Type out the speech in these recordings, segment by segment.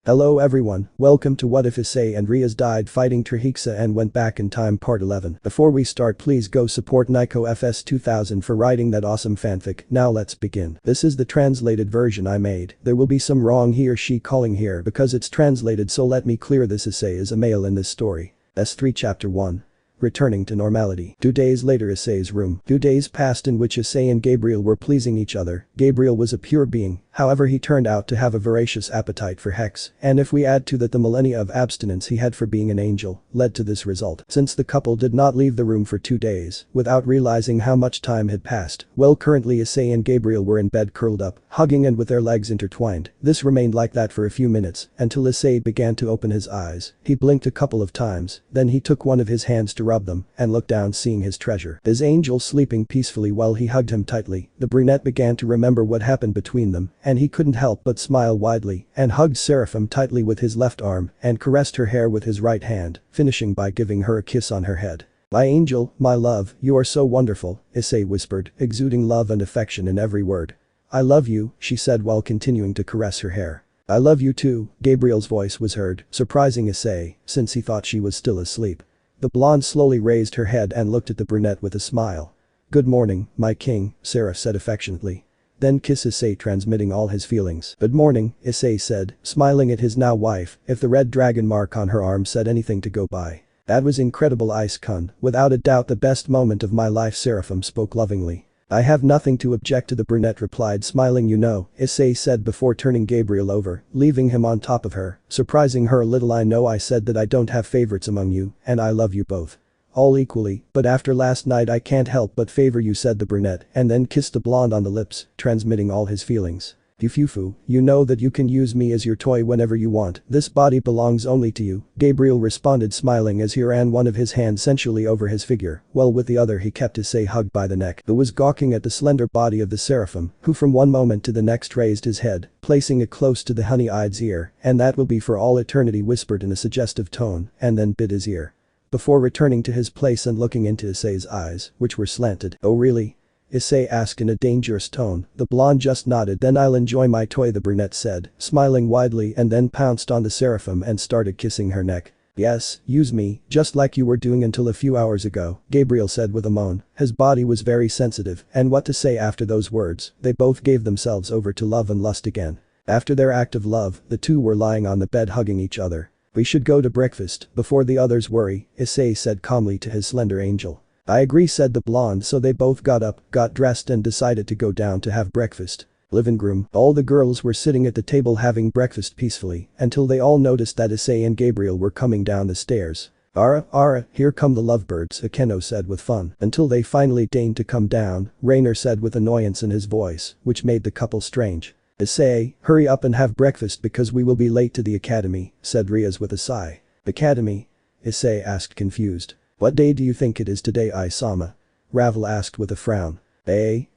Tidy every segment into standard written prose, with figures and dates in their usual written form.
Hello everyone, welcome to What If Issei and Rias Died Fighting Trihexa and Went Back in Time Part 11. Before we start, please go support Nico FS 2000 for writing that awesome fanfic. Now let's begin. This is the translated version I made. There will be some wrong he or she calling here because it's translated, so let me clear this. Issei is a male in this story. S3 Chapter 1. Returning to normality. 2 days later, Issei's room. 2 days passed in which Issei and Gabriel were pleasing each other. Gabriel was a pure being, however he turned out to have a voracious appetite for Hex, and if we add to that the millennia of abstinence he had for being an angel, led to this result. Since the couple did not leave the room for 2 days, without realizing how much time had passed, well, currently Issei and Gabriel were in bed curled up, hugging and with their legs intertwined. This remained like that for a few minutes, until Issei began to open his eyes. He blinked a couple of times, then he took one of his hands to rub them, and looked down, seeing his treasure. His angel sleeping peacefully while he hugged him tightly. The brunette began to remember what happened between them, and he couldn't help but smile widely, and hugged Seraphim tightly with his left arm, and caressed her hair with his right hand, finishing by giving her a kiss on her head. "My angel, my love, you are so wonderful," Issei whispered, exuding love and affection in every word. "I love you," she said while continuing to caress her hair. "I love you too," Gabriel's voice was heard, surprising Issei, since he thought she was still asleep. The blonde slowly raised her head and looked at the brunette with a smile. "Good morning, my king," Sarah said affectionately. Then kiss Issei, transmitting all his feelings. "Good morning," Issei said, smiling at his now wife, if the red dragon mark on her arm said anything to go by. "That was incredible, Ice-kun, without a doubt the best moment of my life," Seraphim spoke lovingly. "I have nothing to object to," the brunette replied, smiling. "You know," Issei said before turning Gabriel over, leaving him on top of her, surprising her a little. "I know I said that I don't have favorites among you, and I love you both. All equally, but after last night I can't help but favor you," said the brunette, and then kissed the blonde on the lips, transmitting all his feelings. "Yufufu, you know that you can use me as your toy whenever you want. This body belongs only to you," Gabriel responded, smiling as he ran one of his hands sensually over his figure, while with the other he kept Issei hugged by the neck. He was gawking at the slender body of the Seraphim, who from one moment to the next raised his head, placing it close to the honey-eyed's ear, "And that will be for all eternity," whispered in a suggestive tone, and then bit his ear. Before returning to his place and looking into Issei's eyes, which were slanted. "Oh really?" Issei asked in a dangerous tone. The blonde just nodded. "Then I'll enjoy my toy," the brunette said, smiling widely, and then pounced on the Seraphim and started kissing her neck. "Yes, use me, just like you were doing until a few hours ago," Gabriel said with a moan. His body was very sensitive, and what to say after those words, they both gave themselves over to love and lust again. After their act of love, the two were lying on the bed hugging each other. "We should go to breakfast before the others worry," Issei said calmly to his slender angel. "I agree," said the blonde, so they both got up, got dressed and decided to go down to have breakfast. Living room. All the girls were sitting at the table having breakfast peacefully, until they all noticed that Issei and Gabriel were coming down the stairs. Ara, here come the lovebirds," Akeno said with fun. "Until they finally deigned to come down," Rainer said with annoyance in his voice, which made the couple strange. "Issei, hurry up and have breakfast because we will be late to the academy," said Rias with a sigh. "Academy?" Issei asked, confused. "What day do you think it is today, Ai-sama?" Ravel asked with a frown.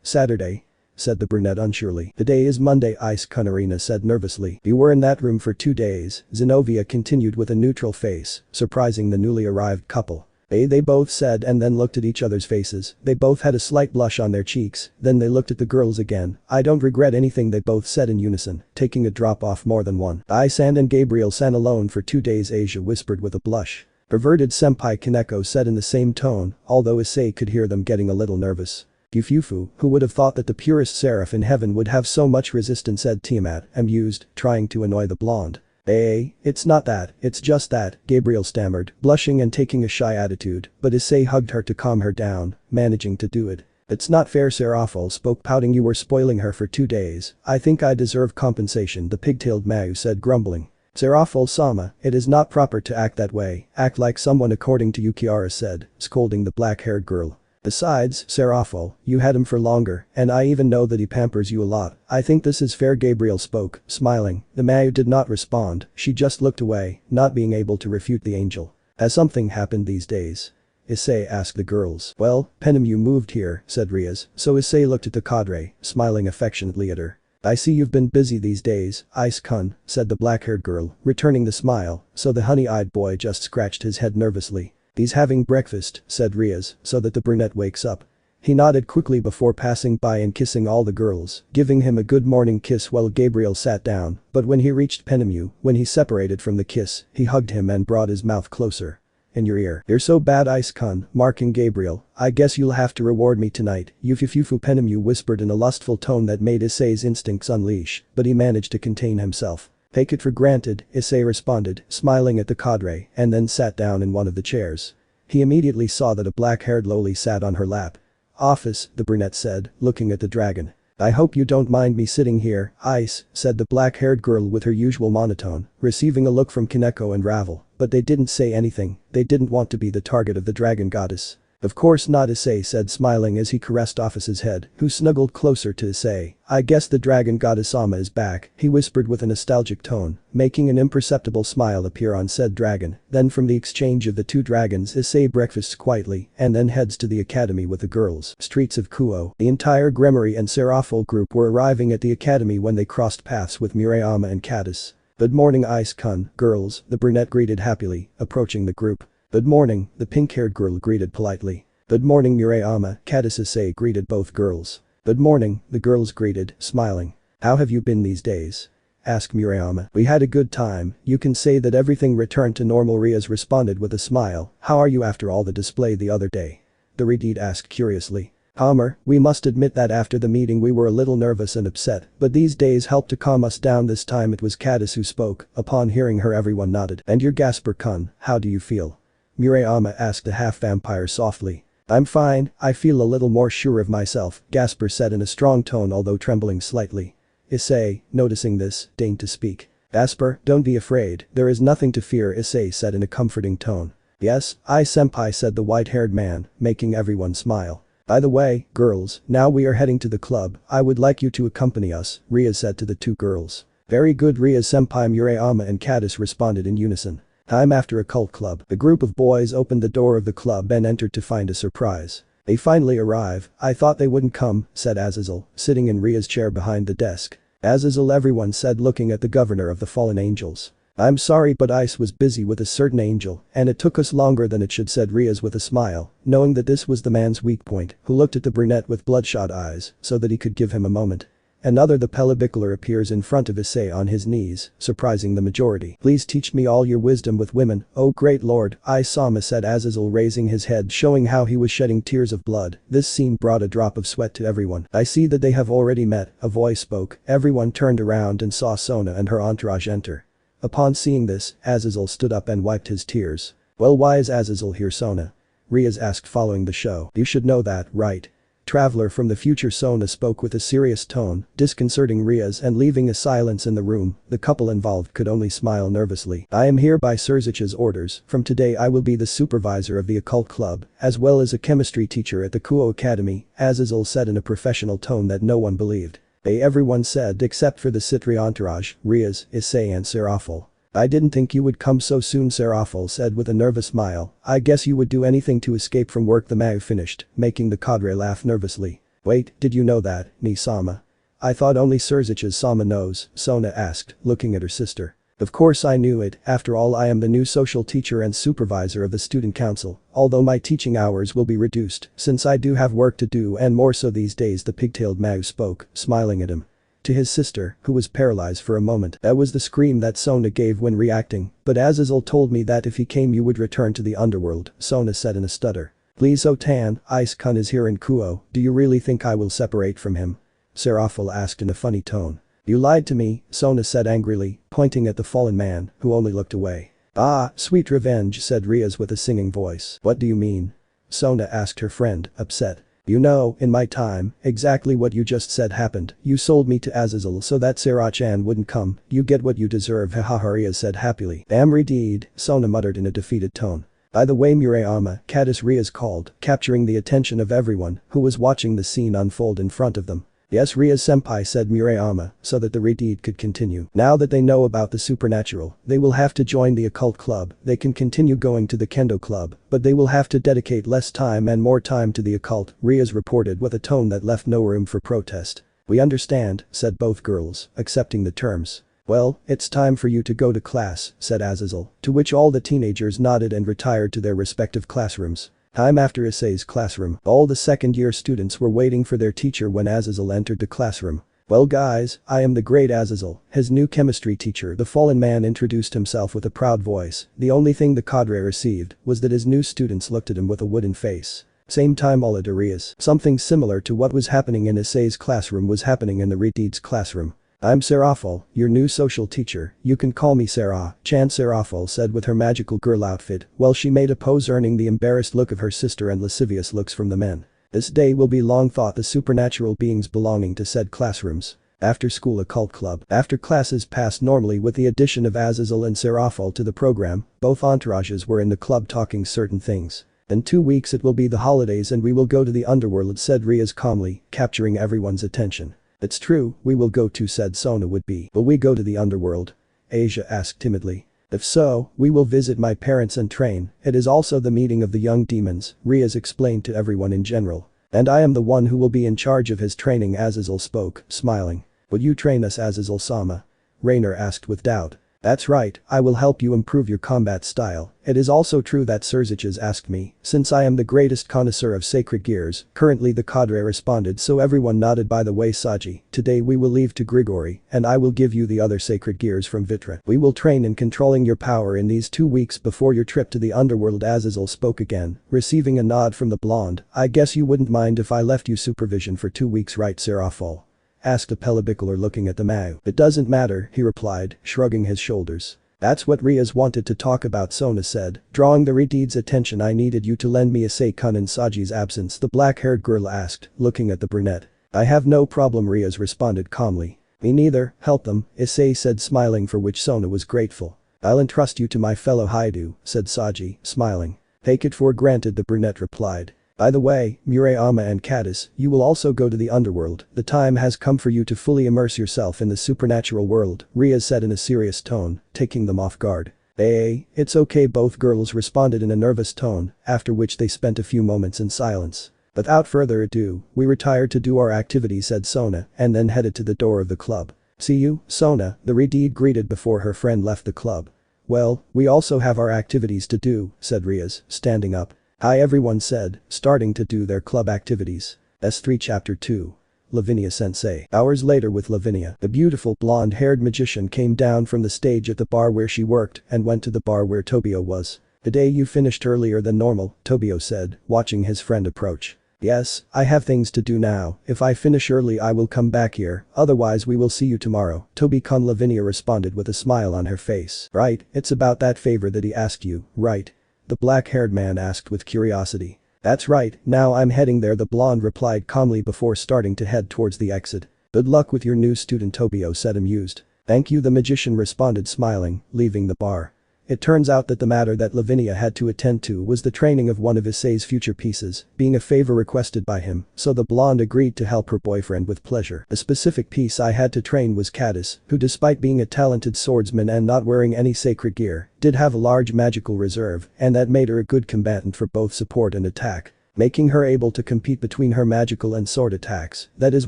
Saturday," said the brunette unsurely. "Today is Monday," Ice-kun said nervously. "You were in that room for 2 days," Zenobia continued with a neutral face, surprising the newly arrived couple. They both said, and then looked at each other's faces. They both had a slight blush on their cheeks, then they looked at the girls again. "I don't regret anything," they both said in unison, taking a drop off more than one. "I-san and Gabriel-san alone for 2 days," Asia whispered with a blush. Perverted senpai Kaneko said in the same tone, although Issei could hear them getting a little nervous. "Yufufu, who would have thought that the purest seraph in heaven would have so much resistance," said Tiamat, amused, trying to annoy the blonde. It's not that, it's just that," Gabriel stammered, blushing and taking a shy attitude, but Issei hugged her to calm her down, managing to do it. "It's not fair," Seraphol spoke, pouting. "You were spoiling her for 2 days. I think I deserve compensation," the pigtailed Mayu said, grumbling. "Seraphol-sama, it is not proper to act that way, act like someone," according to Yukiara said, scolding the black-haired girl. "Besides, Seraphol, you had him for longer, and I even know that he pampers you a lot. I think this is fair," Gabriel spoke, smiling. The Mayu did not respond, she just looked away, not being able to refute the angel. "Has something happened these days?" Issei asked the girls. "Well, Penemu moved here," said Rias, so Issei looked at the cadre, smiling affectionately at her. "I see you've been busy these days, Ice-kun," said the black-haired girl, returning the smile, so the honey-eyed boy just scratched his head nervously. "He's having breakfast," said Rias, so that the brunette wakes up. He nodded quickly before passing by and kissing all the girls, giving him a good morning kiss while Gabriel sat down, but when he reached Penemu, when he separated from the kiss, he hugged him and brought his mouth closer. In your ear. You're so bad Ice-kun, marking Gabriel, I guess you'll have to reward me tonight, Yufufufu Penemu whispered in a lustful tone that made Issei's instincts unleash, but he managed to contain himself. Take it for granted, Issei responded, smiling at the cadre, and then sat down in one of the chairs. He immediately saw that a black-haired loli sat on her lap. Office, the brunette said, looking at the dragon. I hope you don't mind me sitting here, Ice, said the black-haired girl with her usual monotone, receiving a look from Kaneko and Ravel, but they didn't say anything, they didn't want to be the target of the dragon goddess. Of course not, Issei said smiling as he caressed Office's head, who snuggled closer to Issei. I guess the dragon goddess Sama is back, he whispered with a nostalgic tone, making an imperceptible smile appear on said dragon. Then from the exchange of the two dragons Issei breakfasts quietly and then heads to the academy with the girls. Streets of Kuo. The entire Gremory and Seraphol group were arriving at the academy when they crossed paths with Murayama and Caddis. Good morning Ice-kun, girls, the brunette greeted happily, approaching the group. Good morning, the pink-haired girl greeted politely. Good morning Murayama, Caddis Issei greeted both girls. Good morning, the girls greeted, smiling. How have you been these days? Asked Murayama. We had a good time, you can say that everything returned to normal, Rias responded with a smile. How are you after all the display the other day? The redhead asked curiously. Calmer, we must admit that after the meeting we were a little nervous and upset, but these days helped to calm us down. This time it was Caddis who spoke, upon hearing her everyone nodded. And you're Gasper-kun, how do you feel? Murayama asked the half-vampire softly. I'm fine, I feel a little more sure of myself, Gasper said in a strong tone although trembling slightly. Issei, noticing this, deigned to speak. Gasper, don't be afraid, there is nothing to fear, Issei said in a comforting tone. Yes, senpai said the white-haired man, making everyone smile. By the way, girls, now we are heading to the club, I would like you to accompany us, Rias said to the two girls. Very good Rias senpai, Murayama and Caddis responded in unison. Time after a cult club. The group of boys opened the door of the club and entered to find a surprise. They finally arrive, I thought they wouldn't come, said Azazel, sitting in Ria's chair behind the desk. Azazel, everyone said looking at the governor of the fallen angels. I'm sorry but Ice was busy with a certain angel, and it took us longer than it should, said Rias with a smile, knowing that this was the man's weak point, who looked at the brunette with bloodshot eyes, so that he could give him a moment. Another the Pellibicular appears in front of Issei on his knees, surprising the majority. Please teach me all your wisdom with women, oh great lord, Sama said Azazel raising his head showing how he was shedding tears of blood. This scene brought a drop of sweat to everyone. I see that they have already met, a voice spoke, everyone turned around and saw Sona and her entourage enter. Upon seeing this, Azazel stood up and wiped his tears. Well, why is Azazel here, Sona? Rias asked following the show. You should know that, right? Traveler from the future, Sona spoke with a serious tone, disconcerting Rias and leaving a silence in the room. The couple involved could only smile nervously. I am here by Surzich's orders, from today I will be the supervisor of the occult club, as well as a chemistry teacher at the Kuo Academy, Azazel said in a professional tone that no one believed. Everyone said except for the Citri entourage, Rias, Issei and Seraphol. I didn't think you would come so soon, Seraphol said with a nervous smile. I guess you would do anything to escape from work, the mag finished, making the cadre laugh nervously. Wait, did you know that, Ni-sama? I thought only Surzich's Sama knows, Sona asked, looking at her sister. Of course I knew it, after all I am the new social teacher and supervisor of the student council, although my teaching hours will be reduced, since I do have work to do and more so these days, the pigtailed mag spoke, smiling at him. To his sister, who was paralyzed for a moment. That was the scream that Sona gave when reacting, but Azazel told me that if he came you would return to the underworld, Sona said in a stutter. Please Otan, Ice-kun is here in Kuo, do you really think I will separate from him? Seraphol asked in a funny tone. You lied to me, Sona said angrily, pointing at the fallen man, who only looked away. Ah, sweet revenge, said Rias with a singing voice. What do you mean? Sona asked her friend, upset. You know, in my time, exactly what you just said happened. You sold me to Azazel so that Serachan wouldn't come. You get what you deserve, Rias said happily. Damn indeed, Sona muttered in a defeated tone. By the way, Murayama, Caddis, Rias called, capturing the attention of everyone who was watching the scene unfold in front of them. Yes, Rias senpai, said Murayama, so that the redeed could continue. Now that they know about the supernatural, they will have to join the occult club. They can continue going to the kendo club, but they will have to dedicate less time and more time to the occult, Rias reported with a tone that left no room for protest. We understand, said both girls, accepting the terms. Well, it's time for you to go to class, said Azazel, to which all the teenagers nodded and retired to their respective classrooms. Time after Issei's classroom, all the second-year students were waiting for their teacher when Azazel entered the classroom. "Well guys, I am the great Azazel, his new chemistry teacher." The fallen man introduced himself with a proud voice. The only thing the cadre received was that his new students looked at him with a wooden face. Same time all at Rias. Something similar to what was happening in Issei's classroom was happening in the Retid's classroom. "I'm Seraphil, your new social teacher, you can call me Sarah," Seraphil said with her magical girl outfit, while she made a pose earning the embarrassed look of her sister and lascivious looks from the men. This day will be long, thought the supernatural beings belonging to said classrooms. After school occult club. After classes passed normally with the addition of Azazel and Seraphil to the program, both entourages were in the club talking certain things. "In 2 weeks it will be the holidays and we will go to the underworld," said Rias calmly, capturing everyone's attention. "It's true, we will go too," said Sona would-be. "Will we go to the underworld?" Asia asked timidly. "If so, we will visit my parents and train. It is also the meeting of the young demons," Rias explained to everyone in general. "And I am the one who will be in charge of his training," Azazel spoke, smiling. "Will you train us, Azazel-sama?" Rainer asked with doubt. "That's right, I will help you improve your combat style. It is also true that Surziches asked me, since I am the greatest connoisseur of sacred gears." Currently the cadre responded, so everyone nodded. "By the way, Saji, today we will leave to Grigori, and I will give you the other sacred gears from Vitra. We will train in controlling your power in these 2 weeks before your trip to the underworld." Azazel spoke again, receiving a nod from the blonde. "I guess you wouldn't mind if I left you supervision for 2 weeks, right, Seraphil?" asked a Pellibicular looking at the Mau. "It doesn't matter," he replied, shrugging his shoulders. "That's what Rias wanted to talk about," Sona said, drawing the Retid's attention. "I needed you to lend me Issei-kun in Saji's absence," the black-haired girl asked, looking at the brunette. "I have no problem," Rias responded calmly. "Me neither, help them," Issei said, smiling, for which Sona was grateful. "I'll entrust you to my fellow Haidu," said Saji, smiling. "Take it for granted," the brunette replied. "By the way, Murayama and Caddis, you will also go to the underworld. The time has come for you to fully immerse yourself in the supernatural world," Rias said in a serious tone, taking them off guard. "Hey, it's okay," both girls responded in a nervous tone, after which they spent a few moments in silence. "Without further ado, we retired to do our activities," said Sona, and then headed to the door of the club. "See you, Sona," the Retid greeted before her friend left the club. "Well, we also have our activities to do," said Rias, standing up. "Hi," everyone said, starting to do their club activities. S3 Chapter 2. Lavinia-sensei. Hours later with Lavinia, the beautiful blonde-haired magician came down from the stage at the bar where she worked and went to the bar where Tobio was. "Today you finished earlier than normal," Tobio said, watching his friend approach. "Yes, I have things to do now. If I finish early I will come back here, otherwise we will see you tomorrow." Tobi-kun, Lavinia responded with a smile on her face. "Right, it's about that favor that he asked you, right?" the black-haired man asked with curiosity. "That's right, now I'm heading there," the blonde replied calmly before starting to head towards the exit. "Good luck with your new student," Tobio said, amused. "Thank you," the magician responded, smiling, leaving the bar. It turns out that the matter that Lavinia had to attend to was the training of one of Issei's future pieces, being a favor requested by him, so the blonde agreed to help her boyfriend with pleasure. The specific piece I had to train was Caddis, who despite being a talented swordsman and not wearing any sacred gear, did have a large magical reserve, and that made her a good combatant for both support and attack, making her able to compete between her magical and sword attacks. That is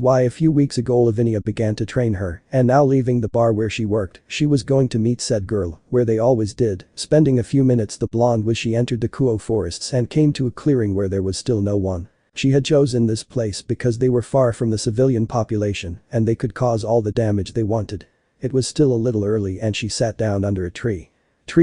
why a few weeks ago Lavinia began to train her, and now leaving the bar where she worked, she was going to meet said girl, where they always did. Spending a few minutes the blonde was she entered the Kuo forests and came to a clearing where there was still no one. She had chosen this place because they were far from the civilian population and they could cause all the damage they wanted. It was still a little early and she sat down under a tree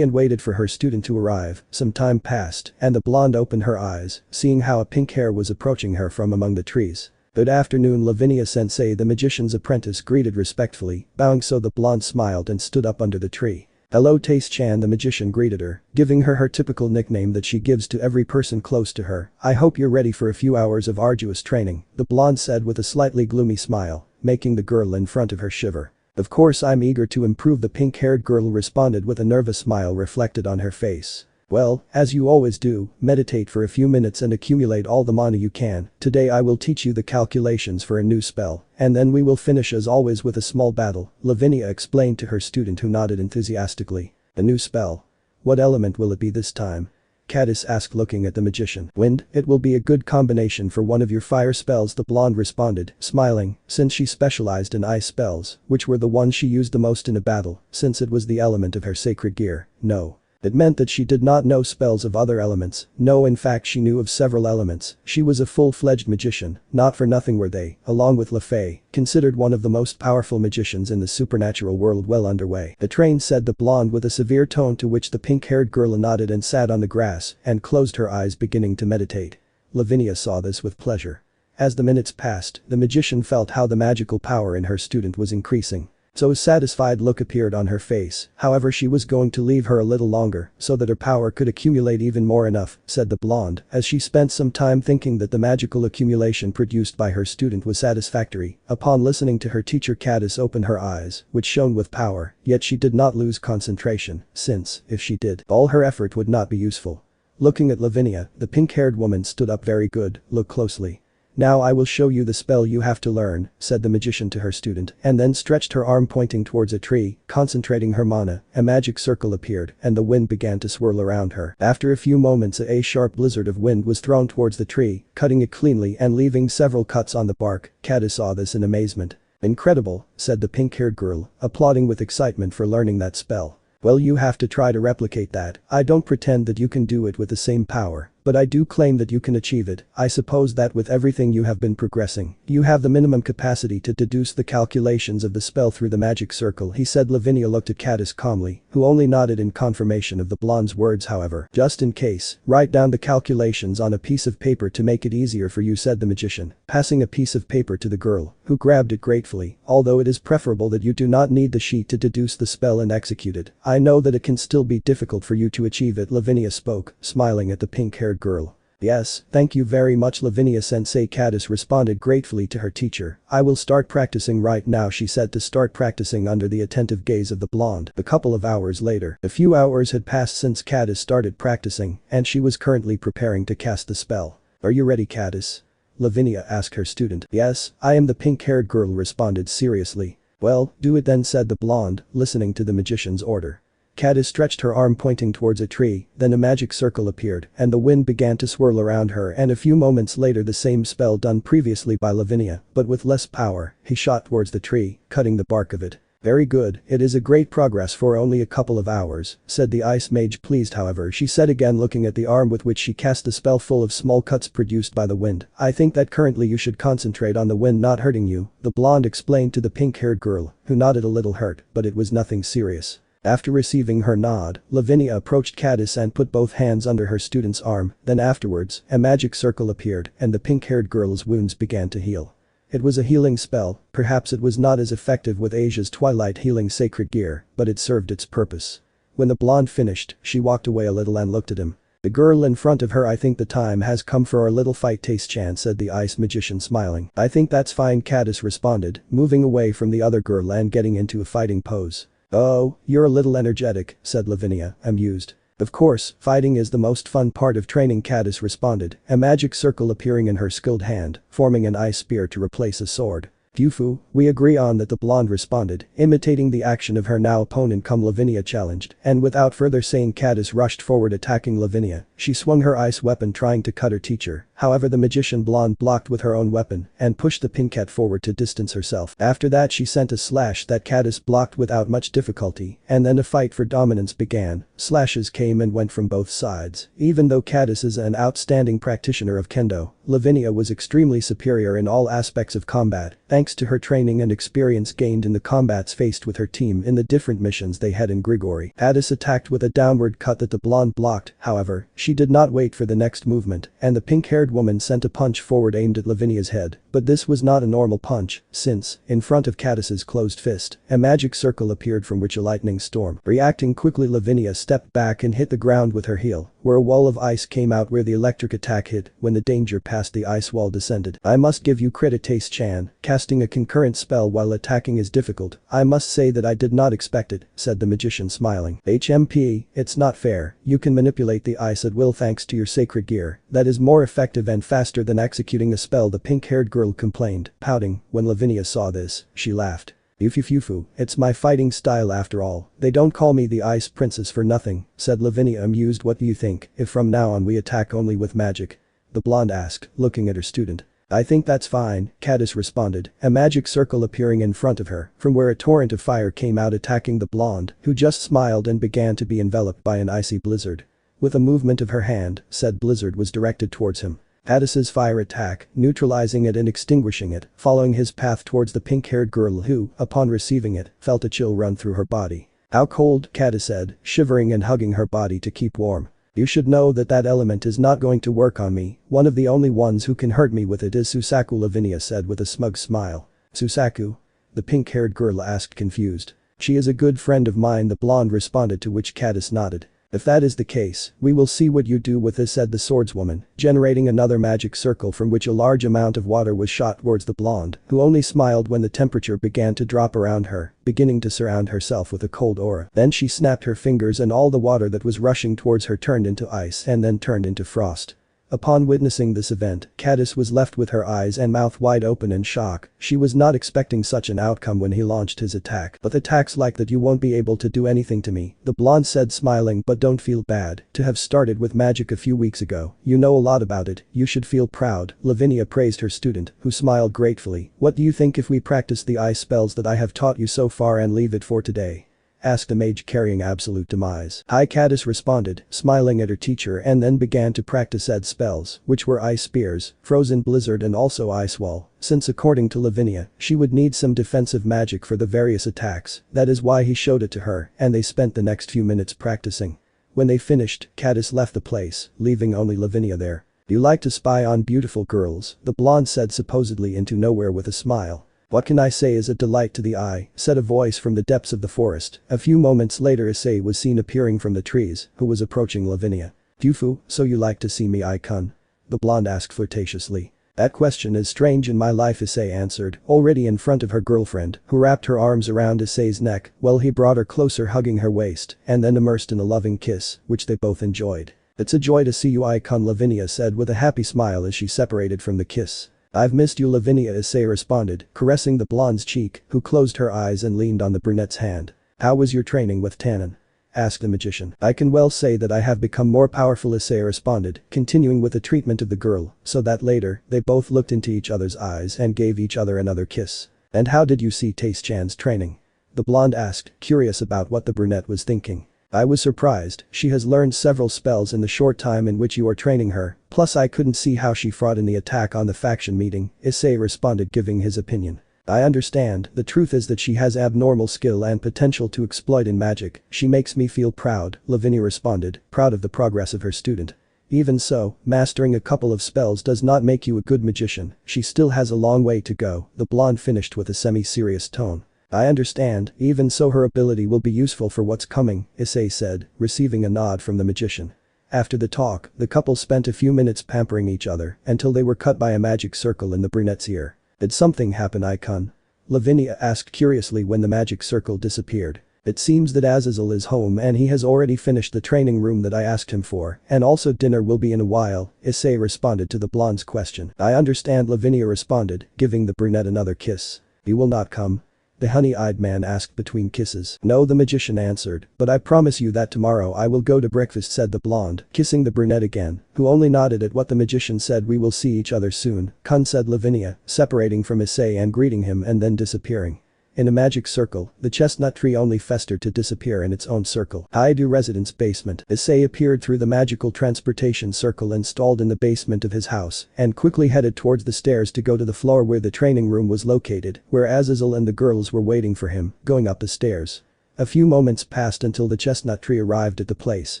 and waited for her student to arrive. Some time passed and the blonde opened her eyes, seeing how a pink hair was approaching her from among the trees. "Good afternoon, Lavinia-sensei," the magician's apprentice greeted respectfully, bowing, so the blonde smiled and stood up under the tree. "Hello, Taste-chan," the magician greeted her, giving her her typical nickname that she gives to every person close to her. "I hope you're ready for a few hours of arduous training," the blonde said with a slightly gloomy smile, making the girl in front of her shiver. "Of course I'm eager to improve," the pink-haired girl responded with a nervous smile reflected on her face. "Well, as you always do, meditate for a few minutes and accumulate all the mana you can. Today I will teach you the calculations for a new spell, and then we will finish as always with a small battle," Lavinia explained to her student, who nodded enthusiastically. "A new spell? What element will it be this time?" Caddis asked, looking at the magician. "Wind, it will be a good combination for one of your fire spells," the blonde responded, smiling, since she specialized in ice spells, which were the ones she used the most in a battle, since it was the element of her sacred gear. "No. It meant that she did not know spells of other elements. No, in fact she knew of several elements. She was a full-fledged magician. Not for nothing were they, along with LeFay, considered one of the most powerful magicians in the supernatural world. Well underway. The train, said the blonde with a severe tone, to which the pink-haired girl nodded and sat on the grass and closed her eyes, beginning to meditate. Lavinia saw this with pleasure. As the minutes passed, the magician felt how the magical power in her student was increasing. So a satisfied look appeared on her face. However, she was going to leave her a little longer so that her power could accumulate even more. Enough, said the blonde, as she spent some time thinking that the magical accumulation produced by her student was satisfactory. Upon listening to her teacher, Cadis opened her eyes, which shone with power, yet she did not lose concentration, since, if she did, all her effort would not be useful. Looking at Lavinia, the pink-haired woman stood up. Very good, look closely. Now I will show you the spell you have to learn, said the magician to her student, and then stretched her arm pointing towards a tree. Concentrating her mana, a magic circle appeared and the wind began to swirl around her. After a few moments, a sharp blizzard of wind was thrown towards the tree, cutting it cleanly and leaving several cuts on the bark. Cadis saw this in amazement. Incredible, said the pink-haired girl, applauding with excitement for learning that spell. Well, you have to try to replicate that. I don't pretend that you can do it with the same power, but I do claim that you can achieve it. I suppose that with everything you have been progressing, you have the minimum capacity to deduce the calculations of the spell through the magic circle, he said. Lavinia looked at Cadis calmly, who only nodded in confirmation of the blonde's words. However, just in case, write down the calculations on a piece of paper to make it easier for you, said the magician, passing a piece of paper to the girl, who grabbed it gratefully. Although it is preferable that you do not need the sheet to deduce the spell and execute it, I know that it can still be difficult for you to achieve it. Lavinia spoke, smiling at the pink-haired girl. Yes, thank you very much, Lavinia-sensei. Cadis responded gratefully to her teacher. I will start practicing right now, she said, to start practicing under the attentive gaze of the blonde. A couple of hours later, a few hours had passed since Cadis started practicing, and she was currently preparing to cast the spell. Are you ready, Cadis? Lavinia asked her student. Yes, I am, the pink-haired girl responded seriously. Well, do it then, said the blonde, listening to the magician's order. Cadis stretched her arm pointing towards a tree, then a magic circle appeared and the wind began to swirl around her, and a few moments later the same spell done previously by Lavinia, but with less power. He shot towards the tree, cutting the bark of it. Very good, it is a great progress for only a couple of hours, said the ice mage, pleased. However, she said again, looking at the arm with which she cast the spell full of small cuts produced by the wind. I think that currently you should concentrate on the wind not hurting you, the blonde explained to the pink-haired girl, who nodded, a little hurt, but it was nothing serious. After receiving her nod, Lavinia approached Cadis and put both hands under her student's arm, then afterwards, a magic circle appeared and the pink-haired girl's wounds began to heal. It was a healing spell. Perhaps it was not as effective with Asia's Twilight healing sacred gear, but it served its purpose. When the blonde finished, she walked away a little and looked at him. The girl in front of her, I think the time has come for our little fight, Taste-chan, said the ice magician, smiling. I think that's fine, Cadis responded, moving away from the other girl and getting into a fighting pose. Oh, you're a little energetic, said Lavinia, amused. Of course, fighting is the most fun part of training, Cadis responded, a magic circle appearing in her skilled hand, forming an ice spear to replace a sword. Yufu, we agree on that, the blonde responded, imitating the action of her now opponent. Lavinia challenged, and without further saying, Cadis rushed forward attacking Lavinia. She swung her ice weapon trying to cut her teacher, however the magician blonde blocked with her own weapon and pushed the pink cat forward to distance herself. After that she sent a slash that Cadis blocked without much difficulty, and then a fight for dominance began. Slashes came and went from both sides. Even though Cadis is an outstanding practitioner of kendo, Lavinia was extremely superior in all aspects of combat, thanks to her training and experience gained in the combats faced with her team in the different missions they had in Grigori. Cadis attacked with a downward cut that the blonde blocked, however, she did not wait for the next movement, and the pink-haired woman sent a punch forward aimed at Lavinia's head, but this was not a normal punch, since, in front of Cadis's closed fist, a magic circle appeared from which a lightning storm. Reacting quickly, Lavinia stepped back and hit the ground with her heel, where a wall of ice came out where the electric attack hit. When the danger passed, the ice wall descended. I must give you credit, Taste-chan, casting a concurrent spell while attacking is difficult. I must say that I did not expect it, said the magician, smiling. HMP, it's not fair. You can manipulate the ice at will thanks to your sacred gear. That is more effective and faster than executing a spell, the pink-haired girl complained, pouting. When Lavinia saw this, she laughed. Yufu, it's my fighting style after all. They don't call me the Ice Princess for nothing, said Lavinia, amused. What do you think if from now on we attack only with magic? The blonde asked, looking at her student. I think that's fine, Cadis responded, a magic circle appearing in front of her, from where a torrent of fire came out attacking the blonde, who just smiled and began to be enveloped by an icy blizzard. With a movement of her hand, said blizzard was directed towards him. Cadis's fire attack, neutralizing it and extinguishing it, following his path towards the pink-haired girl who, upon receiving it, felt a chill run through her body. How cold, Cadis said, shivering and hugging her body to keep warm. You should know that that element is not going to work on me, one of the only ones who can hurt me with it is Susaku, Lavinia said with a smug smile. Susaku? The pink-haired girl asked confused. She is a good friend of mine, the blonde responded, to which Cadis nodded. If that is the case, we will see what you do with this, said the swordswoman, generating another magic circle from which a large amount of water was shot towards the blonde, who only smiled when the temperature began to drop around her, beginning to surround herself with a cold aura. Then she snapped her fingers and all the water that was rushing towards her turned into ice and then turned into frost. Upon witnessing this event, Cadis was left with her eyes and mouth wide open in shock. She was not expecting such an outcome when he launched his attack. But attacks like that, you won't be able to do anything to me, the blonde said smiling, but don't feel bad. To have started with magic a few weeks ago, you know a lot about it, you should feel proud, Lavinia praised her student, who smiled gratefully. What do you think if we practice the ice spells that I have taught you so far and leave it for today? Asked a mage carrying absolute demise. Hi, Cadis responded, smiling at her teacher, and then began to practice said spells, which were ice spears, frozen blizzard and also ice wall, since according to Lavinia, she would need some defensive magic for the various attacks, that is why he showed it to her, and they spent the next few minutes practicing. When they finished, Cadis left the place, leaving only Lavinia there. Do you like to spy on beautiful girls? The blonde said supposedly into nowhere with a smile. What can I say, is a delight to the eye, said a voice from the depths of the forest. A few moments later Issei was seen appearing from the trees, who was approaching Lavinia. Dufu, so you like to see me, Icon? The blonde asked flirtatiously. That question is strange in my life, Issei answered, already in front of her girlfriend, who wrapped her arms around Issei's neck while he brought her closer, hugging her waist, and then immersed in a loving kiss, which they both enjoyed. It's a joy to see you, Icon, Lavinia said with a happy smile as she separated from the kiss. I've missed you, Lavinia, Issei responded, caressing the blonde's cheek, who closed her eyes and leaned on the brunette's hand. How was your training with Tannen? Asked the magician. I can well say that I have become more powerful, Issei responded, continuing with the treatment of the girl, so that later, they both looked into each other's eyes and gave each other another kiss. And how did you see Tace-chan's training? The blonde asked, curious about what the brunette was thinking. I was surprised, she has learned several spells in the short time in which you are training her, plus I couldn't see how she fought in the attack on the faction meeting, Issei responded, giving his opinion. I understand, the truth is that she has abnormal skill and potential to exploit in magic, she makes me feel proud, Lavinia responded, proud of the progress of her student. Even so, mastering a couple of spells does not make you a good magician, she still has a long way to go, the blonde finished with a semi-serious tone. I understand, even so her ability will be useful for what's coming, Issei said, receiving a nod from the magician. After the talk, the couple spent a few minutes pampering each other until they were cut by a magic circle in the brunette's ear. Did something happen, Icon? Lavinia asked curiously when the magic circle disappeared. It seems that Azazel is home and he has already finished the training room that I asked him for, and also dinner will be in a while, Issei responded to the blonde's question. I understand, Lavinia responded, giving the brunette another kiss. You will not come? The honey-eyed man asked between kisses. No, the magician answered, but I promise you that tomorrow I will go to breakfast, said the blonde, kissing the brunette again, who only nodded at what the magician said. We will see each other soon, Kun, said Lavinia, separating from Issei and greeting him and then disappearing. In a magic circle, the chestnut tree only festered to disappear in its own circle. Haidu residence basement. Issei appeared through the magical transportation circle installed in the basement of his house and quickly headed towards the stairs to go to the floor where the training room was located, where Azazel and the girls were waiting for him, going up the stairs. A few moments passed until the chestnut tree arrived at the place.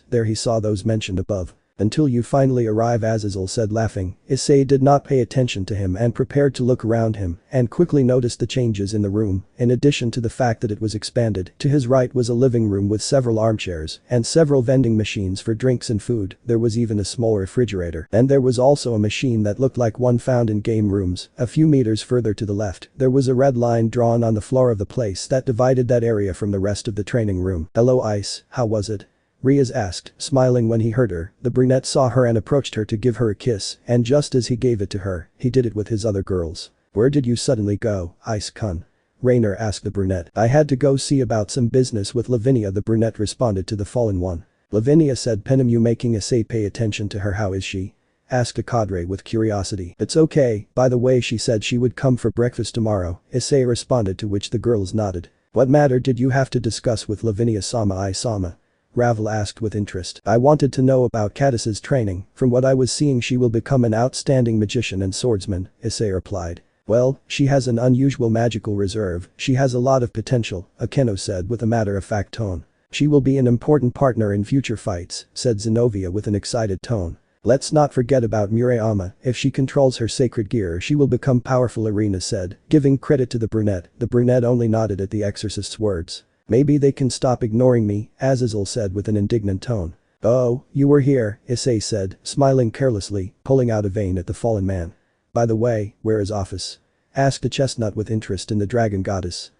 There he saw those mentioned above. Until you finally arrive, Azazel said, laughing. Issei did not pay attention to him and prepared to look around him and quickly noticed the changes in the room, in addition to the fact that it was expanded. To his right was a living room with several armchairs and several vending machines for drinks and food. There was even a small refrigerator, and there was also a machine that looked like one found in game rooms. A few meters further to the left, there was a red line drawn on the floor of the place that divided that area from the rest of the training room. Hello, Ice, how was it? Rias asked, smiling when he heard her. The brunette saw her and approached her to give her a kiss, and just as he gave it to her, he did it with his other girls. Where did you suddenly go, Ice-kun? Rainer asked the brunette. I had to go see about some business with Lavinia, the brunette responded to the fallen one. Lavinia said, Penem, you making Issei pay attention to her? How is she? asked a cadre with curiosity. It's okay, by the way she said she would come for breakfast tomorrow, Issei responded, to which the girls nodded. What matter did you have to discuss with Lavinia-sama? I-sama? Ravel asked with interest. I wanted to know about Cadis's training, from what I was seeing she will become an outstanding magician and swordsman, Issei replied. Well, she has an unusual magical reserve, she has a lot of potential, Akeno said with a matter-of-fact tone. She will be an important partner in future fights, said Zenobia with an excited tone. Let's not forget about Murayama, if she controls her sacred gear she will become powerful, Irina said, giving credit to the brunette. The brunette only nodded at the exorcist's words. Maybe they can stop ignoring me, Azazel said with an indignant tone. Oh, you were here, Issei said, smiling carelessly, pulling out a vein at the fallen man. By the way, where is Office? Asked a chestnut with interest in the dragon goddess.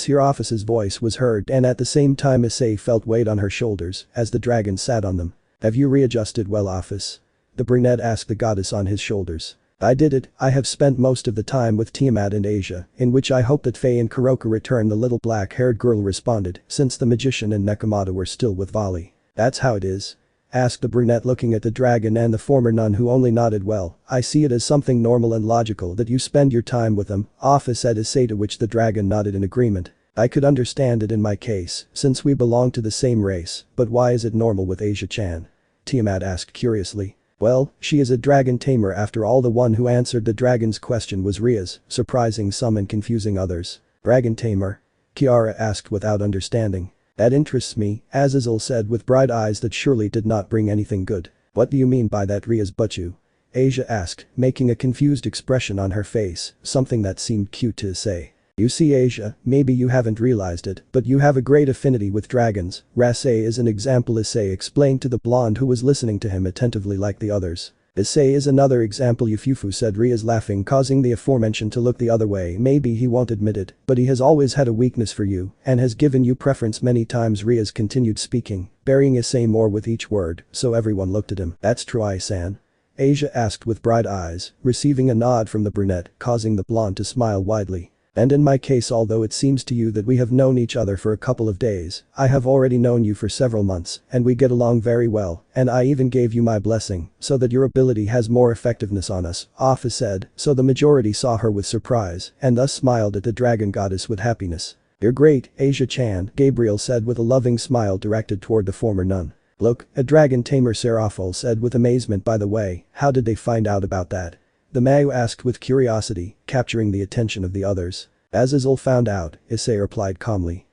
Your Office's voice was heard, and at the same time Issei felt weight on her shoulders as the dragon sat on them. Have you readjusted well, Office? The brunette asked the goddess on his shoulders. I did it, I have spent most of the time with Tiamat and Asia, in which I hope that Faye and Kuroka return, the little black-haired girl responded, since the magician and Nekomata were still with Vali. That's how it is? Asked the brunette looking at the dragon and the former nun, who only nodded. Well, I see it as something normal and logical that you spend your time with them, Office, said Issei, to which the dragon nodded in agreement. I could understand it in my case, since we belong to the same race, but why is it normal with Asia-chan? Tiamat asked curiously. Well, she is a dragon tamer after all. The one who answered the dragon's question was Rias, surprising some and confusing others. Dragon tamer? Kiara asked without understanding. That interests me, Azazel said with bright eyes that surely did not bring anything good. What do you mean by that, Rias Butchu? Asia asked, making a confused expression on her face, something that seemed cute to say. You see, Asia, maybe you haven't realized it, but you have a great affinity with dragons. Rasei is an example, Issei explained to the blonde who was listening to him attentively like the others. Issei is another example, Yufufu said, Rias laughing, causing the aforementioned to look the other way. Maybe he won't admit it, but he has always had a weakness for you and has given you preference many times. Rias continued speaking, burying Issei more with each word, so everyone looked at him. That's true, Ai-san? Asia asked with bright eyes, receiving a nod from the brunette, causing the blonde to smile widely. And in my case, although it seems to you that we have known each other for a couple of days, I have already known you for several months, and we get along very well, and I even gave you my blessing, so that your ability has more effectiveness on us, Office said, so the majority saw her with surprise, and thus smiled at the dragon goddess with happiness. You're great, Asia-chan, Gabriel said with a loving smile directed toward the former nun. Look, a dragon tamer, Serafal said with amazement. By the way, how did they find out about that? The Mayu asked with curiosity, capturing the attention of the others. Azazel found out, Issei replied calmly.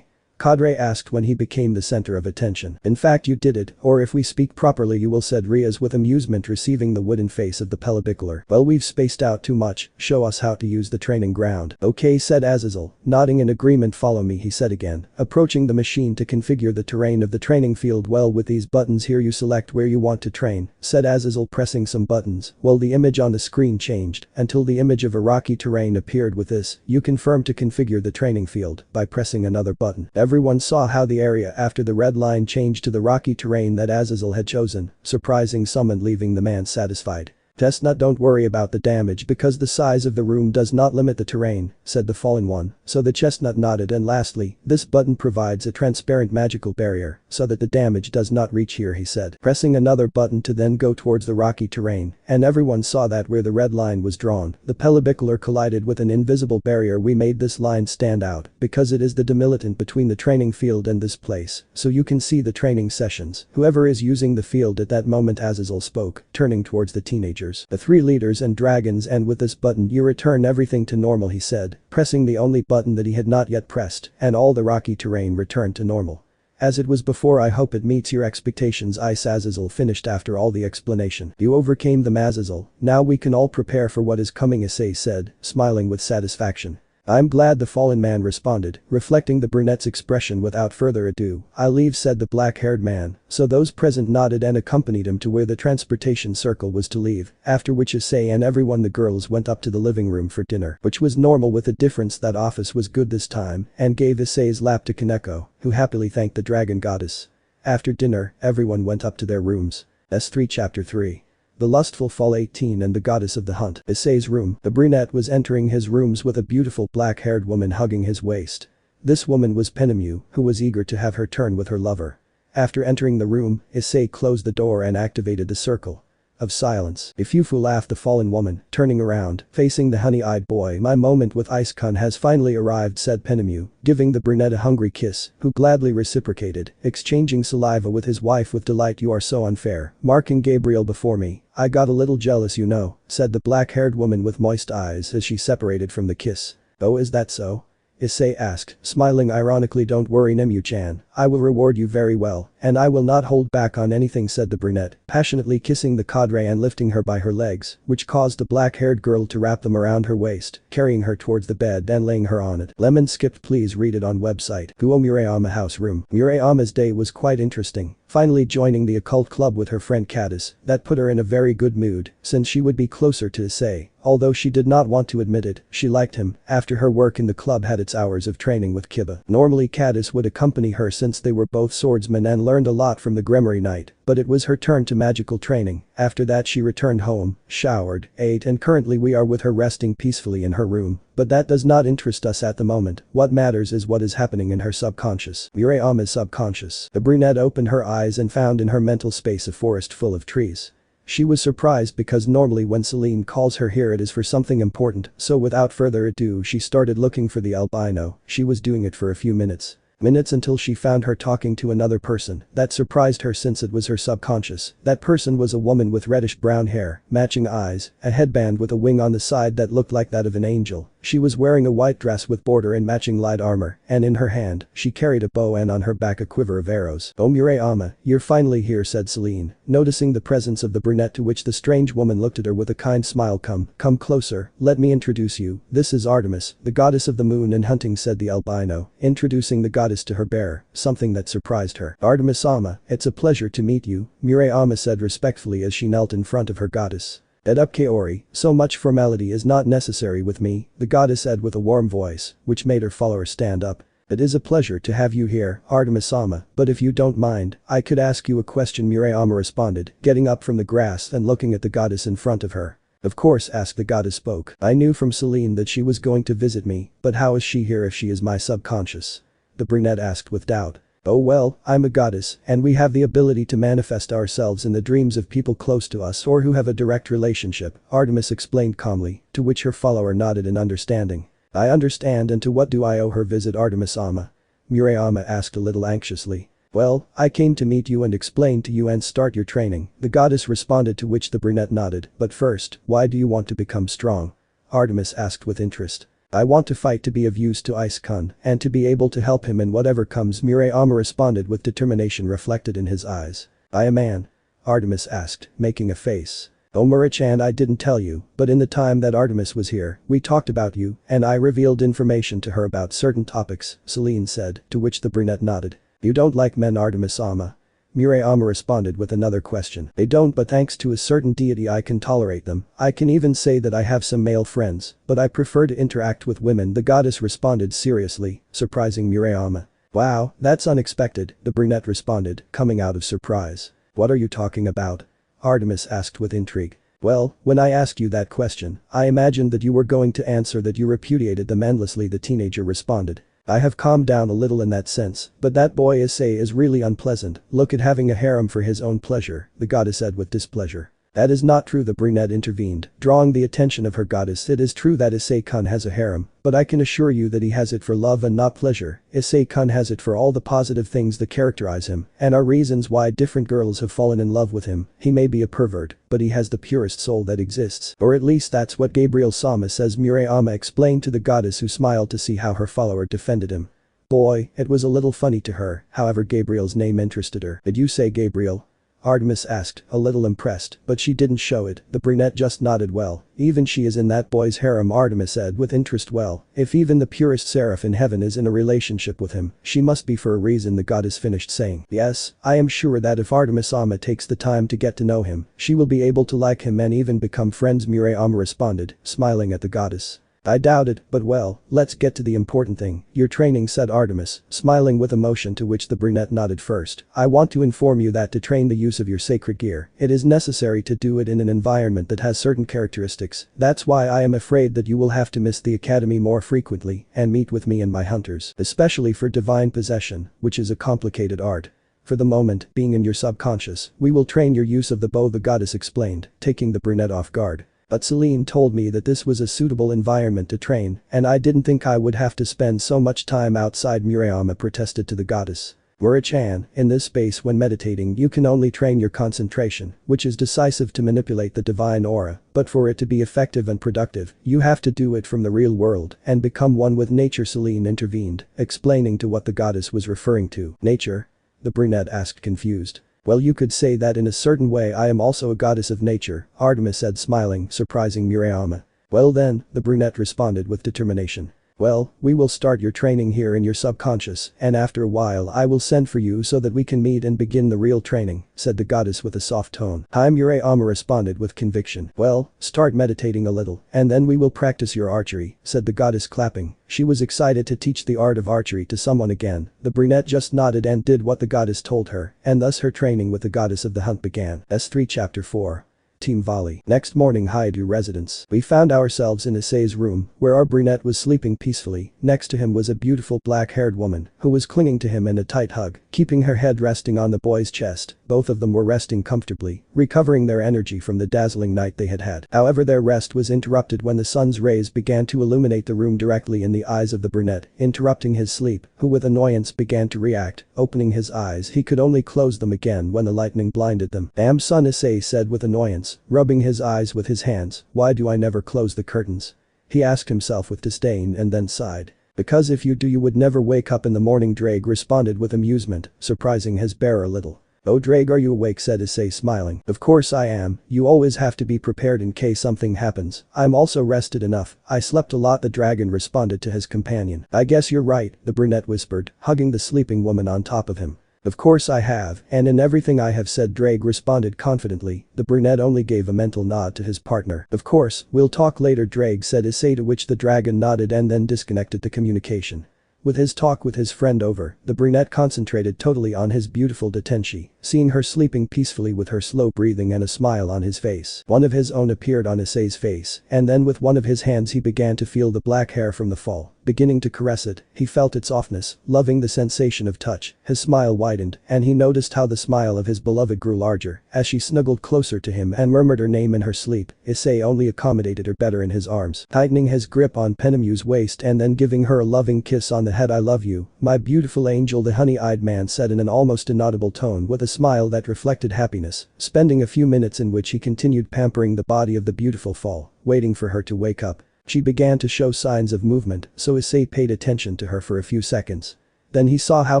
Cadre asked when he became the center of attention. In fact, you did it, or if we speak properly you will, said Rias with amusement, receiving the wooden face of the pelibicular. Well, we've spaced out too much, show us how to use the training ground. Okay, said Azazel, nodding in agreement. Follow me, he said again, approaching the machine to configure the terrain of the training field. Well, with these buttons here you select where you want to train, said Azazel, pressing some buttons, while the image on the screen changed until the image of a rocky terrain appeared. With this, you confirm to configure the training field by pressing another button. Everyone saw how the area after the red line changed to the rocky terrain that Azazel had chosen, surprising some and leaving the man satisfied. Chestnut, don't worry about the damage because the size of the room does not limit the terrain, said the fallen one, so the chestnut nodded. And lastly, this button provides a transparent magical barrier so that the damage does not reach here, he said, pressing another button to then go towards the rocky terrain, and everyone saw that where the red line was drawn, the pelibicular collided with an invisible barrier. We made this line stand out because it is the demilitant between the training field and this place, so you can see the training sessions. Whoever is using the field at that moment, Azazel spoke, turning towards the teenagers. The 3 leaders and dragons, and with this button you return everything to normal, he said, pressing the only button that he had not yet pressed, and all the rocky terrain returned to normal. As it was before. I hope it meets your expectations, Azazel finished after all the explanation. You overcame them, Azazel, now we can all prepare for what is coming, Issei said, smiling with satisfaction. I'm glad, the fallen man responded, reflecting the brunette's expression. Without further ado, I'll leave, said the black-haired man, so those present nodded and accompanied him to where the transportation circle was to leave, after which Issei and everyone, the girls, went up to the living room for dinner, which was normal with the difference that Office was good this time and gave Issei's lap to Kaneko, who happily thanked the dragon goddess. After dinner, everyone went up to their rooms. S3 Chapter 3. The Lustful Fall 18 and the Goddess of the Hunt. Issei's room. The brunette was entering his rooms with a beautiful black-haired woman hugging his waist. This woman was Penemu, who was eager to have her turn with her lover. After entering the room, Issei closed the door and activated the circle. of silence. Ifufu laughed the fallen woman, turning around, facing the honey-eyed boy. My moment with Ice-kun has finally arrived, said Penemu, giving the brunette a hungry kiss, who gladly reciprocated, exchanging saliva with his wife with delight. You are so unfair, marking Gabriel before me. I got a little jealous, you know, said the black-haired woman with moist eyes as she separated from the kiss. Oh, is that so? Issei asked, smiling ironically. Don't worry, Nemu-chan, I will reward you very well, and I will not hold back on anything, said the brunette, passionately kissing the cadre and lifting her by her legs, which caused the black-haired girl to wrap them around her waist, carrying her towards the bed and laying her on it. Lemon skipped. Please read it on website. Guo Murayama house room. Murayama's day was quite interesting, finally joining the occult club with her friend Caddis. That put her in a very good mood, since she would be closer to Issei. Although she did not want to admit it, she liked him. After her work in the club had its hours of training with Kiba. Normally Caddis would accompany her since they were both swordsmen and learned a lot from the Gremory Knight, but it was her turn to magical training. After that she returned home, showered, ate, and currently we are with her resting peacefully in her room. But that does not interest us at the moment. What matters is what is happening in her subconscious. Murayama's subconscious. The brunette opened her eyes and found in her mental space a forest full of trees. She was surprised because normally when Celine calls her here it is for something important, so without further ado she started looking for the albino. She was doing it for a few minutes until she found her talking to another person. That surprised her since it was her subconscious. That person was a woman with reddish brown hair, matching eyes, a headband with a wing on the side that looked like that of an angel. She was wearing a white dress with border and matching light armor, and in her hand, she carried a bow and on her back a quiver of arrows. Oh Murayama, you're finally here, said Celine, noticing the presence of the brunette, to which the strange woman looked at her with a kind smile. Come closer, let me introduce you. This is Artemis, the goddess of the moon and hunting, said the albino, introducing the goddess to her bearer, something that surprised her. Artemis-sama, it's a pleasure to meet you, Murayama said respectfully as she knelt in front of her goddess. Ed up Kaori, so much formality is not necessary with me, the goddess said with a warm voice, which made her follower stand up. It is a pleasure to have you here, Artemis-sama, but if you don't mind, I could ask you a question, Murayama responded, getting up from the grass and looking at the goddess in front of her. Of course, asked the goddess. Spoke. I knew from Celine that she was going to visit me, but how is she here if she is my subconscious? The brunette asked with doubt. Oh well, I'm a goddess, and we have the ability to manifest ourselves in the dreams of people close to us or who have a direct relationship, Artemis explained calmly, to which her follower nodded in understanding. I understand, and to what do I owe her visit, Artemis-sama? Murayama asked a little anxiously. Well, I came to meet you and explain to you and start your training, the goddess responded, to which the brunette nodded. But first, why do you want to become strong? Artemis asked with interest. I want to fight to be of use to Ice-kun and to be able to help him in whatever comes, Murayama responded with determination reflected in his eyes. I am man? Artemis asked, making a face. Oh Mura-chan, I didn't tell you, but in the time that Artemis was here, we talked about you, and I revealed information to her about certain topics, Celine said, to which the brunette nodded. You don't like men, Artemis-sama? Murayama responded with another question. They don't, but thanks to a certain deity I can tolerate them. I can even say that I have some male friends, but I prefer to interact with women, the goddess responded seriously, surprising Murayama. Wow, that's unexpected, the brunette responded, coming out of surprise. What are you talking about? Artemis asked with intrigue. Well, when I asked you that question, I imagined that you were going to answer that you repudiated them endlessly, the teenager responded. I have calmed down a little in that sense, but that boy Issei is really unpleasant. Look at having a harem for his own pleasure, the goddess said with displeasure. That is not true, the brunette intervened, drawing the attention of her goddess. It is true that Issei-kun has a harem, but I can assure you that he has it for love and not pleasure. Issei-kun has it for all the positive things that characterize him and are reasons why different girls have fallen in love with him. He may be a pervert, but he has the purest soul that exists, or at least that's what Gabriel-sama says, Murayama explained to the goddess, who smiled to see how her follower defended him. Boy, it was a little funny to her, however Gabriel's name interested her. Did you say Gabriel? Artemis asked, a little impressed, but she didn't show it. The brunette just nodded. Well, even she is in that boy's harem, Artemis said with interest. Well, if even the purest seraph in heaven is in a relationship with him, she must be for a reason, the goddess finished saying. Yes, I am sure that if Artemis-sama takes the time to get to know him, she will be able to like him and even become friends, Murayama responded, smiling at the goddess. I doubt it, but well, let's get to the important thing. Your training, said Artemis, smiling with emotion, to which the brunette nodded. First, I want to inform you that to train the use of your sacred gear, it is necessary to do it in an environment that has certain characteristics. That's why I am afraid that you will have to miss the academy more frequently and meet with me and my hunters, especially for divine possession, which is a complicated art. For the moment, being in your subconscious, we will train your use of the bow, the goddess explained, taking the brunette off guard. But Celine told me that this was a suitable environment to train, and I didn't think I would have to spend so much time outside. Murayama protested to the goddess. Mura-chan, in this space when meditating you can only train your concentration, which is decisive to manipulate the divine aura, but for it to be effective and productive, you have to do it from the real world and become one with nature. Celine intervened, explaining to what the goddess was referring to. Nature? The brunette asked confused. Well, you could say that in a certain way. I am also a goddess of nature, Artemis said smiling, surprising Murayama. Well then, the brunette responded with determination. Well, we will start your training here in your subconscious, and after a while I will send for you so that we can meet and begin the real training, said the goddess with a soft tone. Hi, Murayama responded with conviction. Well, start meditating a little, and then we will practice your archery, said the goddess clapping. She was excited to teach the art of archery to someone again. The brunette just nodded and did what the goddess told her, and thus her training with the goddess of the hunt began. S3 Chapter 4. Team Volley. Next morning, Haidu residence. We found ourselves in Issei's room, where our brunette was sleeping peacefully. Next to him was a beautiful black-haired woman, who was clinging to him in a tight hug, keeping her head resting on the boy's chest. Both of them were resting comfortably, recovering their energy from the dazzling night they had had. However, their rest was interrupted when the sun's rays began to illuminate the room directly in the eyes of the brunette, interrupting his sleep, who with annoyance began to react. Opening his eyes, he could only close them again when the lightning blinded them. Damn son, Issei said with annoyance, rubbing his eyes with his hands. Why do I never close the curtains? He asked himself with disdain and then sighed. Because if you do you would never wake up in the morning, Drake responded with amusement, surprising his bearer a little. Oh Drake, are you awake, said Issei smiling. Of course I am, you always have to be prepared in case something happens. I'm also rested enough, I slept a lot, the dragon responded to his companion. I guess you're right, the brunette whispered, hugging the sleeping woman on top of him. Of course I have, and in everything I have said, Drake responded confidently. The brunette only gave a mental nod to his partner. Of course, we'll talk later, Drake said Issei, to which the dragon nodded and then disconnected the communication. With his talk with his friend over, the brunette concentrated totally on his beautiful Detenshi, seeing her sleeping peacefully with her slow breathing and a smile on his face. One of his own appeared on Issei's face, and then with one of his hands he began to feel the black hair from the fall. Beginning to caress it, he felt its softness, loving the sensation of touch. His smile widened, and he noticed how the smile of his beloved grew larger as she snuggled closer to him and murmured her name in her sleep. Issei only accommodated her better in his arms, tightening his grip on Penemu's waist and then giving her a loving kiss on the head. I love you, my beautiful angel, the honey-eyed man said in an almost inaudible tone with a smile that reflected happiness, spending a few minutes in which he continued pampering the body of the beautiful fall, waiting for her to wake up. She began to show signs of movement, so Issei paid attention to her for a few seconds. Then he saw how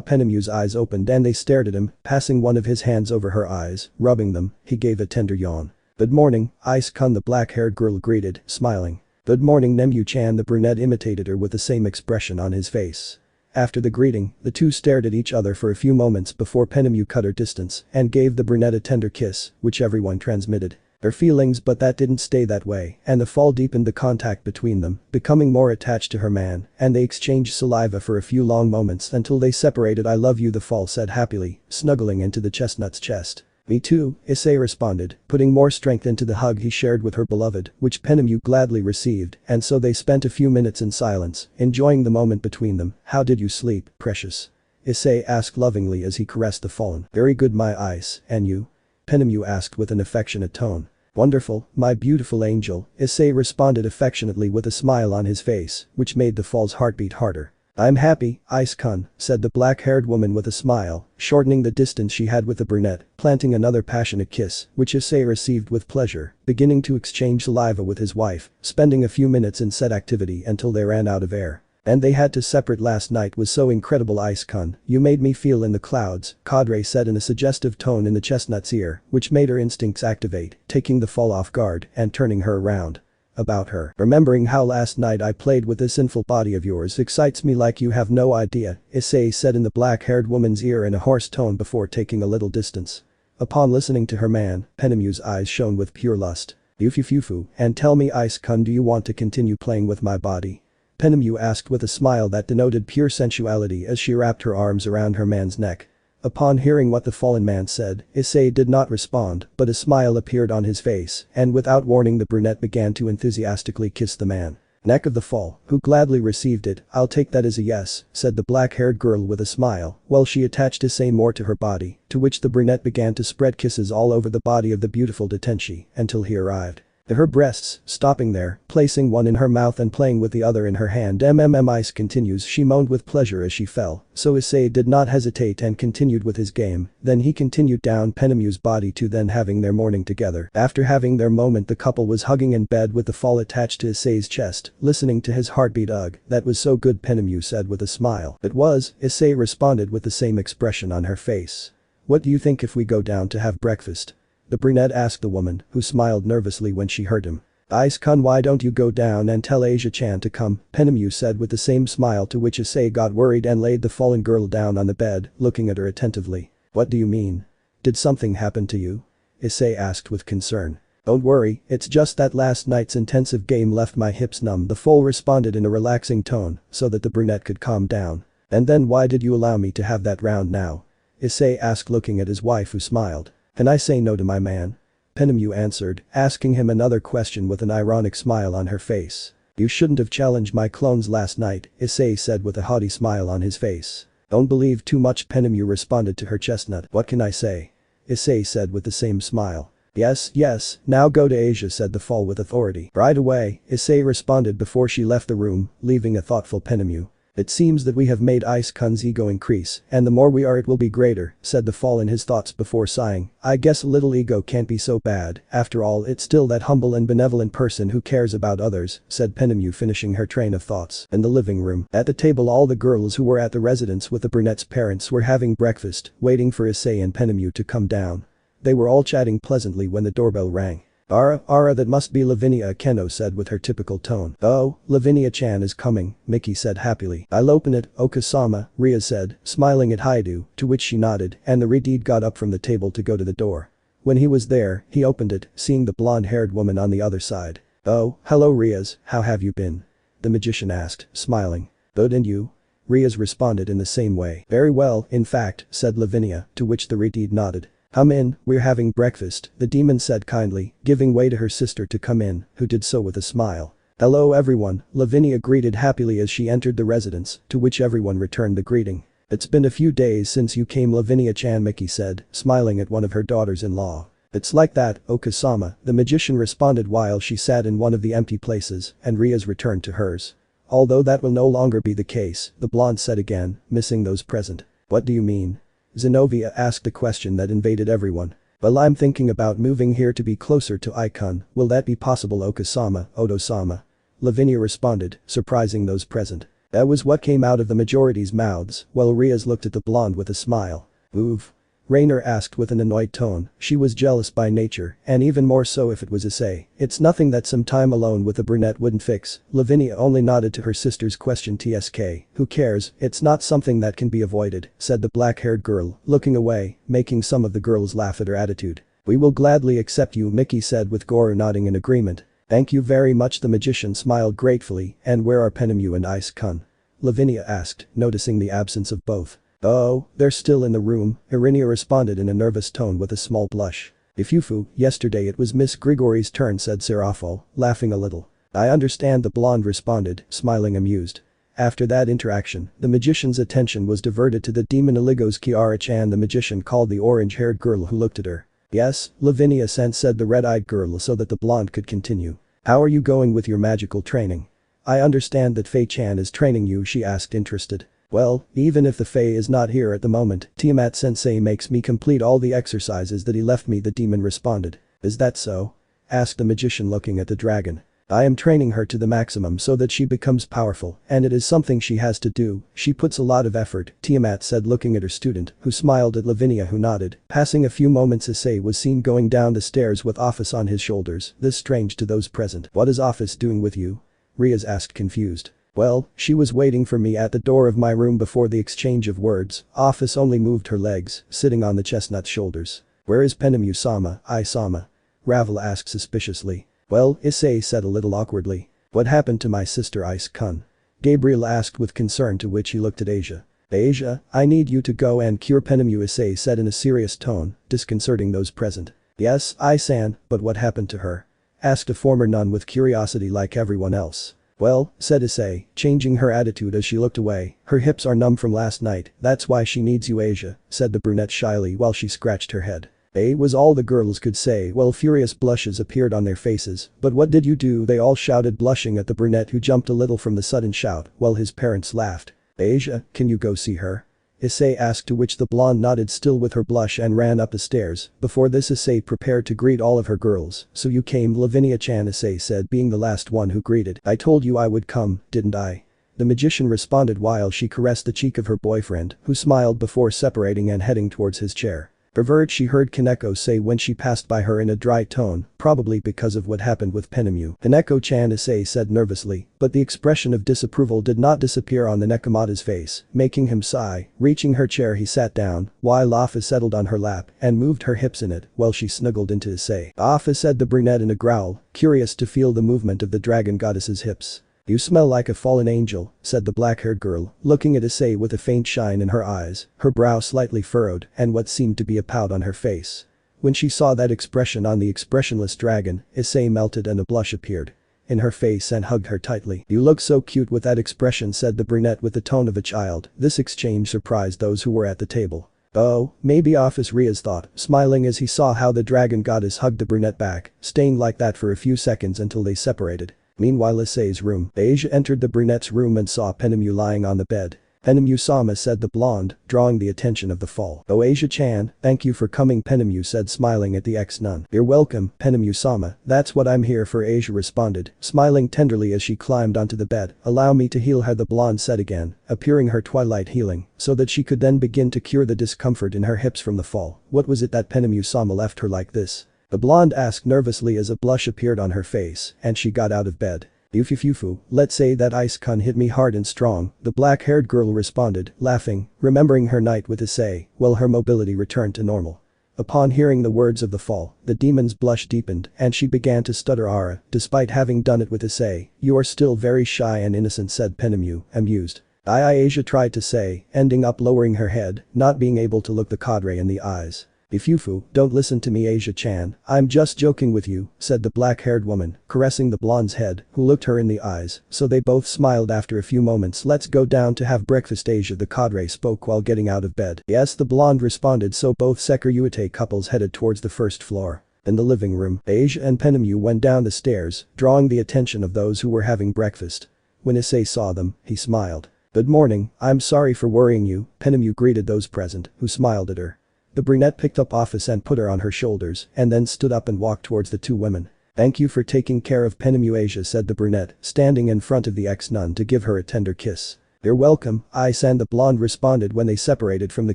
Penemu's eyes opened and they stared at him, passing one of his hands over her eyes, rubbing them. He gave a tender yawn. Good morning, Ice-kun, the black-haired girl greeted, smiling. Good morning, Nemu-chan, the brunette imitated her with the same expression on his face. After the greeting, the two stared at each other for a few moments before Penemu cut her distance and gave the brunette a tender kiss, which everyone transmitted her feelings, but that didn't stay that way, and the fall deepened the contact between them, becoming more attached to her man, and they exchanged saliva for a few long moments until they separated. I love you, the fall said happily, snuggling into the chestnut's chest. Me too, Issei responded, putting more strength into the hug he shared with her beloved, which Penemu gladly received, and so they spent a few minutes in silence, enjoying the moment between them. How did you sleep, precious? Issei asked lovingly as he caressed the fallen. Very good, my Ice, and you? Penemu asked with an affectionate tone. Wonderful, my beautiful angel, Issei responded affectionately with a smile on his face, which made the fall's heart beat harder. I'm happy, Ice-kun, said the black-haired woman with a smile, shortening the distance she had with the brunette, planting another passionate kiss, which Issei received with pleasure, beginning to exchange saliva with his wife, spending a few minutes in said activity until they ran out of air. And they had to separate. Last night was so incredible, Ice-kun, you made me feel in the clouds, Cadre said in a suggestive tone in the chestnut's ear, which made her instincts activate, taking the fall off guard and turning her around. About her. Remembering how last night I played with this sinful body of yours excites me like you have no idea, Issei said in the black-haired woman's ear in a hoarse tone before taking a little distance. Upon listening to her man, Penemu's eyes shone with pure lust. Yufufufu, and tell me, Ice-kun, do you want to continue playing with my body? Penemu asked with a smile that denoted pure sensuality as she wrapped her arms around her man's neck. Upon hearing what the fallen man said, Issei did not respond, but a smile appeared on his face, and without warning the brunette began to enthusiastically kiss the man. Neck of the fall, who gladly received it. I'll take that as a yes, said the black-haired girl with a smile, while she attached Issei more to her body, to which the brunette began to spread kisses all over the body of the beautiful Detenshi, until he arrived. To her breasts, stopping there, placing one in her mouth and playing with the other in her hand. Ice continues. She moaned with pleasure as she fell, so Issei did not hesitate and continued with his game. Then he continued down Penemu's body too, then having their morning together. After having their moment, the couple was hugging in bed with the fall attached to Issei's chest, listening to his heartbeat. Ugh, that was so good, Penemu said with a smile. It was, Issei responded with the same expression on her face. What do you think if we go down to have breakfast? The brunette asked the woman, who smiled nervously when she heard him. Ice-kun, why don't you go down and tell Asia-chan to come, Penemu said with the same smile, to which Issei got worried and laid the fallen girl down on the bed, looking at her attentively. What do you mean? Did something happen to you? Issei asked with concern. Don't worry, it's just that last night's intensive game left my hips numb, the foal responded in a relaxing tone, so that the brunette could calm down. And then why did you allow me to have that round now? Issei asked, looking at his wife, who smiled. Can I say no to my man? Penemu answered, asking him another question with an ironic smile on her face. You shouldn't have challenged my clones last night, Issei said with a haughty smile on his face. Don't believe too much, Penemu responded to her chestnut. What can I say? Issei said with the same smile. Yes, now go to Asia, said the fall with authority. Right away, Issei responded before she left the room, leaving a thoughtful Penemu. It seems that we have made Ice-kun's ego increase, and the more we are it will be greater, said the fall in his thoughts before sighing. I guess a little ego can't be so bad, after all it's still that humble and benevolent person who cares about others, said Penemu, finishing her train of thoughts. In the living room, at the table, all the girls who were at the residence with the brunette's parents were having breakfast, waiting for Issei and Penemu to come down. They were all chatting pleasantly when the doorbell rang. Ara, that must be Lavinia, Keno said with her typical tone. Oh, Lavinia-chan is coming, Miki said happily. I'll open it, Okasama, Ria said, smiling at Haidu, to which she nodded, and the Redeed got up from the table to go to the door. When he was there, he opened it, seeing the blonde-haired woman on the other side. Oh, hello Rias, how have you been? The magician asked, smiling. Good, and you? Rias responded in the same way. Very well, in fact, said Lavinia, to which the Redeed nodded. Come in, we're having breakfast, the demon said kindly, giving way to her sister to come in, who did so with a smile. Hello everyone, Lavinia greeted happily as she entered the residence, to which everyone returned the greeting. It's been a few days since you came, Lavinia-chan, Miki said, smiling at one of her daughters-in-law. It's like that, Okasama, the magician responded while she sat in one of the empty places, and Rias returned to hers. Although that will no longer be the case, the blonde said again, missing those present. What do you mean? Zenobia asked a question that invaded everyone. Well, I'm thinking about moving here to be closer to Icon, will that be possible, Okasama, Odo-sama? Lavinia responded, surprising those present. That was what came out of the majority's mouths, while Rias looked at the blonde with a smile. Oof. Rainer asked with an annoyed tone. She was jealous by nature, and even more so if it was Issei. It's nothing that some time alone with the brunette wouldn't fix. Lavinia only nodded to her sister's question. TSK, who cares, it's not something that can be avoided, said the black-haired girl, looking away, making some of the girls laugh at her attitude. We will gladly accept you, Miki said with Goro nodding in agreement. Thank you very much, the magician smiled gratefully. And where are Penemu and Ice-kun? Lavinia asked, noticing the absence of both. Oh, they're still in the room, Irinia responded in a nervous tone with a small blush. Ifufu, yesterday it was Miss Grigori's turn, said Serafo, laughing a little. I understand, the blonde responded, smiling amused. After that interaction, the magician's attention was diverted to the demon Iligo's Kiara-chan, the magician called the orange-haired girl who looked at her. Yes, Lavinia-san, said the red-eyed girl so that the blonde could continue. How are you going with your magical training? I understand that Fei-chan is training you, she asked, interested. Well, even if the Fae is not here at the moment, Tiamat-sensei makes me complete all the exercises that he left me, the demon responded. Is that so? Asked the magician, looking at the dragon. I am training her to the maximum so that she becomes powerful, and it is something she has to do. She puts a lot of effort, Tiamat said, looking at her student, who smiled at Lavinia, who nodded. Passing a few moments, Issei was seen going down the stairs with Office on his shoulders, this strange to those present. What is Office doing with you? Rias asked, confused. Well, she was waiting for me at the door of my room before the exchange of words. Office only moved her legs, sitting on the chestnut's shoulders. Where is Penemu-sama, I-sama? Ravel asked suspiciously. Well, Issei said a little awkwardly. What happened to my sister Ice-kun? Gabriel asked with concern, to which he looked at Asia. Asia, I need you to go and cure Penemu, Issei said in a serious tone, disconcerting those present. Yes, I-san, but what happened to her? Asked a former nun with curiosity like everyone else. Well, said Issei, changing her attitude as she looked away, her hips are numb from last night, that's why she needs you Asia, said the brunette shyly while she scratched her head. Was all the girls could say while furious blushes appeared on their faces. But what did you do? They all shouted, blushing at the brunette, who jumped a little from the sudden shout while his parents laughed. Asia, can you go see her? Issei asked, to which the blonde nodded, still with her blush, and ran up the stairs. Before this Issei prepared to greet all of her girls. So you came, Lavinia-chan, Issei said, being the last one who greeted. I told you I would come, didn't I? The magician responded while she caressed the cheek of her boyfriend, who smiled before separating and heading towards his chair. Pervert, she heard Kaneko say when she passed by her in a dry tone, probably because of what happened with Penemu. Kaneko-chan, Issei said nervously, but the expression of disapproval did not disappear on the Nekomata's face, making him sigh. Reaching her chair, he sat down, while Afa settled on her lap and moved her hips in it while she snuggled into Issei. Afa, said the brunette in a growl, curious to feel the movement of the dragon goddess's hips. You smell like a fallen angel, said the black-haired girl, looking at Issei with a faint shine in her eyes, her brow slightly furrowed and what seemed to be a pout on her face. When she saw that expression on the expressionless dragon, Issei melted and a blush appeared in her face and hugged her tightly. You look so cute with that expression, said the brunette with the tone of a child. This exchange surprised those who were at the table. Oh, maybe Office Rias thought, smiling as he saw how the dragon goddess hugged the brunette back, staying like that for a few seconds until they separated. Meanwhile, Issei's room. Asia entered the brunette's room and saw Penemu lying on the bed. Penemu-sama, said the blonde, drawing the attention of the fall. Oh, Asia-chan, thank you for coming, Penemu said, smiling at the ex-nun. You're welcome, Penemu-sama, that's what I'm here for, Asia responded, smiling tenderly as she climbed onto the bed. Allow me to heal her, the blonde said again, appearing her twilight healing, so that she could then begin to cure the discomfort in her hips from the fall. What was it that Penemu-sama left her like this? The blonde asked nervously as a blush appeared on her face and she got out of bed. Yufufufu, let's say that ice-kun hit me hard and strong, the black-haired girl responded, laughing, remembering her night with Issei, while her mobility returned to normal. Upon hearing the words of the fall, the demon's blush deepened and she began to stutter. Ara, despite having done it with Issei, you are still very shy and innocent, said Penemu, amused. Asia tried to say, ending up lowering her head, not being able to look the cadre in the eyes. Ifufu, don't listen to me, Asia-chan, I'm just joking with you, said the black-haired woman, caressing the blonde's head, who looked her in the eyes, so they both smiled after a few moments. Let's go down to have breakfast, Asia, the cadre spoke while getting out of bed. Yes, the blonde responded, so both Seker-Uete couples headed towards the first floor. In the living room, Asia and Penemu went down the stairs, drawing the attention of those who were having breakfast. When Issei saw them, he smiled. Good morning, I'm sorry for worrying you, Penemu greeted those present, who smiled at her. The brunette picked up Office and put her on her shoulders and then stood up and walked towards the two women. Thank you for taking care of Penemu, Asia, said the brunette, standing in front of the ex-nun to give her a tender kiss. You're welcome, and the blonde responded when they separated from the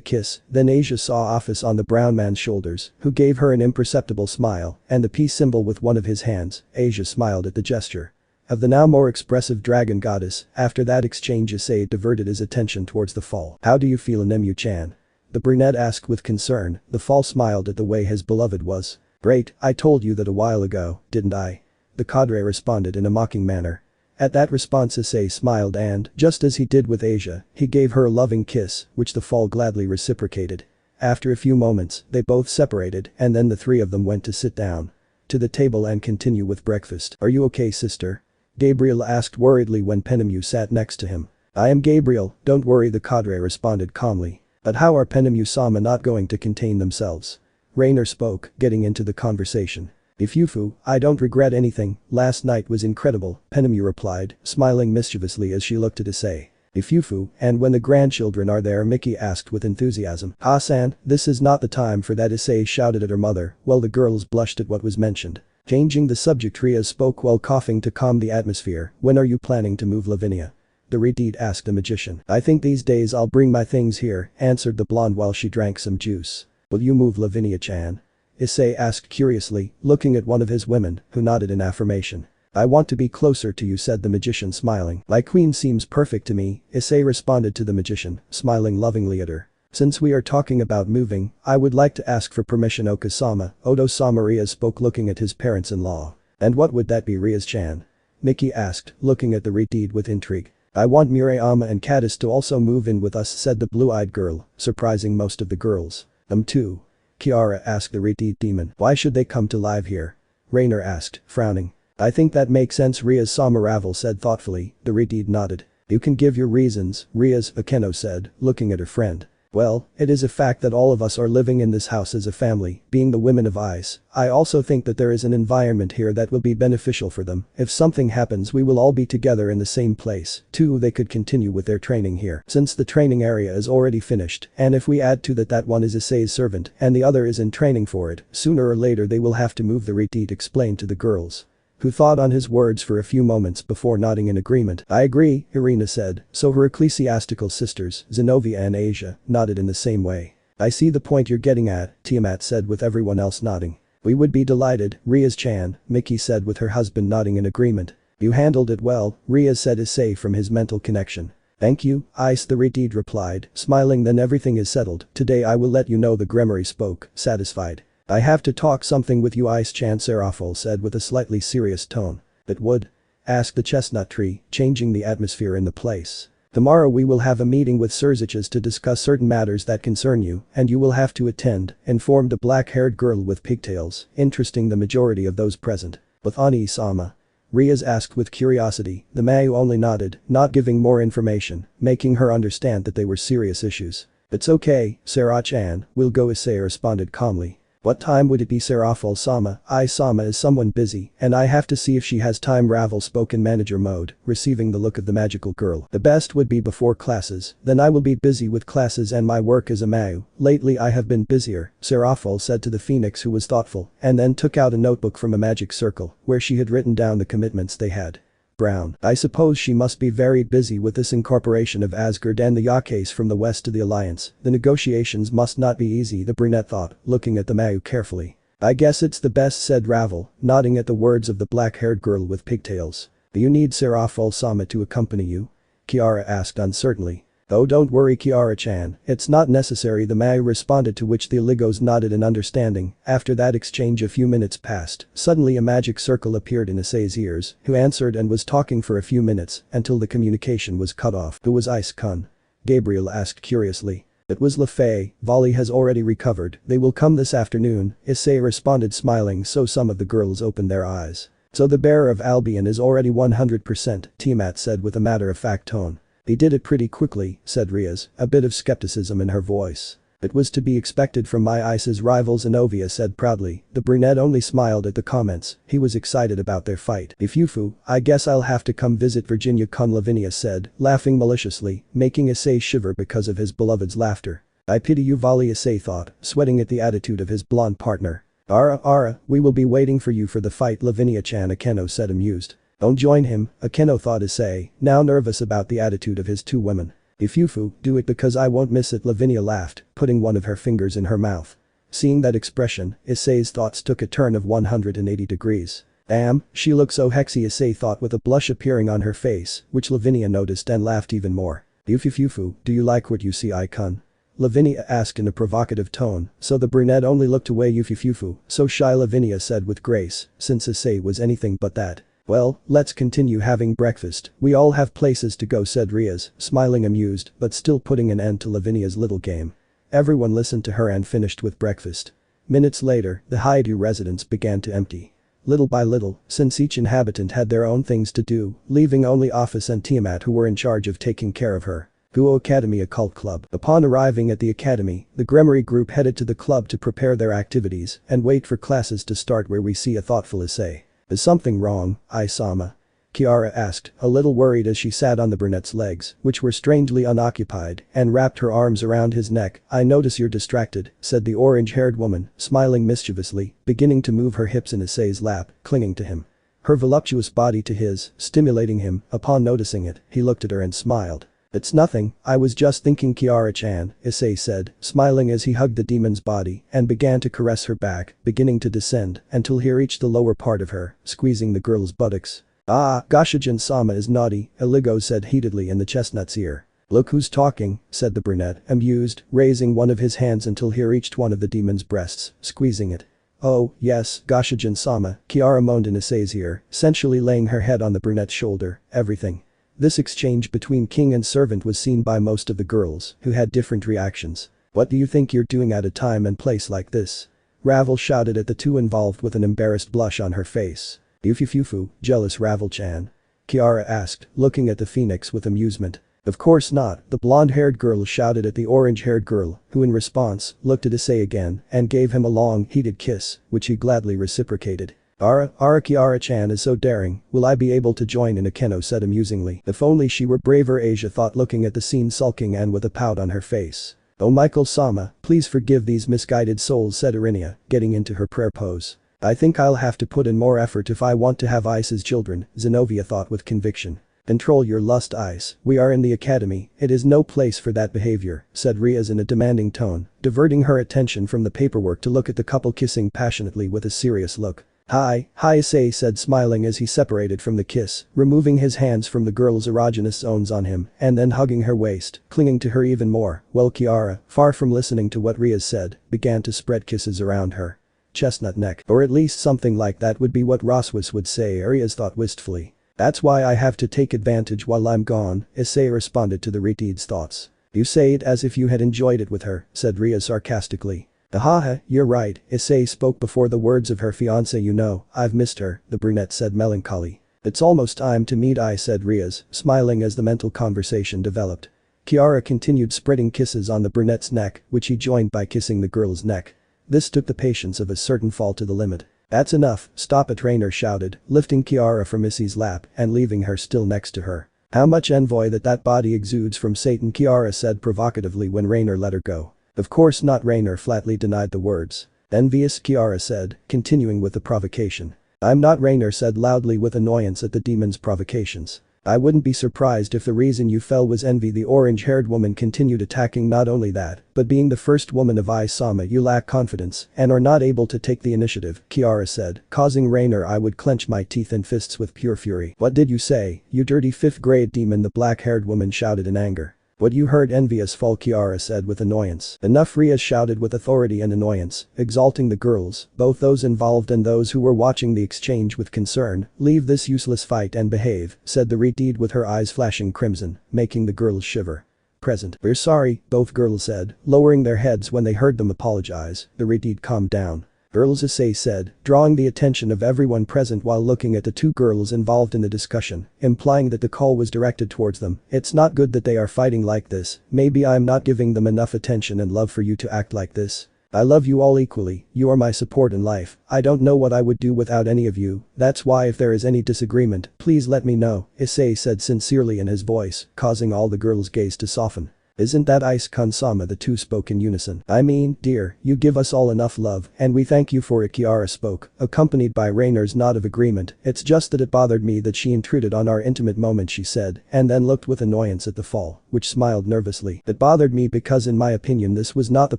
kiss. Then Asia saw Office on the brown man's shoulders, who gave her an imperceptible smile and the peace symbol with one of his hands. Asia smiled at the gesture of the now more expressive dragon goddess. After that exchange, Issei diverted his attention towards the fall. How do you feel, Nemu-chan? The brunette asked with concern. The fall smiled at the way his beloved was. Great, I told you that a while ago, didn't I? The cadre responded in a mocking manner. At that response, Issei smiled and, just as he did with Asia, he gave her a loving kiss, which the fall gladly reciprocated. After a few moments, they both separated and then the three of them went to sit down to the table and continue with breakfast. Are you okay, sister? Gabriel asked worriedly when Penemu sat next to him. I am Gabriel, don't worry, the cadre responded calmly. But how are Penemu-sama not going to contain themselves? Rainer spoke, getting into the conversation. Ifufu, I don't regret anything, last night was incredible, Penemu replied, smiling mischievously as she looked at Issei. Ifufu, and when the grandchildren are there, Miki asked with enthusiasm. Hasan, this is not the time for that, Issei shouted at her mother, while the girls blushed at what was mentioned. Changing the subject, Rias spoke while coughing to calm the atmosphere. When are you planning to move, Lavinia? The redeed asked the magician. I think these days I'll bring my things here, answered the blonde while she drank some juice. Will you move, Lavinia-chan? Issei asked curiously, looking at one of his women, who nodded in affirmation. I want to be closer to you, said the magician, smiling. My queen seems perfect to me, Issei responded to the magician, smiling lovingly at her. Since we are talking about moving, I would like to ask for permission, Okasama, Odo-sama, Rias spoke, looking at his parents-in-law. And what would that be, Rias-chan? Miki asked, looking at the redeed with intrigue. I want Murayama and Caddis to also move in with us, said the blue-eyed girl, surprising most of the girls. Too. Kiara asked the redeed demon. Why should they come to live here? Rainer asked, frowning. I think that makes sense, Rias-sama, Ravel said thoughtfully. The Redeed nodded. You can give your reasons, Rias, Akeno said, looking at her friend. Well, it is a fact that all of us are living in this house as a family, being the women of ice. I also think that there is an environment here that will be beneficial for them. If something happens, we will all be together in the same place. 2. They could continue with their training here, since the training area is already finished, and if we add to that one is Issei's servant and the other is in training for it, sooner or later they will have to move, the Redeed explained to the girls, who thought on his words for a few moments before nodding in agreement. I agree, Irina said, so her ecclesiastical sisters, Zenobia and Asia, nodded in the same way. I see the point you're getting at, Tiamat said with everyone else nodding. We would be delighted, Rias-chan, Miki said with her husband nodding in agreement. You handled it well, Rias said, Issei from his mental connection. Thank you, Ice, the Redeed replied, smiling. Then everything is settled. Today I will let you know, the Gremory spoke, satisfied. I have to talk something with you, Ice-chan, Serafol said with a slightly serious tone. It would? Asked the chestnut tree, changing the atmosphere in the place. Tomorrow we will have a meeting with Surziches to discuss certain matters that concern you, and you will have to attend, informed a black-haired girl with pigtails, interesting the majority of those present. With Ani-sama? Rias asked with curiosity. The Mayu only nodded, not giving more information, making her understand that they were serious issues. It's okay, Sarah-chan, we'll go, Issei responded calmly. What time would it be, Serafol-sama? I-sama, is someone busy, and I have to see if she has time, Ravel spoke in manager mode, receiving the look of the magical girl. The best would be before classes, then I will be busy with classes and my work as a Mayu. Lately I have been busier, Serafol said to the phoenix, who was thoughtful, and then took out a notebook from a magic circle, where she had written down the commitments they had. Brown. I suppose she must be very busy with this incorporation of Asgard and the Yakes from the west to the alliance. The negotiations must not be easy, the brunette thought, looking at the Mayu carefully. I guess it's the best, said Ravel, nodding at the words of the black-haired girl with pigtails. Do you need Serafol-sama to accompany you? Kiara asked uncertainly. Oh, don't worry, Kiara-chan, it's not necessary, the Mayu responded, to which the Oligos nodded in understanding. After that exchange a few minutes passed. Suddenly a magic circle appeared in Issei's ears, who answered and was talking for a few minutes, until the communication was cut off. Who was Ice-kun? Gabriel asked curiously. It was Lefay. Volley has already recovered, they will come this afternoon, Issei responded smiling. So some of the girls opened their eyes. So the bearer of Albion is already 100%, Tiamat said with a matter-of-fact tone. They did it pretty quickly, said Rias, a bit of skepticism in her voice. It was to be expected from my Ice's rivals, Inovia said proudly. The brunette only smiled at the comments, he was excited about their fight. Ifufu, I guess I'll have to come visit Virginia-kun, Lavinia said, laughing maliciously, making Issei shiver because of his beloved's laughter. I pity you, Volley, Issei thought, sweating at the attitude of his blonde partner. Ara, we will be waiting for you for the fight, Lavinia-chan, Akeno said amused. Don't join him, Akeno thought, Issei, now nervous about the attitude of his two women. Ifufu, do it because I won't miss it, Lavinia laughed, putting one of her fingers in her mouth. Seeing that expression, Issei's thoughts took a turn of 180 degrees. Damn, she looks so hexy, Issei thought with a blush appearing on her face, which Lavinia noticed and laughed even more. Ifufu, do you like what you see, Icon? Lavinia asked in a provocative tone, so the brunette only looked away. Ifufu, so shy, Lavinia said with grace, since Issei was anything but that. Well, let's continue having breakfast, we all have places to go, said Rias, smiling amused but still putting an end to Lavinia's little game. Everyone listened to her and finished with breakfast. Minutes later, the Haidu residence began to empty. Little by little, since each inhabitant had their own things to do, leaving only Office and Tiamat who were in charge of taking care of her. Guo Academy Occult Club. Upon arriving at the academy, the Gremory group headed to the club to prepare their activities and wait for classes to start, where we see a thoughtful Issei. Is something wrong, Isama? Kiara asked, a little worried as she sat on the brunette's legs, which were strangely unoccupied, and wrapped her arms around his neck. I notice you're distracted, said the orange-haired woman, smiling mischievously, beginning to move her hips in Issei's lap, clinging to him. Her voluptuous body to his, stimulating him. Upon noticing it, he looked at her and smiled. It's nothing, I was just thinking, Kiara-chan, Issei said, smiling as he hugged the demon's body and began to caress her back, beginning to descend until he reached the lower part of her, squeezing the girl's buttocks. Ah, Goshijin-sama is naughty, Iligo said heatedly in the chestnut's ear. Look who's talking, said the brunette, amused, raising one of his hands until he reached one of the demon's breasts, squeezing it. Oh, yes, Goshijin-sama, Kiara moaned in Issei's ear, sensually laying her head on the brunette's shoulder. Everything. This exchange between king and servant was seen by most of the girls, who had different reactions. What do you think you're doing at a time and place like this? Ravel shouted at the two involved with an embarrassed blush on her face. Ufufufu, jealous Ravel-chan? Kiara asked, looking at the phoenix with amusement. Of course not, the blonde-haired girl shouted at the orange-haired girl, who in response, looked at Issei again and gave him a long, heated kiss, which he gladly reciprocated. Kiara-chan is so daring, will I be able to join in? Akeno said amusingly. If only she were braver, Asia thought, looking at the scene sulking and with a pout on her face. Oh Michael-sama, please forgive these misguided souls, said Irinia, getting into her prayer pose. I think I'll have to put in more effort if I want to have Ice as children, Zenobia thought with conviction. Control your lust, Ice, we are in the academy, it is no place for that behavior, said Rias in a demanding tone, diverting her attention from the paperwork to look at the couple kissing passionately with a serious look. Hi, Issei said, smiling as he separated from the kiss, removing his hands from the girl's erogenous zones on him and then hugging her waist, clinging to her even more, while Kiara, far from listening to what Rias said, began to spread kisses around her chestnut neck. Or at least something like that would be what Roswis would say, Rias thought wistfully. That's why I have to take advantage while I'm gone, Issei responded to the Retied's thoughts. You say it as if you had enjoyed it with her, said Rias sarcastically. Ahaha, you're right, Issei spoke before the words of her fiancé. You know, I've missed her, the brunette said melancholy. It's almost time to meet I, said Rias, smiling as the mental conversation developed. Kiara continued spreading kisses on the brunette's neck, which he joined by kissing the girl's neck. This took the patience of a certain fall to the limit. That's enough, stop it, Rainer shouted, lifting Kiara from Issei's lap and leaving her still next to her. How much envy that body exudes from Satan, Kiara said provocatively when Rainer let her go. Of course not, Rainer flatly denied the words. Envious, Kiara said, continuing with the provocation. I'm not, Rainer said loudly with annoyance at the demon's provocations. I wouldn't be surprised if the reason you fell was envy. The orange-haired woman continued attacking. Not only that, but being the first woman of Isama, you lack confidence and are not able to take the initiative, Kiara said, causing Rainer. I would clench my teeth and fists with pure fury. What did you say, you dirty fifth-grade demon? The black-haired woman shouted in anger. What you heard, envious fool, Kiara said with annoyance. Enough, Rias shouted with authority and annoyance, exalting the girls, both those involved and those who were watching the exchange with concern. Leave this useless fight and behave, said the Retied with her eyes flashing crimson, making the girls shiver. Present. We're sorry, both girls said, lowering their heads when they heard them apologize. The Retied calmed down. Girls, Issei said, drawing the attention of everyone present while looking at the two girls involved in the discussion, implying that the call was directed towards them. It's not good that they are fighting like this, maybe I'm not giving them enough attention and love for you to act like this. I love you all equally, you are my support in life, I don't know what I would do without any of you, that's why if there is any disagreement, please let me know, Issei said sincerely in his voice, causing all the girls' gaze to soften. Isn't that Ice-kun-sama? The two spoke in unison. I mean, dear, you give us all enough love and we thank you for it, Kiara spoke, accompanied by Rainer's nod of agreement. It's just that it bothered me that she intruded on our intimate moment, she said, and then looked with annoyance at the fall, which smiled nervously. It bothered me because in my opinion this was not the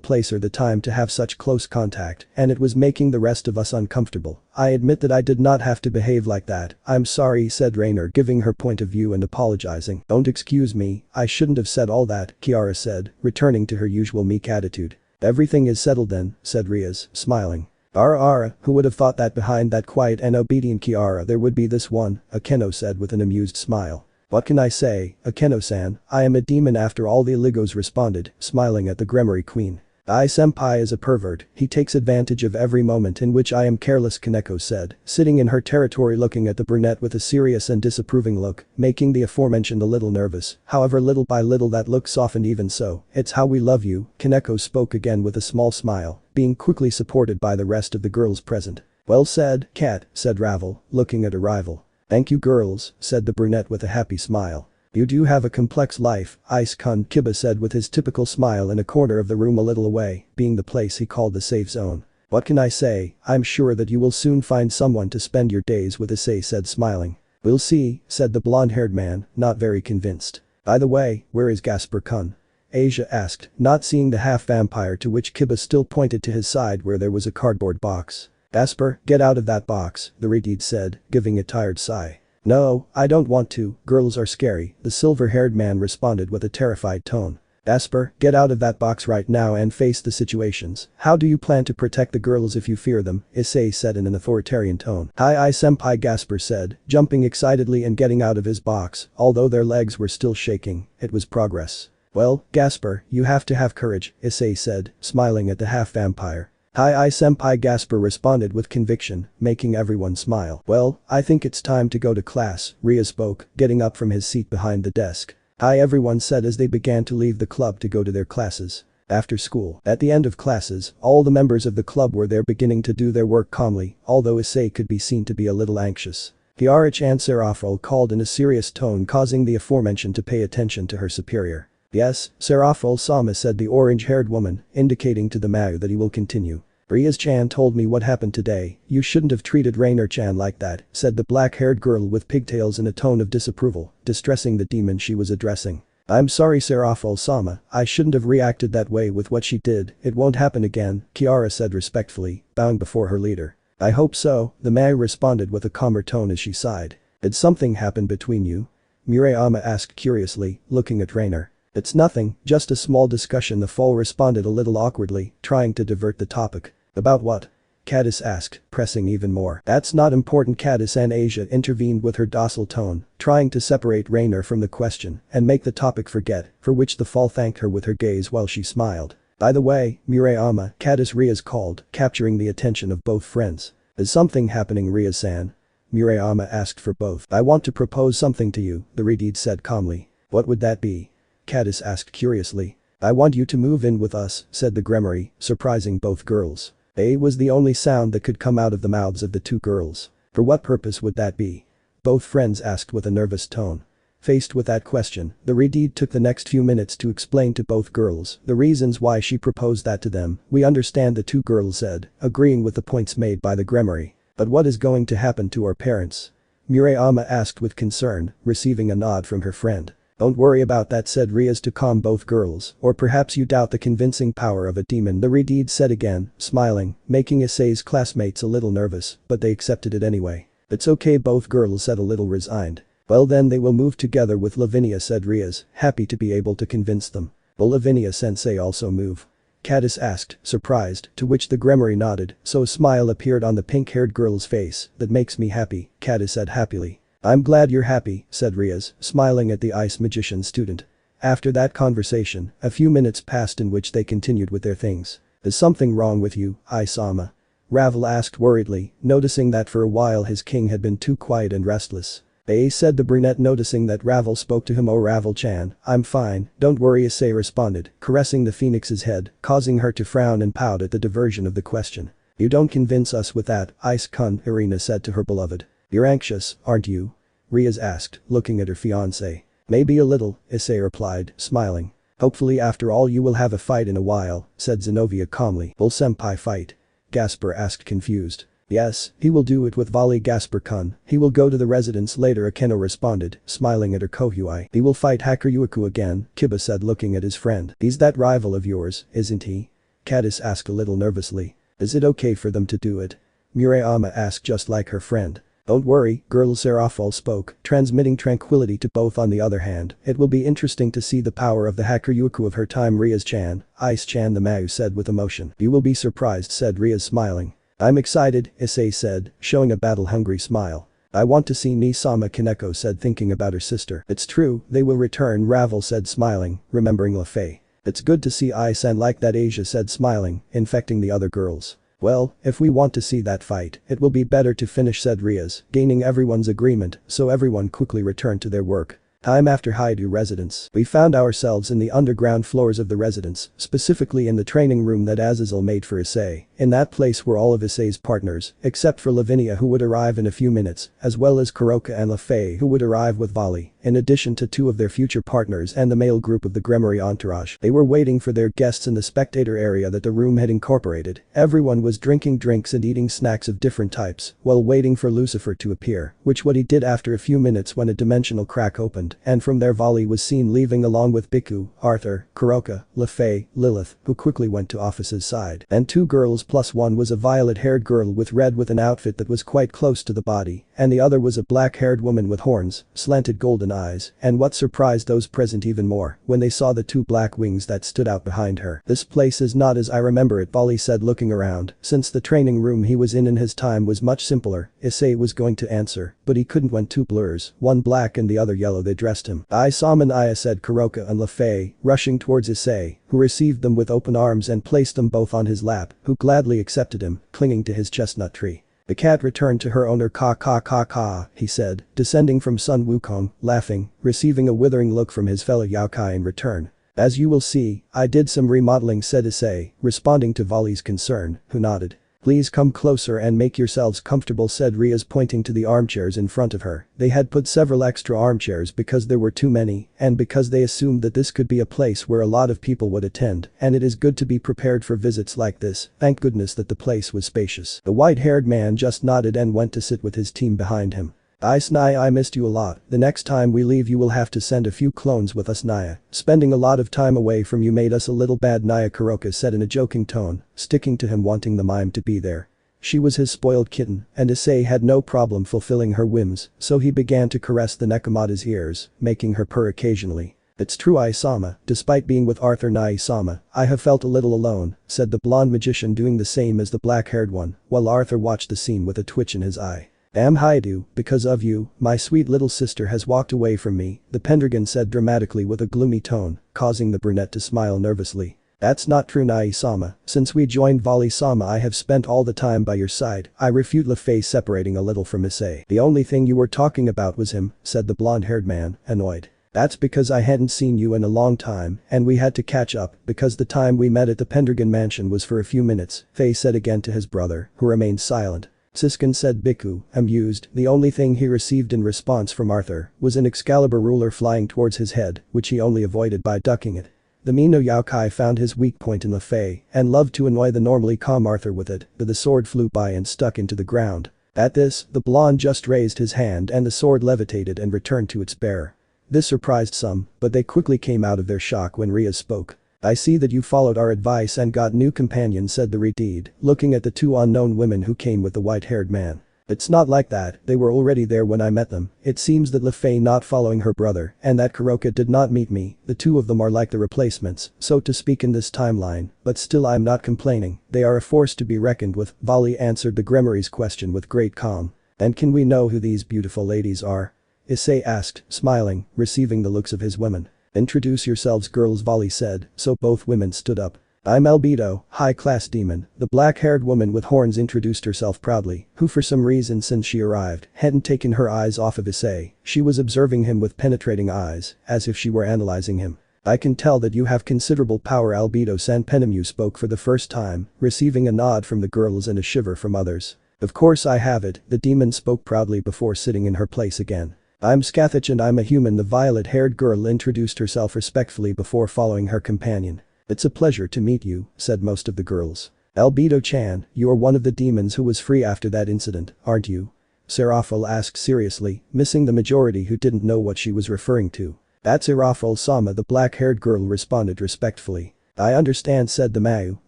place or the time to have such close contact and it was making the rest of us uncomfortable. I admit that I did not have to behave like that. I'm sorry, said Rainer, giving her point of view and apologizing. Don't excuse me, I shouldn't have said all that, Kiara said, returning to her usual meek attitude. Everything is settled then, said Rias, smiling. Ara, who would have thought that behind that quiet and obedient Kiara there would be this one, Akeno said with an amused smile. What can I say, Akeno-san, I am a demon after all, the Iligos responded, smiling at the Gremory Queen. Senpai is a pervert, he takes advantage of every moment in which I am careless, Kaneko said, sitting in her territory looking at the brunette with a serious and disapproving look, making the aforementioned a little nervous. However, little by little that look softened. Even so, it's how we love you, Kaneko spoke again with a small smile, being quickly supported by the rest of the girls present. Well said, Cat, said Ravel, looking at her rival. Thank you girls, said the brunette with a happy smile. You do have a complex life, Ice-kun, Kiba said with his typical smile in a corner of the room a little away, being the place he called the safe zone. What can I say, I'm sure that you will soon find someone to spend your days with, Issei said smiling. We'll see, said the blonde-haired man, not very convinced. By the way, where is Gasper-kun? Asia asked, not seeing the half-vampire, to which Kiba still pointed to his side where there was a cardboard box. Gasper, get out of that box, the Retied said, giving a tired sigh. No, I don't want to, girls are scary, the silver-haired man responded with a terrified tone. Gasper, get out of that box right now and face the situations. How do you plan to protect the girls if you fear them? Issei said in an authoritarian tone. Hi, senpai, Gasper said, jumping excitedly and getting out of his box, although their legs were still shaking, it was progress. Well, Gasper, you have to have courage, Issei said, smiling at the half-vampire. Hi senpai, Gasper responded with conviction, making everyone smile. Well, I think it's time to go to class, Ria spoke, getting up from his seat behind the desk. Hi, everyone said as they began to leave the club to go to their classes. After school, at the end of classes, all the members of the club were there beginning to do their work calmly, although Issei could be seen to be a little anxious. Kiara-chan, Serafal called in a serious tone, causing the aforementioned to pay attention to her superior. Yes, Serafal-sama, said the orange-haired woman, indicating to the Mao that he will continue. Rias-chan told me what happened today. You shouldn't have treated Rainer-chan like that, said the black-haired girl with pigtails in a tone of disapproval, distressing the demon she was addressing. I'm sorry, Serafal-sama, I shouldn't have reacted that way with what she did. It won't happen again, Kiara said respectfully, bowing before her leader. I hope so, the Mao responded with a calmer tone as she sighed. Did something happen between you? Murayama asked curiously, looking at Rainer. It's nothing, just a small discussion, the foal responded a little awkwardly, trying to divert the topic. About what? Caddis asked, pressing even more. That's not important, Caddis, and Asia intervened with her docile tone, trying to separate Rainer from the question and make the topic forget, for which the foal thanked her with her gaze while she smiled. By the way, Murayama, Caddis Rias called, capturing the attention of both friends. Is something happening, Ria-san? Murayama asked for both. I want to propose something to you, the Redeed said calmly. What would that be? Caddis asked curiously. I want you to move in with us, said the Gremory, surprising both girls. A was the only sound that could come out of the mouths of the two girls. For what purpose would that be? Both friends asked with a nervous tone. Faced with that question, the Redeed took the next few minutes to explain to both girls the reasons why she proposed that to them. We understand, the two girls said, agreeing with the points made by the Gremory. But what is going to happen to our parents? Murayama asked with concern, receiving a nod from her friend. Don't worry about that, said Rias to calm both girls, or perhaps you doubt the convincing power of a demon, the Redeed said again, smiling, making Issei's classmates a little nervous, but they accepted it anyway. It's okay, both girls said a little resigned. Well then they will move together with Lavinia, said Rias, happy to be able to convince them. Will Lavinia-sensei also move? Caddis asked, surprised, to which the Gremory nodded, so a smile appeared on the pink-haired girl's face. That makes me happy, Caddis said happily. I'm glad you're happy, said Rias, smiling at the ice magician student. After that conversation, a few minutes passed in which they continued with their things. Is something wrong with you, Ai-sama? Ravel asked worriedly, noticing that for a while his king had been too quiet and restless. Said the brunette, noticing that Ravel spoke to him. Oh, Ravel-chan, I'm fine, don't worry, Issei responded, caressing the phoenix's head, causing her to frown and pout at the diversion of the question. You don't convince us with that, Ice-kun, Irina said to her beloved. You're anxious, aren't you? Rias asked, looking at her fiancé. Maybe a little, Issei replied, smiling. Hopefully after all you will have a fight in a while, said Zenobia calmly. Will senpai fight? Gasper asked confused. Yes, he will do it with volley, Gasper-kun. He will go to the residence later, Akeno responded, smiling at her Kohui. He will fight Hakuryuiku again, Kiba said, looking at his friend. He's that rival of yours, isn't he? Caddis asked a little nervously. Is it okay for them to do it? Murayama asked, just like her friend. Don't worry, girl, Serafal spoke, transmitting tranquility to both. On the other hand, it will be interesting to see the power of the Hakuryuiku of her time. Rias-chan, Ice-chan, the Mao said with emotion. You will be surprised, said Rias, smiling. I'm excited, Issei said, showing a battle-hungry smile. I want to see Nisama, Kaneko said, thinking about her sister. It's true, they will return, Ravel said, smiling, remembering Lafay. It's good to see Ice-san like that, Asia said, smiling, infecting the other girls. Well, if we want to see that fight, it will be better to finish, said Rias, gaining everyone's agreement, so everyone quickly returned to their work. Time after Haidu residence. We found ourselves in the underground floors of the residence, specifically in the training room that Azazel made for Issei. In that place were all of Issei's partners, except for Lavinia, who would arrive in a few minutes, as well as Kuroka and Lafay, who would arrive with Volley, in addition to two of their future partners and the male group of the Gremory entourage. They were waiting for their guests in the spectator area that the room had incorporated. Everyone was drinking drinks and eating snacks of different types, while waiting for Lucifer to appear, which what he did after a few minutes when a dimensional crack opened, and from there Volley was seen leaving along with Biku, Arthur, Kuroka, Lafay, Lilith, who quickly went to Office's side. And two girls plus one was a violet-haired girl with red with an outfit that was quite close to the body, and the other was a black-haired woman with horns, slanted golden eyes, and what surprised those present even more when they saw the two black wings that stood out behind her. "This place is not as I remember it," Volley said looking around, since the training room he was in his time was much simpler. Issei was going to answer, but he couldn't when two blurs, one black and the other yellow, they dressed him. "I saw Manaya," said Kuroka and Lefei, rushing towards Issei, who received them with open arms and placed them both on his lap, who gladly accepted him, clinging to his chestnut tree. "The cat returned to her owner, ka," he said, descending from Sun Wukong, laughing, receiving a withering look from his fellow Yaokai in return. "As you will see, I did some remodeling," said Issei, responding to Volley's concern, who nodded. "Please come closer and make yourselves comfortable," said Rias, pointing to the armchairs in front of her. They had put several extra armchairs because there were too many and because they assumed that this could be a place where a lot of people would attend, and it is good to be prepared for visits like this. Thank goodness that the place was spacious. The white-haired man just nodded and went to sit with his team behind him. "I missed you a lot. The next time we leave you will have to send a few clones with us, Naya. Spending a lot of time away from you made us a little bad," Naya Kuroka said in a joking tone, sticking to him, wanting the mime to be there. She was his spoiled kitten, and Issei had no problem fulfilling her whims, so he began to caress the Nekomata's ears, making her purr occasionally. "It's true, Ai-sama, despite being with Arthur Nai-sama, I have felt a little alone," said the blonde magician, doing the same as the black-haired one, while Arthur watched the scene with a twitch in his eye. "Damn Haidu, because of you, my sweet little sister has walked away from me," the Pendragon said dramatically with a gloomy tone, causing the brunette to smile nervously. "That's not true, Nai-sama. Since we joined Volley-sama I have spent all the time by your side," I refute, Lefei separating a little from Issei. "The only thing you were talking about was him," said the blonde-haired man, annoyed. "That's because I hadn't seen you in a long time and we had to catch up because the time we met at the Pendragon mansion was for a few minutes," Fei said again to his brother, who remained silent. "Siskin," said Biku, amused. The only thing he received in response from Arthur was an Excalibur ruler flying towards his head, which he only avoided by ducking it. The Mino Yaokai found his weak point in Lefei and loved to annoy the normally calm Arthur with it, but the sword flew by and stuck into the ground. At this, the blonde just raised his hand and the sword levitated and returned to its bearer. This surprised some, but they quickly came out of their shock when Rias spoke. "I see that you followed our advice and got new companions," said the Redeed, looking at the two unknown women who came with the white-haired man. "It's not like that, they were already there when I met them. It seems that Lefei not following her brother and that Kuroka did not meet me, the two of them are like the replacements, so to speak, in this timeline, but still I'm not complaining, they are a force to be reckoned with." Volley answered the Grimory's question with great calm. "And can we know who these beautiful ladies are?" Issei asked, smiling, receiving the looks of his women. "Introduce yourselves, girls," Volley said, so both women stood up. "I'm Albedo, high-class demon," the black-haired woman with horns introduced herself proudly, who for some reason since she arrived hadn't taken her eyes off of Issei. She was observing him with penetrating eyes, as if she were analyzing him. "I can tell that you have considerable power," Albedo Sanpenemu spoke for the first time, receiving a nod from the girls and a shiver from others. "Of course I have it," the demon spoke proudly before sitting in her place again. "I'm Scathach and I'm a human," the violet-haired girl introduced herself respectfully before following her companion. "It's a pleasure to meet you," said most of the girls. "Albedo-chan, you are one of the demons who was free after that incident, aren't you?" Serafal asked seriously, missing the majority who didn't know what she was referring to. "That's Irafal-sama," the black-haired girl responded respectfully. "I understand," said the Mayu,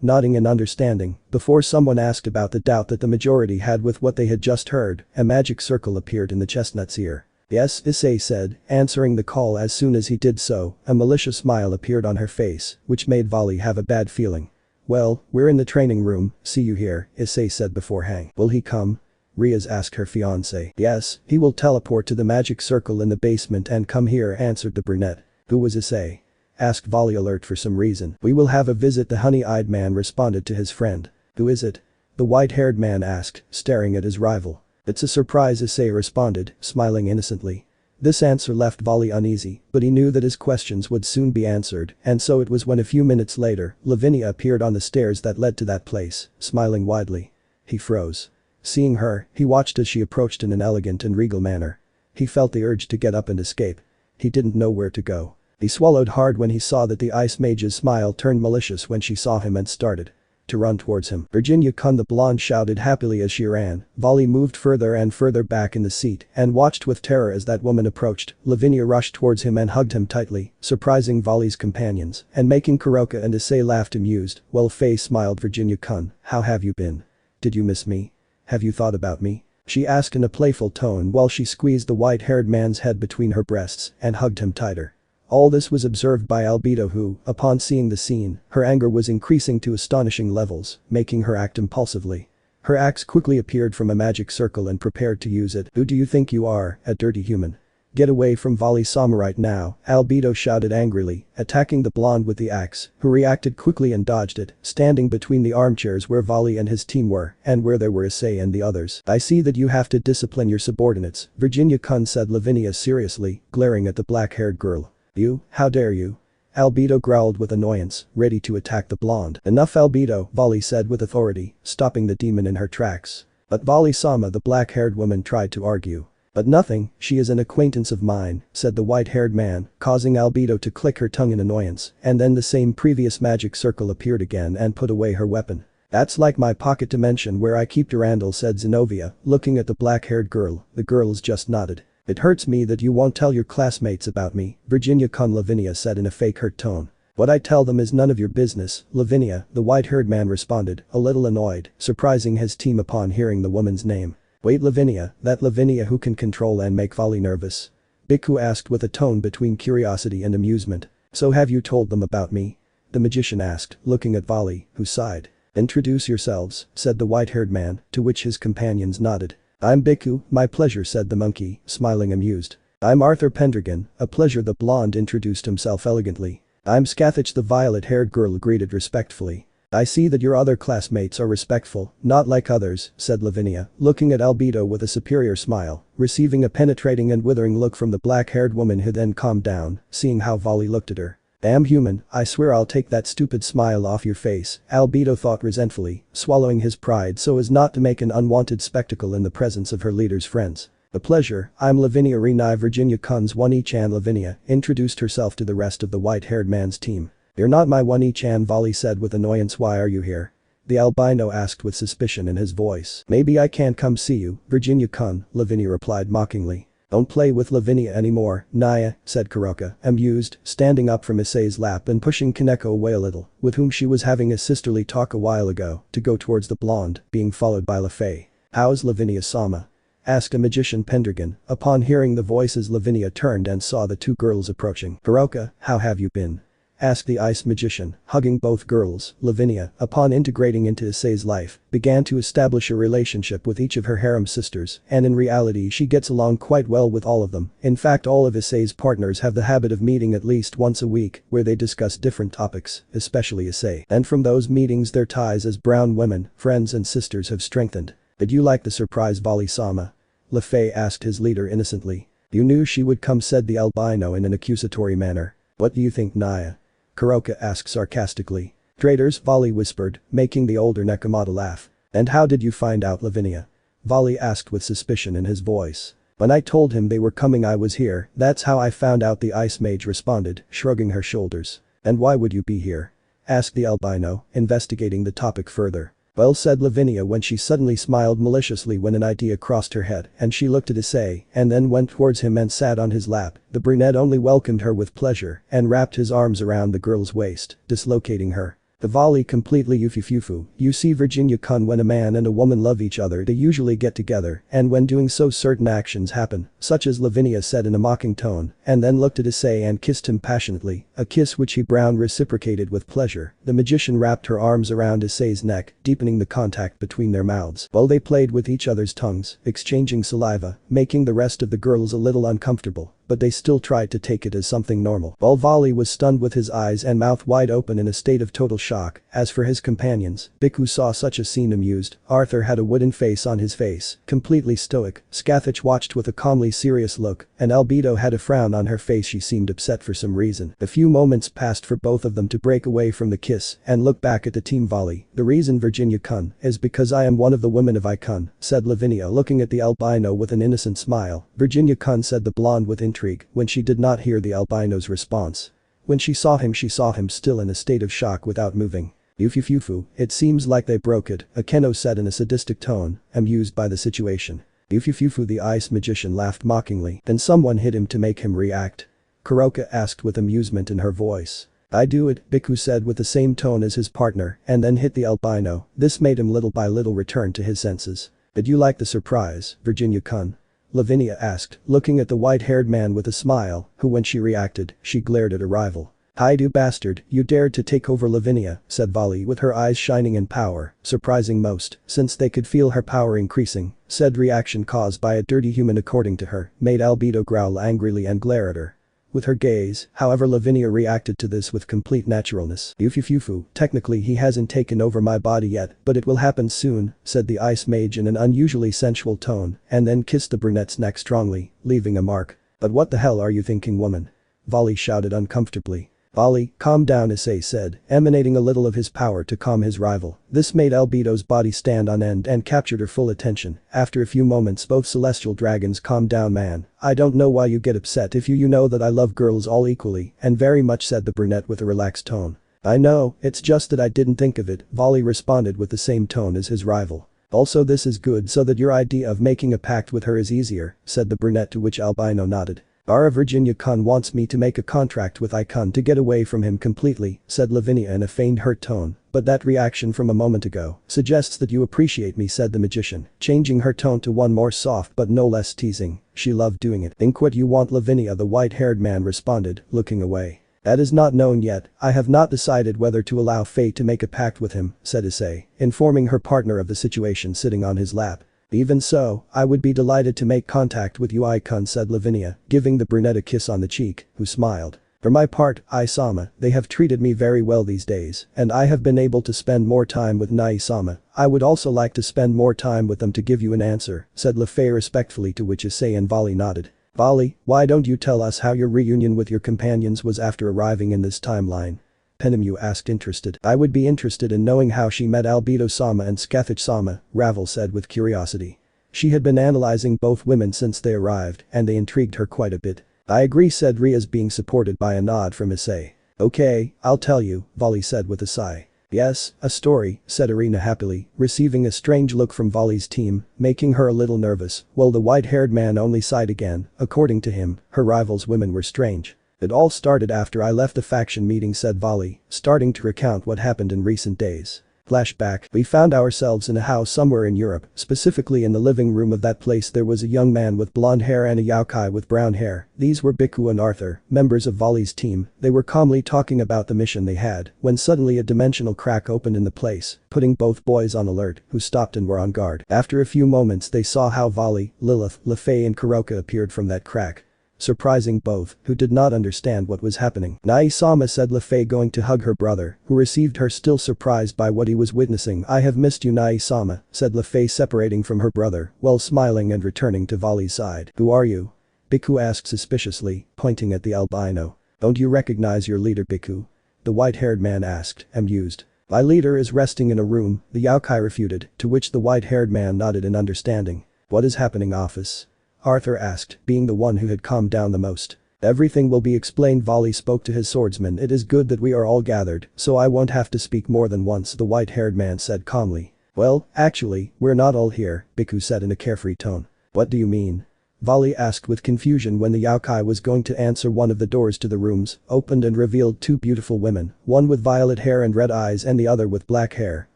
nodding in understanding, before someone asked about the doubt that the majority had with what they had just heard. A magic circle appeared in the chestnut's ear. "Yes," Issei said, answering the call. As soon as he did so, a malicious smile appeared on her face, which made Volley have a bad feeling. "Well, we're in the training room, see you here," Issei said before hang. "Will he come?" Rias asked her fiancé. "Yes, he will teleport to the magic circle in the basement and come here," answered the brunette. "Who was Issei?" asked Volley, alert for some reason. "We will have a visit," the honey-eyed man responded to his friend. "Who is it?" the white-haired man asked, staring at his rival. "It's a surprise," Issei responded, smiling innocently. This answer left Volley uneasy, but he knew that his questions would soon be answered, and so it was when a few minutes later, Lavinia appeared on the stairs that led to that place, smiling widely. He froze. Seeing her, he watched as she approached in an elegant and regal manner. He felt the urge to get up and escape. He didn't know where to go. He swallowed hard when he saw that the ice mage's smile turned malicious when she saw him and started to run towards him. "Virginia Kun," the blonde shouted happily as she ran. Volley moved further and further back in the seat and watched with terror as that woman approached. Lavinia rushed towards him and hugged him tightly, surprising Volley's companions and making Kuroka and Issei laugh amused, while Faye smiled. "Virginia Kun, how have you been? Did you miss me? Have you thought about me?" she asked in a playful tone while she squeezed the white-haired man's head between her breasts and hugged him tighter. All this was observed by Albedo who, upon seeing the scene, her anger was increasing to astonishing levels, making her act impulsively. Her axe quickly appeared from a magic circle and prepared to use it. Who do you think you are, a dirty human? Get away from Vali-sama right now, Albedo shouted angrily, attacking the blonde with the axe, who reacted quickly and dodged it, standing between the armchairs where Vali and his team were, and where there were Issei and the others. I see that you have to discipline your subordinates, Virginia-kun said Lavinia seriously, glaring at the black-haired girl. You, how dare you? Albedo growled with annoyance, ready to attack the blonde. Enough Albedo, Vali said with authority, stopping the demon in her tracks. But Vali-sama, the black-haired woman, tried to argue. But nothing, she is an acquaintance of mine, said the white-haired man, causing Albedo to click her tongue in annoyance, and then the same previous magic circle appeared again and put away her weapon. That's like my pocket dimension where I keep Durandal, said Zenobia, looking at the black-haired girl. The girls just nodded. It hurts me that you won't tell your classmates about me, Virginia-kun, Lavinia said in a fake hurt tone. What I tell them is none of your business, Lavinia, the white-haired man responded, a little annoyed, surprising his team upon hearing the woman's name. Wait, Lavinia, that Lavinia who can control and make Vali nervous? Biku asked with a tone between curiosity and amusement. So have you told them about me? The magician asked, looking at Vali, who sighed. Introduce yourselves, said the white-haired man, to which his companions nodded. I'm Biku, my pleasure, said the monkey, smiling amused. I'm Arthur Pendragon, a pleasure, the blonde introduced himself elegantly. I'm Scathach, the violet-haired girl greeted respectfully. I see that your other classmates are respectful, not like others, said Lavinia, looking at Albedo with a superior smile, receiving a penetrating and withering look from the black-haired woman who then calmed down, seeing how Vali looked at her. Damn human, I swear I'll take that stupid smile off your face, Albedo thought resentfully, swallowing his pride so as not to make an unwanted spectacle in the presence of her leader's friends. A pleasure, I'm Lavinia Renai, Virginia-kun's One-E-chan. Lavinia introduced herself to the rest of the white-haired man's team. You're not my One-E-chan, Vali said with annoyance. Why are you here? The albino asked with suspicion in his voice. Maybe I can't come see you, Virginia-kun, Lavinia replied mockingly. Don't play with Lavinia anymore, Naya, said Kuroka, amused, standing up from Issei's lap and pushing Kaneko away a little, with whom she was having a sisterly talk a while ago, to go towards the blonde, being followed by Lafay. How's Lavinia-sama? Asked a magician Pendragon, upon hearing the voices. Lavinia turned and saw the two girls approaching. Kuroka, how have you been? Asked the ice magician, hugging both girls. Lavinia, upon integrating into Issei's life, began to establish a relationship with each of her harem sisters, and in reality she gets along quite well with all of them. In fact, all of Issei's partners have the habit of meeting at least once a week, where they discuss different topics, especially Issei. And from those meetings their ties as brown women, friends and sisters have strengthened. Did you like the surprise, Vali-sama? Lafay asked his leader innocently. You knew she would come, said the albino in an accusatory manner. What do you think, Naya? Kuroka asked sarcastically. Traitors, Vali whispered, making the older Nekomata laugh. And how did you find out, Lavinia? Vali asked with suspicion in his voice. When I told him they were coming I was here, that's how I found out, the ice mage responded, shrugging her shoulders. And why would you be here? Asked the albino, investigating the topic further. Well, said Lavinia when she suddenly smiled maliciously when an idea crossed her head, and she looked at Issei and then went towards him and sat on his lap. The brunette only welcomed her with pleasure and wrapped his arms around the girl's waist, dislocating her. The Vali completely yufufufu. You see, Virginia-kun, when a man and a woman love each other they usually get together, and when doing so certain actions happen, such as Lavinia said in a mocking tone, and then looked at Issei and kissed him passionately, a kiss which he Brown reciprocated with pleasure. The magician wrapped her arms around Issei's neck, deepening the contact between their mouths, while they played with each other's tongues, exchanging saliva, making the rest of the girls a little uncomfortable. But they still tried to take it as something normal. While Vali was stunned with his eyes and mouth wide open in a state of total shock. As for his companions, Biku saw such a scene amused. Arthur had a wooden face on his face, completely stoic. Scathach watched with a calmly serious look, and Albedo had a frown on her face. She seemed upset for some reason. A few moments passed for both of them to break away from the kiss and look back at the team. Vali, the reason, Virginia-kun, is because I am one of the women of Icon, said Lavinia looking at the albino with an innocent smile. Virginia-kun, said the blonde with intrigue when she did not hear the albino's response. When she saw him still in a state of shock without moving. Yufufufu, it seems like they broke it, Akeno said in a sadistic tone, amused by the situation. Yufufufu, the ice magician laughed mockingly. Then someone hit him to make him react. Kuroka asked with amusement in her voice. I do it, Biku said with the same tone as his partner, and then hit the albino. This made him little by little return to his senses. Did you like the surprise, Virginia-kun? Lavinia asked, looking at the white-haired man with a smile, who when she reacted, she glared at her rival. "Hi you bastard, you dared to take over Lavinia," said Vali with her eyes shining in power, surprising most, since they could feel her power increasing. Said reaction caused by a dirty human according to her, made Albedo growl angrily and glare at her. With her gaze, however, Lavinia reacted to this with complete naturalness. "Yufufufu, technically he hasn't taken over my body yet, but it will happen soon," said the ice mage in an unusually sensual tone, and then kissed the brunette's neck strongly, leaving a mark. "But what the hell are you thinking, woman?" Vali shouted uncomfortably. "Vali, calm down," Issei said, emanating a little of his power to calm his rival. This made Albedo's body stand on end and captured her full attention. After a few moments both celestial dragons calmed down. "Man, I don't know why you get upset if you know that I love girls all equally and very much," said the brunette with a relaxed tone. "I know, it's just that I didn't think of it," Vali responded with the same tone as his rival. "Also this is good so that your idea of making a pact with her is easier," said the brunette, to which Albino nodded. "Our Virginia-kun wants me to make a contract with I-kun to get away from him completely," said Lavinia in a feigned hurt tone, "but that reaction from a moment ago suggests that you appreciate me," said the magician, changing her tone to one more soft but no less teasing. She loved doing it. "Think what you want, Lavinia," the white-haired man responded, looking away. "That is not known yet, I have not decided whether to allow Faye to make a pact with him," said Issei, informing her partner of the situation sitting on his lap. "Even so, I would be delighted to make contact with you, I-kun," said Lavinia, giving the brunette a kiss on the cheek, who smiled. "For my part, I-sama, they have treated me very well these days, and I have been able to spend more time with Nai-sama. I would also like to spend more time with them to give you an answer," said Lefay respectfully, to which Issei and Vali nodded. "Vali, why don't you tell us how your reunion with your companions was after arriving in this timeline?" Penemu asked, interested. "I would be interested in knowing how she met Albedo-sama and Scathach-sama," Ravel said with curiosity. She had been analyzing both women since they arrived, and they intrigued her quite a bit. "I agree," said Rias, being supported by a nod from Issei. "Okay, I'll tell you," Vali said with a sigh. "Yes, a story," said Irina happily, receiving a strange look from Vali's team, making her a little nervous, while the white-haired man only sighed again. According to him, her rival's women were strange. "It all started after I left the faction meeting," said Vali, starting to recount what happened in recent days. Flashback: "We found ourselves in a house somewhere in Europe, specifically in the living room of that place there was a young man with blonde hair and a yaokai with brown hair. These were Biku and Arthur, members of Vali's team. They were calmly talking about the mission they had, when suddenly a dimensional crack opened in the place, putting both boys on alert, who stopped and were on guard. After a few moments they saw how Vali, Lilith, Lefay and Kuroka appeared from that crack, surprising both, who did not understand what was happening. Nai-sama," said Lefay, going to hug her brother, who received her, still surprised by what he was witnessing. "I have missed you, Nai-sama," said Lefay, separating from her brother, while smiling and returning to Vali's side. "Who are you?" Biku asked suspiciously, pointing at the albino. "Don't you recognize your leader, Biku?" the white-haired man asked, amused. "My leader is resting in a room," the yaokai refuted, to which the white-haired man nodded in understanding. "What is happening, office?" Arthur asked, being the one who had calmed down the most. "Everything will be explained," Vali spoke to his swordsman. "It is good that we are all gathered, so I won't have to speak more than once," the white-haired man said calmly. "Well, actually, we're not all here," Biku said in a carefree tone. "What do you mean?" Vali asked with confusion when the yaokai was going to answer. One of the doors to the rooms opened and revealed two beautiful women, one with violet hair and red eyes and the other with black hair,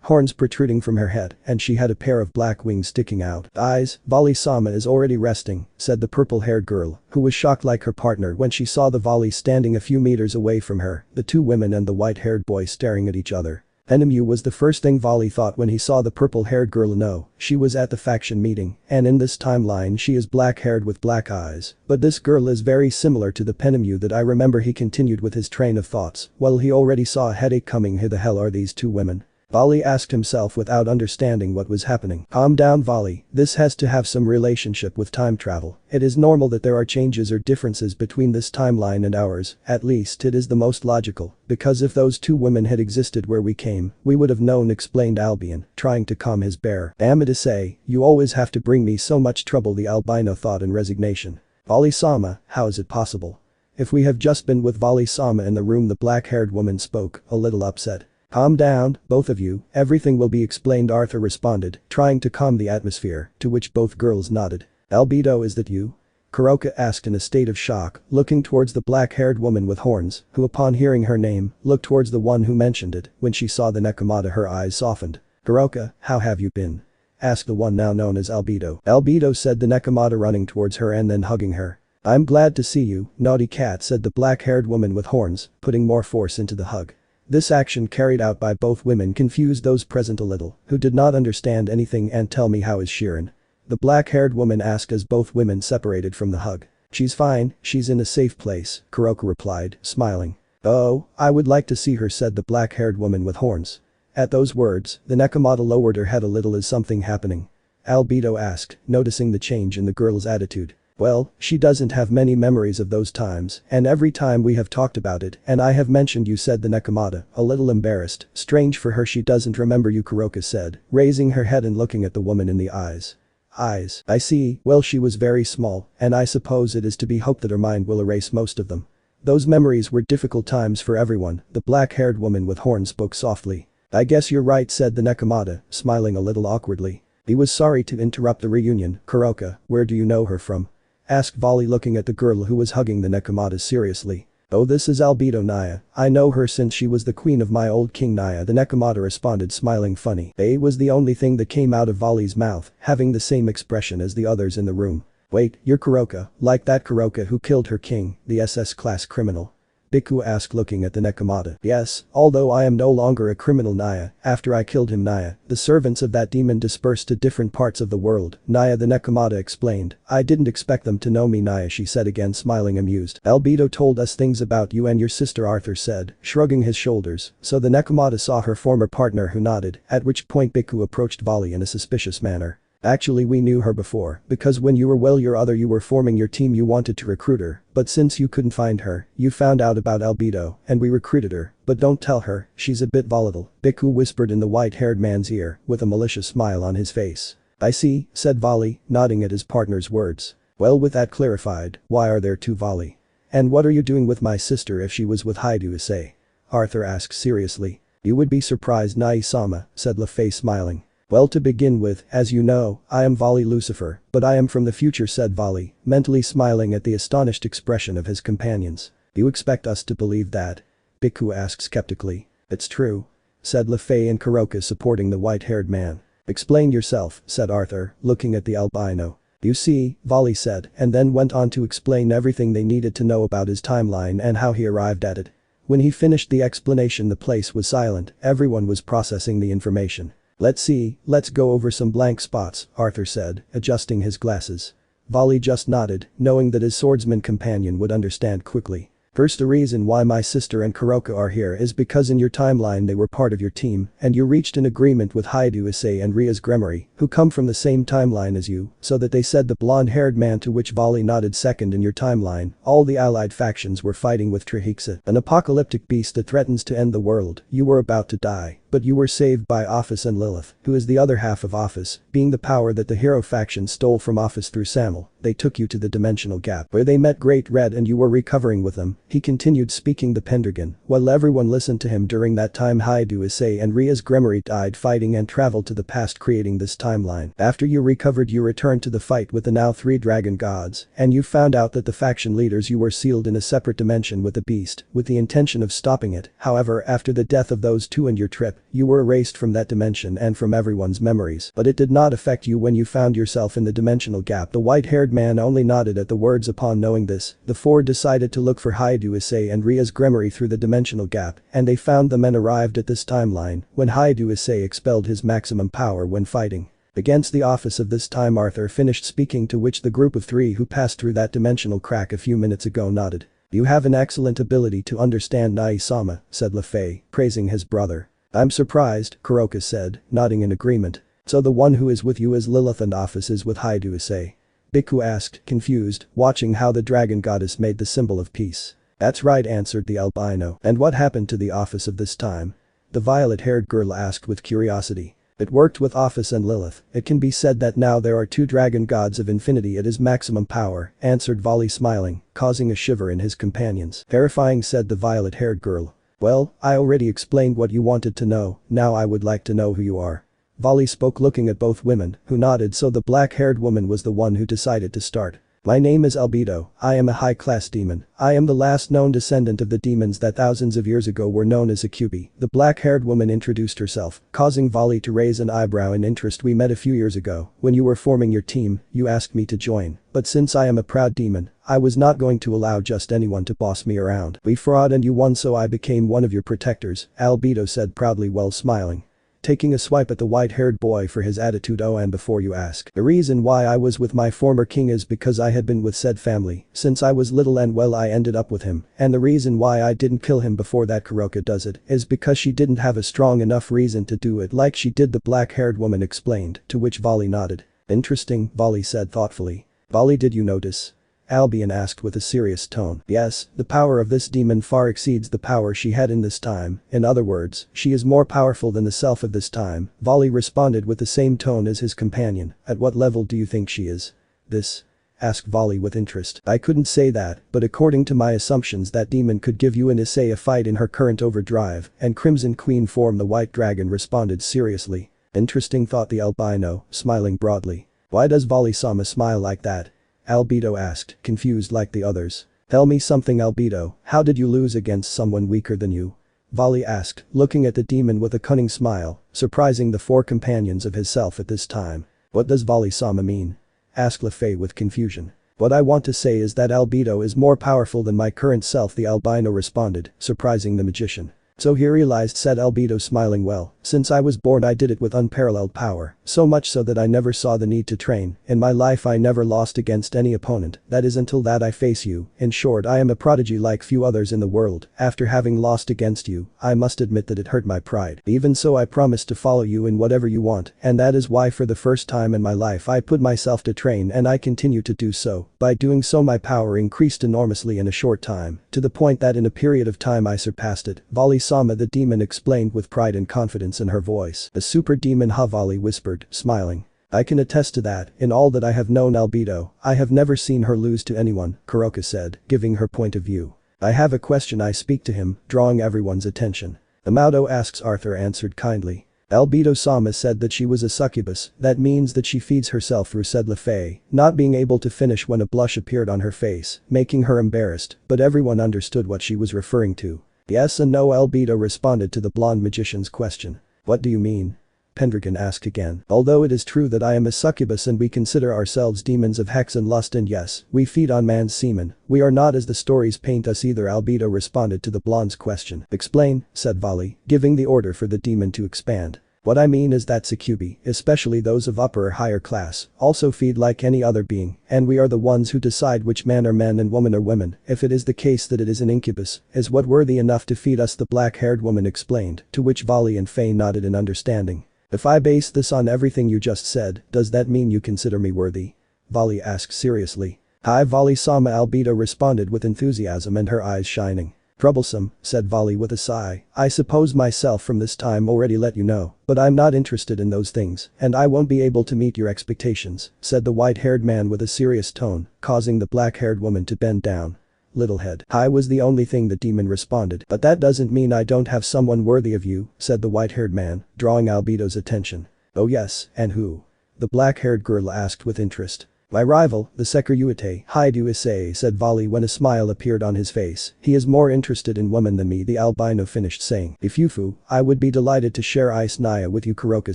horns protruding from her head, and she had a pair of black wings sticking out. "Eyes, Vali-sama is already resting," said the purple-haired girl, who was shocked like her partner when she saw the Vali standing a few meters away from her, the two women and the white-haired boy staring at each other. Enemu was the first thing Vali thought when he saw the purple-haired girl. No, she was at the faction meeting, and in this timeline she is black-haired with black eyes. But this girl is very similar to the Penemu that I remember, he continued with his train of thoughts, while he already saw a headache coming. Who the hell are these two women? Vali asked himself without understanding what was happening. "Calm down, Vali, this has to have some relationship with time travel. It is normal that there are changes or differences between this timeline and ours, at least it is the most logical, because if those two women had existed where we came, we would have known," explained Albion, trying to calm his bear. "Damn it, Issei, you always have to bring me so much trouble," the albino thought in resignation. "Vali-sama, how is it possible? If we have just been with Vali-sama in the room," the black-haired woman spoke, a little upset. "Calm down, both of you, everything will be explained," Arthur responded, trying to calm the atmosphere, to which both girls nodded. "Albedo, is that you?" Kuroka asked in a state of shock, looking towards the black-haired woman with horns, who upon hearing her name, looked towards the one who mentioned it. When she saw the Nekomata her eyes softened. "Kuroka, how have you been?" asked the one now known as Albedo. Albedo, said the Nekomata, running towards her and then hugging her. I'm glad to see you, naughty cat, said the black-haired woman with horns, putting more force into the hug. This action carried out by both women confused those present a little, who did not understand anything. And tell me, how is Shirin? The black-haired woman asked as both women separated from the hug. She's fine, she's in a safe place, Kuroka replied, smiling. Oh, I would like to see her, said the black-haired woman with horns. At those words, the Nekomata lowered her head a little. Is something happening? Albedo asked, noticing the change in the girl's attitude. Well, she doesn't have many memories of those times, and every time we have talked about it, and I have mentioned you, said the Nekomata, a little embarrassed. Strange for her, she doesn't remember you, Kuroka said, raising her head and looking at the woman in the eyes. Eyes, I see, well, she was very small, and I suppose it is to be hoped that her mind will erase most of them. Those memories were difficult times for everyone, the black-haired woman with horns spoke softly. I guess you're right, said the Nekomata, smiling a little awkwardly. He was sorry to interrupt the reunion. Kuroka, where do you know her from? Asked Volley, looking at the girl who was hugging the Nekomata seriously. Oh, this is Albedo Naya, I know her since she was the queen of my old king Naya, the Nekomata responded, smiling funny. A was the only thing that came out of Volley's mouth, having the same expression as the others in the room. Wait, you're Kuroka, like that Kuroka who killed her king, the SS-class criminal? Biku asked, looking at the Nekomata. Yes, although I am no longer a criminal, Naya. After I killed him, Naya, the servants of that demon dispersed to different parts of the world. Naya, the Nekomata explained. I didn't expect them to know me, Naya, she said again, smiling amused. Albedo told us things about you and your sister, Arthur said, shrugging his shoulders. So the Nekomata saw her former partner, who nodded, at which point Biku approached Volley in a suspicious manner. Actually, we knew her before, because when you were you were forming your team, you wanted to recruit her, but since you couldn't find her, you found out about Albedo, and we recruited her, but don't tell her, she's a bit volatile, Biku whispered in the white-haired man's ear, with a malicious smile on his face. I see, said Volley, nodding at his partner's words. Well, with that clarified, why are there two Volley? And what are you doing with my sister if she was with Issei? Arthur asked seriously. You would be surprised, Nai-sama, said Lefei, smiling. Well, to begin with, as you know, I am Volley Lucifer, but I am from the future, said Volley, mentally smiling at the astonished expression of his companions. You expect us to believe that? Biku asked skeptically. It's true, said Lefei and Kuroka, supporting the white-haired man. Explain yourself, said Arthur, looking at the albino. You see, Volley said, and then went on to explain everything they needed to know about his timeline and how he arrived at it. When he finished the explanation, the place was silent, everyone was processing the information. Let's see, let's go over some blank spots, Arthur said, adjusting his glasses. Volley just nodded, knowing that his swordsman companion would understand quickly. First, the reason why my sister and Kuroka are here is because in your timeline they were part of your team, and you reached an agreement with Issei and Rias Gremory, who come from the same timeline as you, so that they said the blonde-haired man, to which Volley nodded. Second, in your timeline, all the allied factions were fighting with Trihexa, an apocalyptic beast that threatens to end the world. You were about to die, but you were saved by Office and Lilith, who is the other half of Office, being the power that the hero faction stole from Office through Samuel. They took you to the dimensional gap, where they met Great Red and you were recovering with them. He continued speaking the Pendragon, while everyone listened to him. During that time, Issei and Rias Gremory died fighting and traveled to the past, creating this timeline. After you recovered, you returned to the fight with the now 3 dragon gods, and you found out that the faction leaders you were sealed in a separate dimension with the beast, with the intention of stopping it. However, after the death of those two and your trip, you were erased from that dimension and from everyone's memories. But it did not affect you when you found yourself in the dimensional gap. The white-haired man only nodded at the words. Upon knowing this, the four decided to look for Issei and Rias Gremory through the dimensional gap, and they found them and arrived at this timeline when Issei expelled his maximum power when fighting against the Office. Of this time, Arthur finished speaking, to which the group of 3 who passed through that dimensional crack a few minutes ago nodded. You have an excellent ability to understand, Nai-sama, said Lefei, praising his brother. I'm surprised, Kuroka said, nodding in agreement. So the one who is with you is Lilith and Office is with Issei? Biku asked, confused, watching how the dragon goddess made the symbol of peace. That's right, answered the albino. And what happened to the Office of this time? The violet-haired girl asked with curiosity. It worked with Office and Lilith. It can be said that now there are 2 dragon gods of infinity at his maximum power, answered Volley, smiling, causing a shiver in his companions. Terrifying, said the violet-haired girl. Well, I already explained what you wanted to know, now I would like to know who you are. Volley spoke, looking at both women, who nodded. So the black-haired woman was the one who decided to start. My name is Albedo, I am a high-class demon. I am the last known descendant of the demons that thousands of years ago were known as Succubi. The black-haired woman introduced herself, causing Volley to raise an eyebrow in interest. We met a few years ago. When you were forming your team, you asked me to join. But since I am a proud demon, I was not going to allow just anyone to boss me around. We fought and you won, so I became one of your protectors, Albedo said proudly while smiling. Taking a swipe at the white-haired boy for his attitude. Oh, and before you ask, the reason why I was with my former king is because I had been with said family since I was little, and well, I ended up with him, and the reason why I didn't kill him before that Kuroka does it is because she didn't have a strong enough reason to do it like she did, the black-haired woman explained, to which Volley nodded. Interesting, Volley said thoughtfully. Volley, did you notice? Albion asked with a serious tone. Yes, the power of this demon far exceeds the power she had in this time. In other words, she is more powerful than the self of this time. Volley responded with the same tone as his companion. At what level do you think she is? This? Asked Volley with interest. I couldn't say that, but according to my assumptions that demon could give you an Issei a fight in her current overdrive, and Crimson Queen form the White Dragon responded seriously. Interesting, thought the albino, smiling broadly. Why does Volley-sama smile like that? Albedo asked, confused like the others. Tell me something, Albedo, how did you lose against someone weaker than you? Volley asked, looking at the demon with a cunning smile, surprising the four companions of his self at this time. What does Volley-sama mean? Asked Lefei with confusion. What I want to say is that Albedo is more powerful than my current self, the albino responded, surprising the magician. So he realized, said Albedo smiling. Well, since I was born I did it with unparalleled power, so much so that I never saw the need to train. In my life I never lost against any opponent, that is until that I face you. In short, I am a prodigy like few others in the world. After having lost against you, I must admit that it hurt my pride. Even so, I promise to follow you in whatever you want, and that is why for the first time in my life I put myself to train, and I continue to do so. By doing so my power increased enormously in a short time, to the point that in a period of time I surpassed it. Volley-sama, the demon explained with pride and confidence in her voice. A super demon, ha, Volley whispered, smiling. I can attest to that. In all that I have known Albedo, I have never seen her lose to anyone, Kuroka said, giving her point of view. I have a question, I speak to him, drawing everyone's attention. Amado asks, Arthur answered kindly. Albedo-sama said that she was a succubus, that means that she feeds herself through, said Lefei, not being able to finish when a blush appeared on her face, making her embarrassed, but everyone understood what she was referring to. Yes and no, Albedo responded to the blonde magician's question. What do you mean? Pendragon asked again. Although it is true that I am a succubus and we consider ourselves demons of hex and lust, and yes, we feed on man's semen, we are not as the stories paint us either, Albedo responded to the blonde's question. Explain, said Volley, giving the order for the demon to expand. What I mean is that Succubi, especially those of upper or higher class, also feed like any other being, and we are the ones who decide which man are men and woman are women. If it is the case that it is an incubus, is what worthy enough to feed us, the black-haired woman explained, to which Volley and Faye nodded in understanding. If I base this on everything you just said, does that mean you consider me worthy? Volley asked seriously. Hi, Volley-sama, Albedo responded with enthusiasm and her eyes shining. Troublesome, said Volley with a sigh. I suppose myself from this time already let you know, but I'm not interested in those things, and I won't be able to meet your expectations, said the white-haired man with a serious tone, causing the black-haired woman to bend down. Little head. I was the only thing the demon responded. But that doesn't mean I don't have someone worthy of you, said the white-haired man, drawing Albedo's attention. Oh yes, and who? The black-haired girl asked with interest. My rival, the Sekiryuite, Haidu Issei, said Volley when a smile appeared on his face. He is more interested in women than me, the albino finished saying. If Yufu, I would be delighted to share Ice Naya with you, Kuroka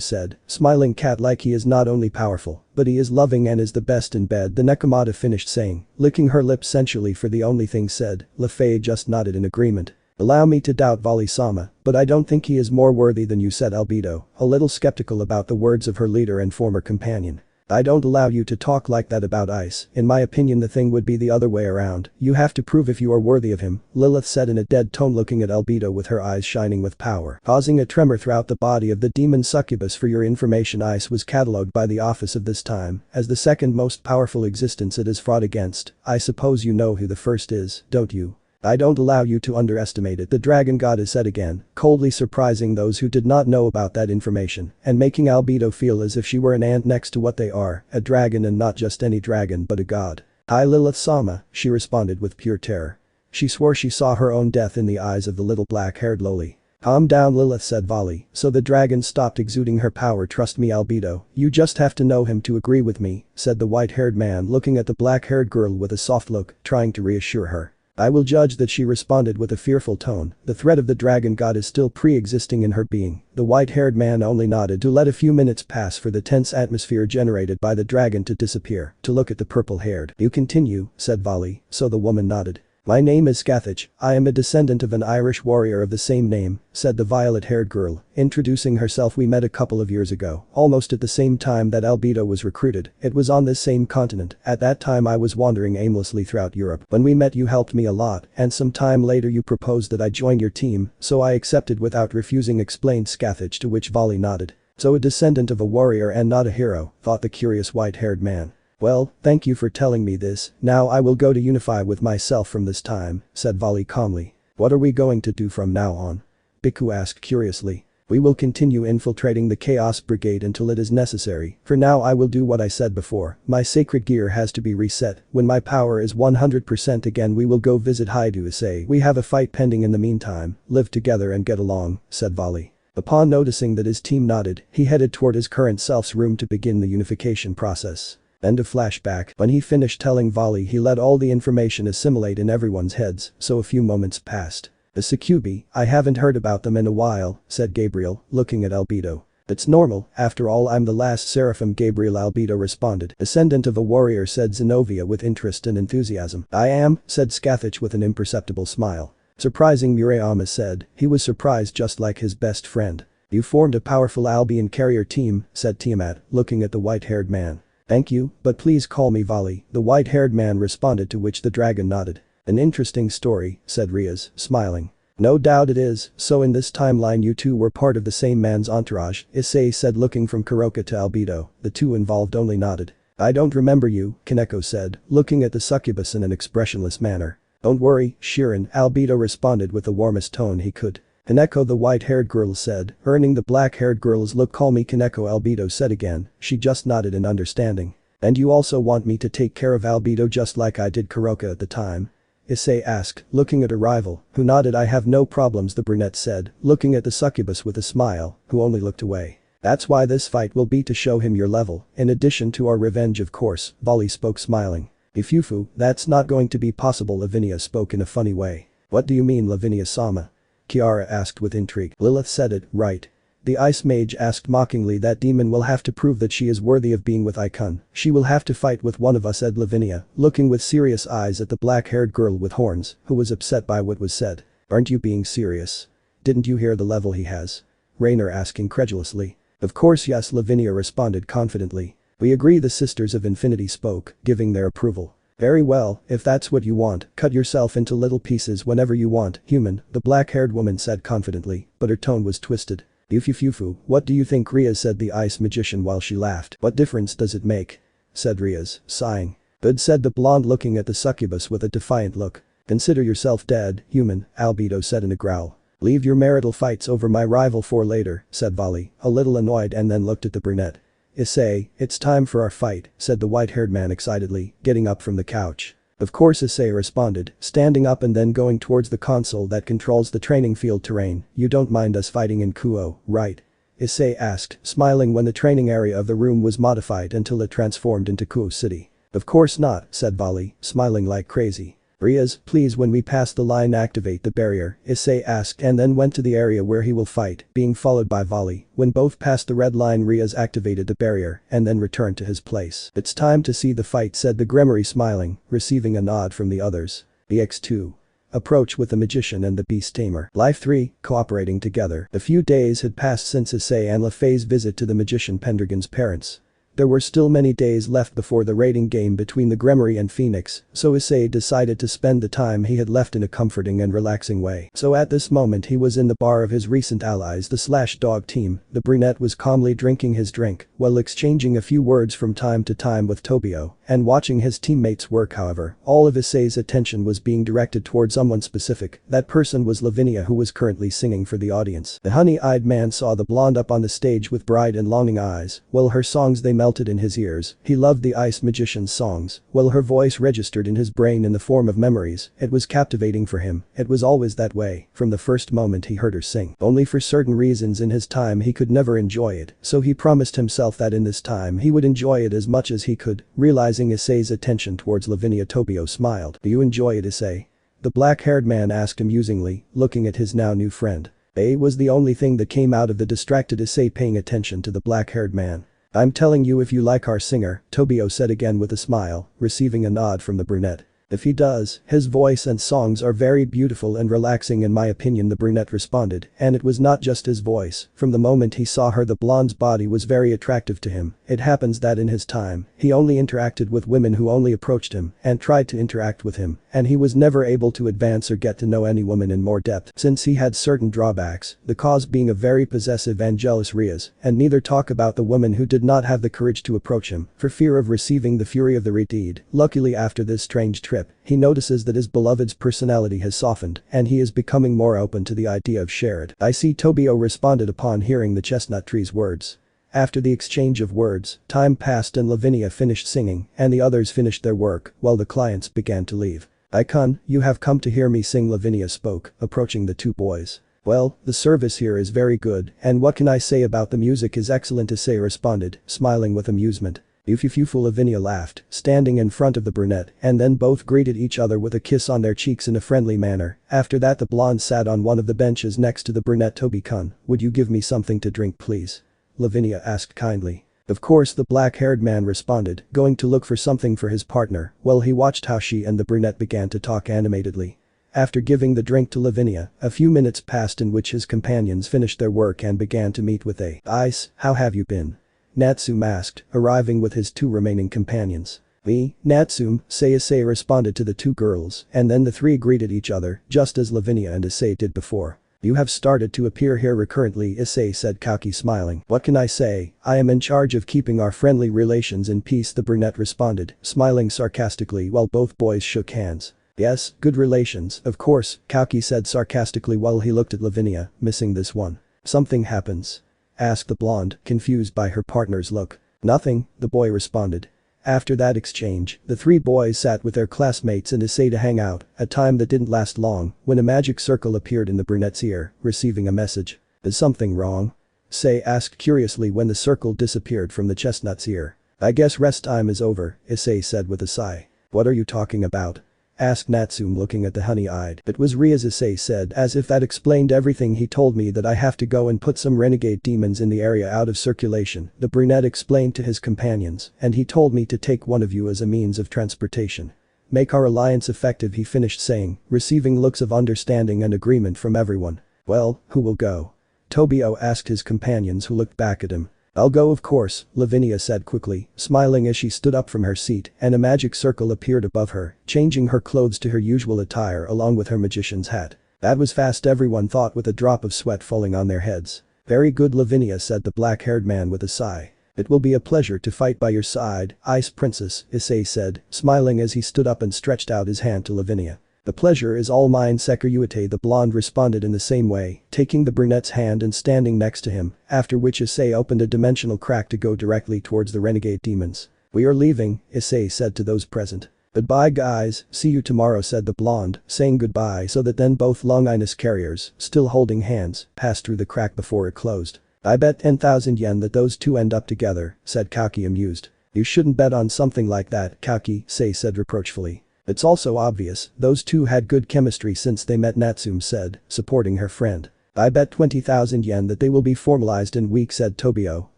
said, smiling cat-like. He is not only powerful, but he is loving and is the best in bed, the Nekomata finished saying, licking her lips sensually for the only thing said. Lefei just nodded in agreement. Allow me to doubt Volley-sama, but I don't think he is more worthy than you, said Albedo, a little skeptical about the words of her leader and former companion. I don't allow you to talk like that about Ice. In my opinion the thing would be the other way around. You have to prove if you are worthy of him, Lilith said in a dead tone, looking at Albedo with her eyes shining with power, causing a tremor throughout the body of the demon succubus. For your information, Ice was catalogued by the office of this time as the second most powerful existence it has fought against. I suppose you know who the first is, don't you? I don't allow you to underestimate it, the dragon goddess said again, coldly surprising those who did not know about that information and making Albedo feel as if she were an ant next to what they are, a dragon, and not just any dragon but a god. Hi, Lilith-sama, she responded with pure terror. She swore she saw her own death in the eyes of the little black-haired loli. Calm down, Lilith, said Volley. So the dragon stopped exuding her power. Trust me, Albedo. You just have to know him to agree with me, said the white-haired man looking at the black-haired girl with a soft look, trying to reassure her. I will judge that, she responded with a fearful tone. The threat of the dragon god is still pre-existing in her being. The white-haired man only nodded to let a few minutes pass for the tense atmosphere generated by the dragon to disappear, to look at the purple-haired. You continue, said Volley. So the woman nodded. My name is Scathach, I am a descendant of an Irish warrior of the same name, said the violet-haired girl, introducing herself. We met a couple of years ago, almost at the same time that Albedo was recruited. It was on this same continent. At that time I was wandering aimlessly throughout Europe. When we met you helped me a lot, and some time later you proposed that I join your team, so I accepted without refusing, explained Scathach, to which Volley nodded. So a descendant of a warrior and not a hero, thought the curious white-haired man. Well, thank you for telling me this. Now I will go to unify with myself from this time, said Volley calmly. What are we going to do from now on? Bhikkhu asked curiously. We will continue infiltrating the Chaos Brigade until it is necessary. For now I will do what I said before. My sacred gear has to be reset. When my power is 100% again we will go visit Haidu Issei. We have a fight pending in the meantime. Live together and get along, said Volley. Upon noticing that his team nodded, he headed toward his current self's room to begin the unification process. End of flashback. When he finished telling Volley, he let all the information assimilate in everyone's heads, so a few moments passed. The Succubi, I haven't heard about them in a while, said Gabriel, looking at Albedo. It's normal, after all I'm the last Seraphim. Gabriel. Albedo responded. Descendant of a warrior, said Zenobia with interest and enthusiasm. I am, said Scathach with an imperceptible smile. Surprising, Murayama said. He was surprised just like his best friend. You formed a powerful Albion carrier team, said Tiamat, looking at the white-haired man. Thank you, but please call me Volley, the white-haired man responded, to which the dragon nodded. An interesting story, said Rias, smiling. No doubt it is. So in this timeline you two were part of the same man's entourage, Issei said, looking from Kuroka to Albedo. The two involved only nodded. I don't remember you, Kaneko said, looking at the succubus in an expressionless manner. Don't worry, Shirin, Albedo responded with the warmest tone he could. Kaneko, the white-haired girl said, earning the black-haired girl's look. Call me Kaneko, Albedo said again. She just nodded in understanding. And you also want me to take care of Albedo just like I did Kuroka at the time? Issei asked, looking at her rival, who nodded. I have no problems, the brunette said, looking at the succubus with a smile, who only looked away. That's why this fight will be to show him your level, in addition to our revenge of course, Volley spoke smiling. Ifufu, that's not going to be possible, Lavinia spoke in a funny way. What do you mean, Lavinia-sama? Kiara asked with intrigue. Lilith said it, right. The ice mage asked mockingly. That demon will have to prove that she is worthy of being with Icon. She will have to fight with one of us, said Lavinia, looking with serious eyes at the black-haired girl with horns, who was upset by what was said. Aren't you being serious? Didn't you hear the level he has? Raynor asked incredulously. Of course yes, Lavinia responded confidently. We agree, the Sisters of Infinity spoke, giving their approval. Very well, if that's what you want, cut yourself into little pieces whenever you want, human, the black-haired woman said confidently, but her tone was twisted. Yufufufu, what do you think, Rias said the ice magician while she laughed. What difference does it make? Said Rias, sighing. Good, said the blonde looking at the succubus with a defiant look. Consider yourself dead, human, Albedo said in a growl. Leave your marital fights over my rival for later, said Volley, a little annoyed, and then looked at the brunette. Issei, it's time for our fight, said the white-haired man excitedly, getting up from the couch. Of course, Issei responded, standing up and then going towards the console that controls the training field terrain. You don't mind us fighting in Kuo, right? Issei asked, smiling when the training area of the room was modified until it transformed into Kuo City. Of course not, said Volley, smiling like crazy. Rias, please, when we pass the line activate the barrier, Issei asked, and then went to the area where he will fight, being followed by Volley. When both passed the red line, Rias activated the barrier and then returned to his place. It's time to see the fight, said the Gremory, smiling, receiving a nod from the others. BX2. Approach with the magician and the beast tamer. Life 3, cooperating together. A few days had passed since Issei and LaFay's visit to the magician Pendragon's parents. There were still many days left before the raiding game between the Gremory and Phoenix, so Issei decided to spend the time he had left in a comforting and relaxing way. So at this moment he was in the bar of his recent allies, the Slash-Dog team. The brunette was calmly drinking his drink, while exchanging a few words from time to time with Tobio, and watching his teammates work. However, all of Issei's attention was being directed toward someone specific. That person was Lavinia, who was currently singing for the audience. The honey-eyed man saw the blonde up on the stage with bright and longing eyes, while her songs they melted in his ears, he loved the ice magician's songs, while her voice registered in his brain in the form of memories, it was captivating for him, it was always that way, from the first moment he heard her sing. Only for certain reasons in his time he could never enjoy it, so he promised himself that in this time he would enjoy it as much as he could, realizing Issei's attention towards Lavinia. Tobio smiled. Do you enjoy it, Issei? The black-haired man asked amusingly, looking at his now new friend. A was the only thing that came out of the distracted Issei paying attention to the black-haired man. I'm telling you if you like our singer, Tobio said again with a smile, receiving a nod from the brunette. If he does, his voice and songs are very beautiful and relaxing in my opinion, the brunette responded, and it was not just his voice, from the moment he saw her the blonde's body was very attractive to him. It happens that in his time, he only interacted with women who only approached him and tried to interact with him, and he was never able to advance or get to know any woman in more depth since he had certain drawbacks, the cause being a very possessive and jealous Rias, and neither talk about the woman who did not have the courage to approach him for fear of receiving the fury of the deed. Luckily after this strange trip, he notices that his beloved's personality has softened and he is becoming more open to the idea of shared. I see, Tobio responded upon hearing the chestnut tree's words. After the exchange of words, time passed and Lavinia finished singing and the others finished their work while the clients began to leave. Icon, you have come to hear me sing, Lavinia spoke, approaching the two boys. Well, the service here is very good and what can I say about the music is excellent, Issei responded, smiling with amusement. Ufufufu, Lavinia laughed, standing in front of the brunette, and then both greeted each other with a kiss on their cheeks in a friendly manner. After that the blonde sat on one of the benches next to the brunette. Tobi-kun, would you give me something to drink please? Lavinia asked kindly. Of course, the black-haired man responded, going to look for something for his partner, while he watched how she and the brunette began to talk animatedly. After giving the drink to Lavinia, a few minutes passed in which his companions finished their work and began to meet with a "Ice, how have you been?" Natsume asked, arriving with his two remaining companions. "Me, Natsume," Issei responded to the two girls, and then the three greeted each other, just as Lavinia and Issei did before. You have started to appear here recurrently, Issei said, Kaki smiling. What can I say, I am in charge of keeping our friendly relations in peace, the brunette responded, smiling sarcastically while both boys shook hands. Yes, good relations, of course, Kaki said sarcastically while he looked at Lavinia, missing this one. Something happens? Asked the blonde, confused by her partner's look. Nothing, the boy responded. After that exchange, the three boys sat with their classmates and Issei to hang out, a time that didn't last long, when a magic circle appeared in the brunette's ear, receiving a message. Is something wrong? Issei asked curiously when the circle disappeared from the chestnut's ear. I guess rest time is over, Issei said with a sigh. What are you talking about? Asked Natsume looking at the honey-eyed. It was Rias, Issei said, as if that explained everything. He told me that I have to go and put some renegade demons in the area out of circulation, the brunette explained to his companions, and he told me to take one of you as a means of transportation. Make our alliance effective, he finished saying, receiving looks of understanding and agreement from everyone. Well, who will go? Tobio asked his companions who looked back at him. I'll go of course, Lavinia said quickly, smiling as she stood up from her seat and a magic circle appeared above her, changing her clothes to her usual attire along with her magician's hat. That was fast, everyone thought with a drop of sweat falling on their heads. Very good, Lavinia said the black-haired man with a sigh. It will be a pleasure to fight by your side, Ice Princess, Issei said, smiling as he stood up and stretched out his hand to Lavinia. The pleasure is all mine, Sekiruyute, the blonde responded in the same way, taking the brunette's hand and standing next to him, after which Issei opened a dimensional crack to go directly towards the renegade demons. We are leaving, Issei said to those present. Goodbye guys, see you tomorrow, said the blonde, saying goodbye so that then both Long-Inus carriers, still holding hands, passed through the crack before it closed. I bet 10,000 yen that those two end up together, said Kaki amused. You shouldn't bet on something like that, Kaki, Issei said reproachfully. It's also obvious, those two had good chemistry since they met, Natsume said, supporting her friend. I bet 20,000 yen that they will be formalized in a week, said Tobio,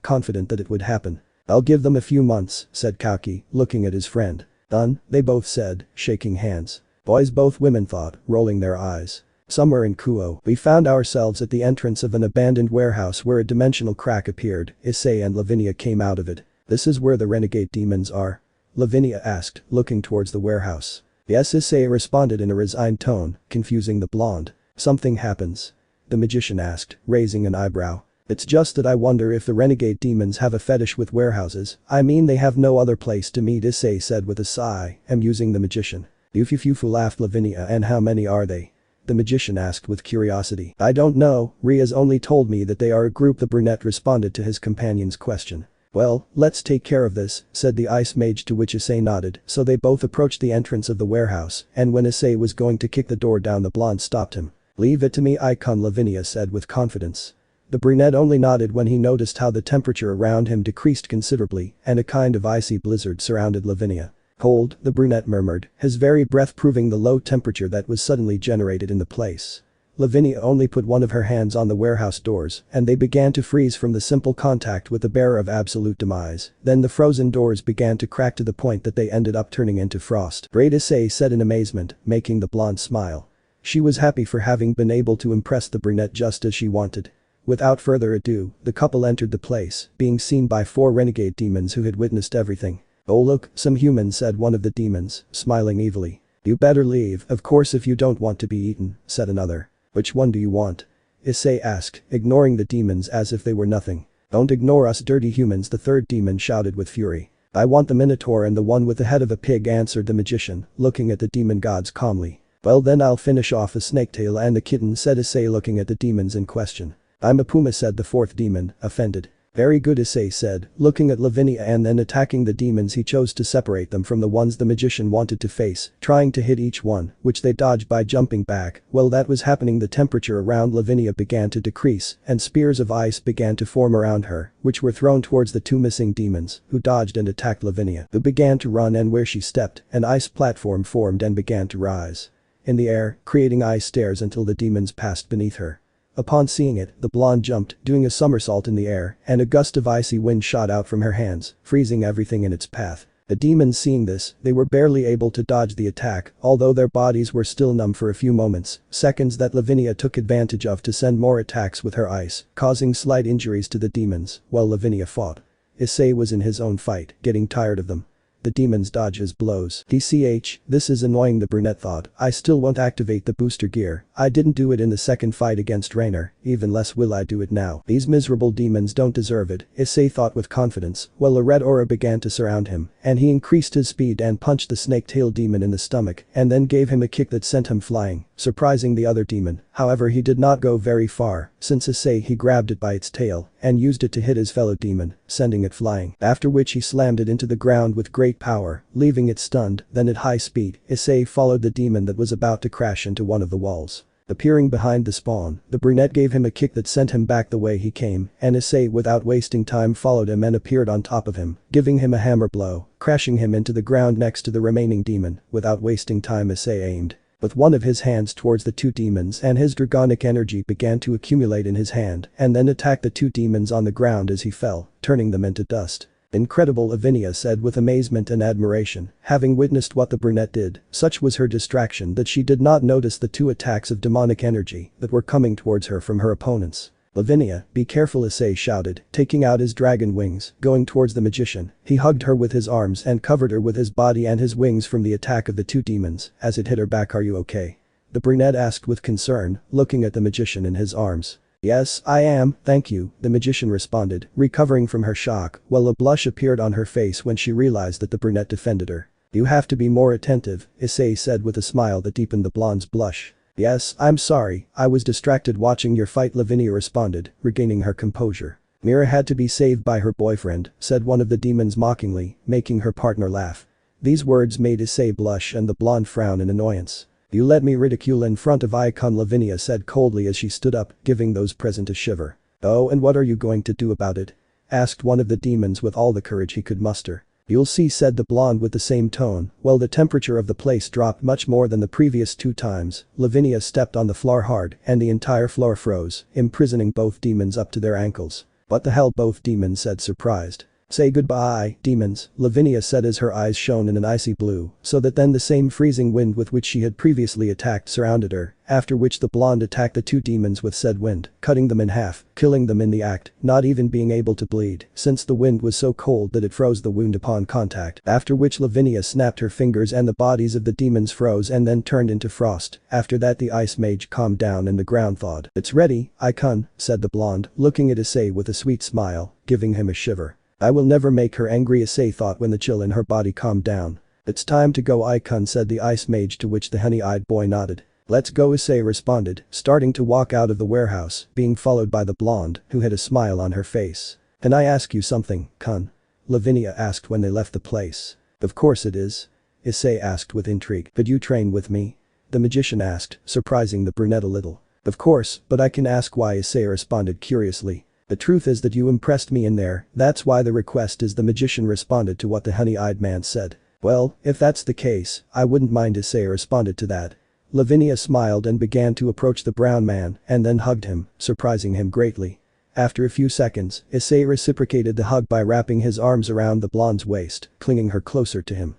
confident that it would happen. I'll give them a few months, said Kaki, looking at his friend. Done, they both said, shaking hands. Boys, both women thought, rolling their eyes. Somewhere in Kuo, we found ourselves at the entrance of an abandoned warehouse where a dimensional crack appeared. Issei and Lavinia came out of it. This is where the renegade demons are? Lavinia asked, looking towards the warehouse. Yes, Issei responded in a resigned tone, confusing the blonde. Something happens? The magician asked, raising an eyebrow. It's just that I wonder if the renegade demons have a fetish with warehouses. I mean, they have no other place to meet, Issei said with a sigh, amusing the magician. Ufufufu laughed, Lavinia, and how many are they? The magician asked with curiosity. I don't know, Rias only told me that they are a group, the brunette responded to his companion's question. Well, let's take care of this, said the ice mage, to which Issei nodded, so they both approached the entrance of the warehouse, and when Issei was going to kick the door down, the blonde stopped him. Leave it to me, Icon, Lavinia said with confidence. The brunette only nodded when he noticed how the temperature around him decreased considerably and a kind of icy blizzard surrounded Lavinia. Cold, the brunette murmured, his very breath proving the low temperature that was suddenly generated in the place. Lavinia only put one of her hands on the warehouse doors, and they began to freeze from the simple contact with the bearer of absolute demise. Then the frozen doors began to crack to the point that they ended up turning into frost. Great, Issei said in amazement, making the blonde smile. She was happy for having been able to impress the brunette just as she wanted. Without further ado, the couple entered the place, being seen by 4 renegade demons who had witnessed everything. Oh look, some humans, said one of the demons, smiling evilly. You better leave, of course, if you don't want to be eaten, said another. Which one do you want? Issei asked, ignoring the demons as if they were nothing. Don't ignore us, dirty humans, the third demon shouted with fury. I want the Minotaur and the one with the head of a pig, answered the magician, looking at the demon gods calmly. Well then, I'll finish off the snaketail and the kitten, said Issei, looking at the demons in question. I'm a puma, said the fourth demon, offended. Very good, Issei said, looking at Lavinia and then attacking the demons. He chose to separate them from the ones the magician wanted to face, trying to hit each one, which they dodged by jumping back. While that was happening, the temperature around Lavinia began to decrease and spears of ice began to form around her, which were thrown towards the 2 missing demons, who dodged and attacked Lavinia, who began to run, and where she stepped, an ice platform formed and began to rise in the air, creating ice stairs until the demons passed beneath her. Upon seeing it, the blonde jumped, doing a somersault in the air, and a gust of icy wind shot out from her hands, freezing everything in its path. The demons, seeing this, they were barely able to dodge the attack, although their bodies were still numb for a few moments, seconds that Lavinia took advantage of to send more attacks with her ice, causing slight injuries to the demons, while Lavinia fought. Issei was in his own fight, getting tired of them. The demons dodge his blows. DCH, this is annoying, the brunette thought. I still won't activate the booster gear. I didn't do it in the second fight against Rainer, even less will I do it now. These miserable demons don't deserve it, Issei thought with confidence, while a red aura began to surround him, and he increased his speed and punched the snake-tail demon in the stomach, and then gave him a kick that sent him flying, surprising the other demon. However, he did not go very far, since Issei he grabbed it by its tail and used it to hit his fellow demon, sending it flying, after which he slammed it into the ground with great power, leaving it stunned. Then at high speed, Issei followed the demon that was about to crash into one of the walls. Appearing behind the spawn, the brunette gave him a kick that sent him back the way he came, and Issei without wasting time followed him and appeared on top of him, giving him a hammer blow, crashing him into the ground next to the remaining demon. Without wasting time, Issei aimed with one of his hands towards the 2 demons, and his dragonic energy began to accumulate in his hand and then attacked the 2 demons on the ground as he fell, turning them into dust. Incredible, Lavinia said with amazement and admiration, having witnessed what the brunette did. Such was her distraction that she did not notice the 2 attacks of demonic energy that were coming towards her from her opponents. Lavinia, be careful, Issei shouted, taking out his dragon wings, going towards the magician. He hugged her with his arms and covered her with his body and his wings from the attack of the 2 demons as it hit her back. Are you okay? The brunette asked with concern, looking at the magician in his arms. Yes, I am, thank you, the magician responded, recovering from her shock, while a blush appeared on her face when she realized that the brunette defended her. You have to be more attentive, Issei said with a smile that deepened the blonde's blush. Yes, I'm sorry, I was distracted watching your fight, Lavinia responded, regaining her composure. Mira had to be saved by her boyfriend, said one of the demons mockingly, making her partner laugh. These words made Issei blush and the blonde frown in annoyance. You let me ridicule in front of Icon, Lavinia said coldly as she stood up, giving those present a shiver. Oh, and what are you going to do about it? Asked one of the demons with all the courage he could muster. You'll see, said the blonde with the same tone. While the temperature of the place dropped much more than the previous 2 times, Lavinia stepped on the floor hard and the entire floor froze, imprisoning both demons up to their ankles. What the hell, both demons said surprised. Say goodbye, demons, Lavinia said as her eyes shone in an icy blue, so that then the same freezing wind with which she had previously attacked surrounded her, after which the blonde attacked the 2 demons with said wind, cutting them in half, killing them in the act, not even being able to bleed, since the wind was so cold that it froze the wound upon contact, after which Lavinia snapped her fingers and the bodies of the demons froze and then turned into frost. After that the ice mage calmed down and the ground thawed. It's ready, Icon, said the blonde, looking at Issei with a sweet smile, giving him a shiver. I will never make her angry, Issei thought when the chill in her body calmed down. It's time to go, Icon, said the ice mage, to which the honey-eyed boy nodded. Let's go, Issei responded, starting to walk out of the warehouse, being followed by the blonde, who had a smile on her face. "Can I ask you something, Kun?" Lavinia asked when they left the place. "Of course it is." Issei asked with intrigue. "Could you train with me?" The magician asked, surprising the brunette a little. "Of course, but I can ask why," Issei responded curiously. "The truth is that you impressed me in there, that's why the request is," the magician responded to what the honey-eyed man said. "Well, if that's the case, I wouldn't mind," Issei responded to that. Lavinia smiled and began to approach the brown man and then hugged him, surprising him greatly. After a few seconds, Issei reciprocated the hug by wrapping his arms around the blonde's waist, clinging her closer to him.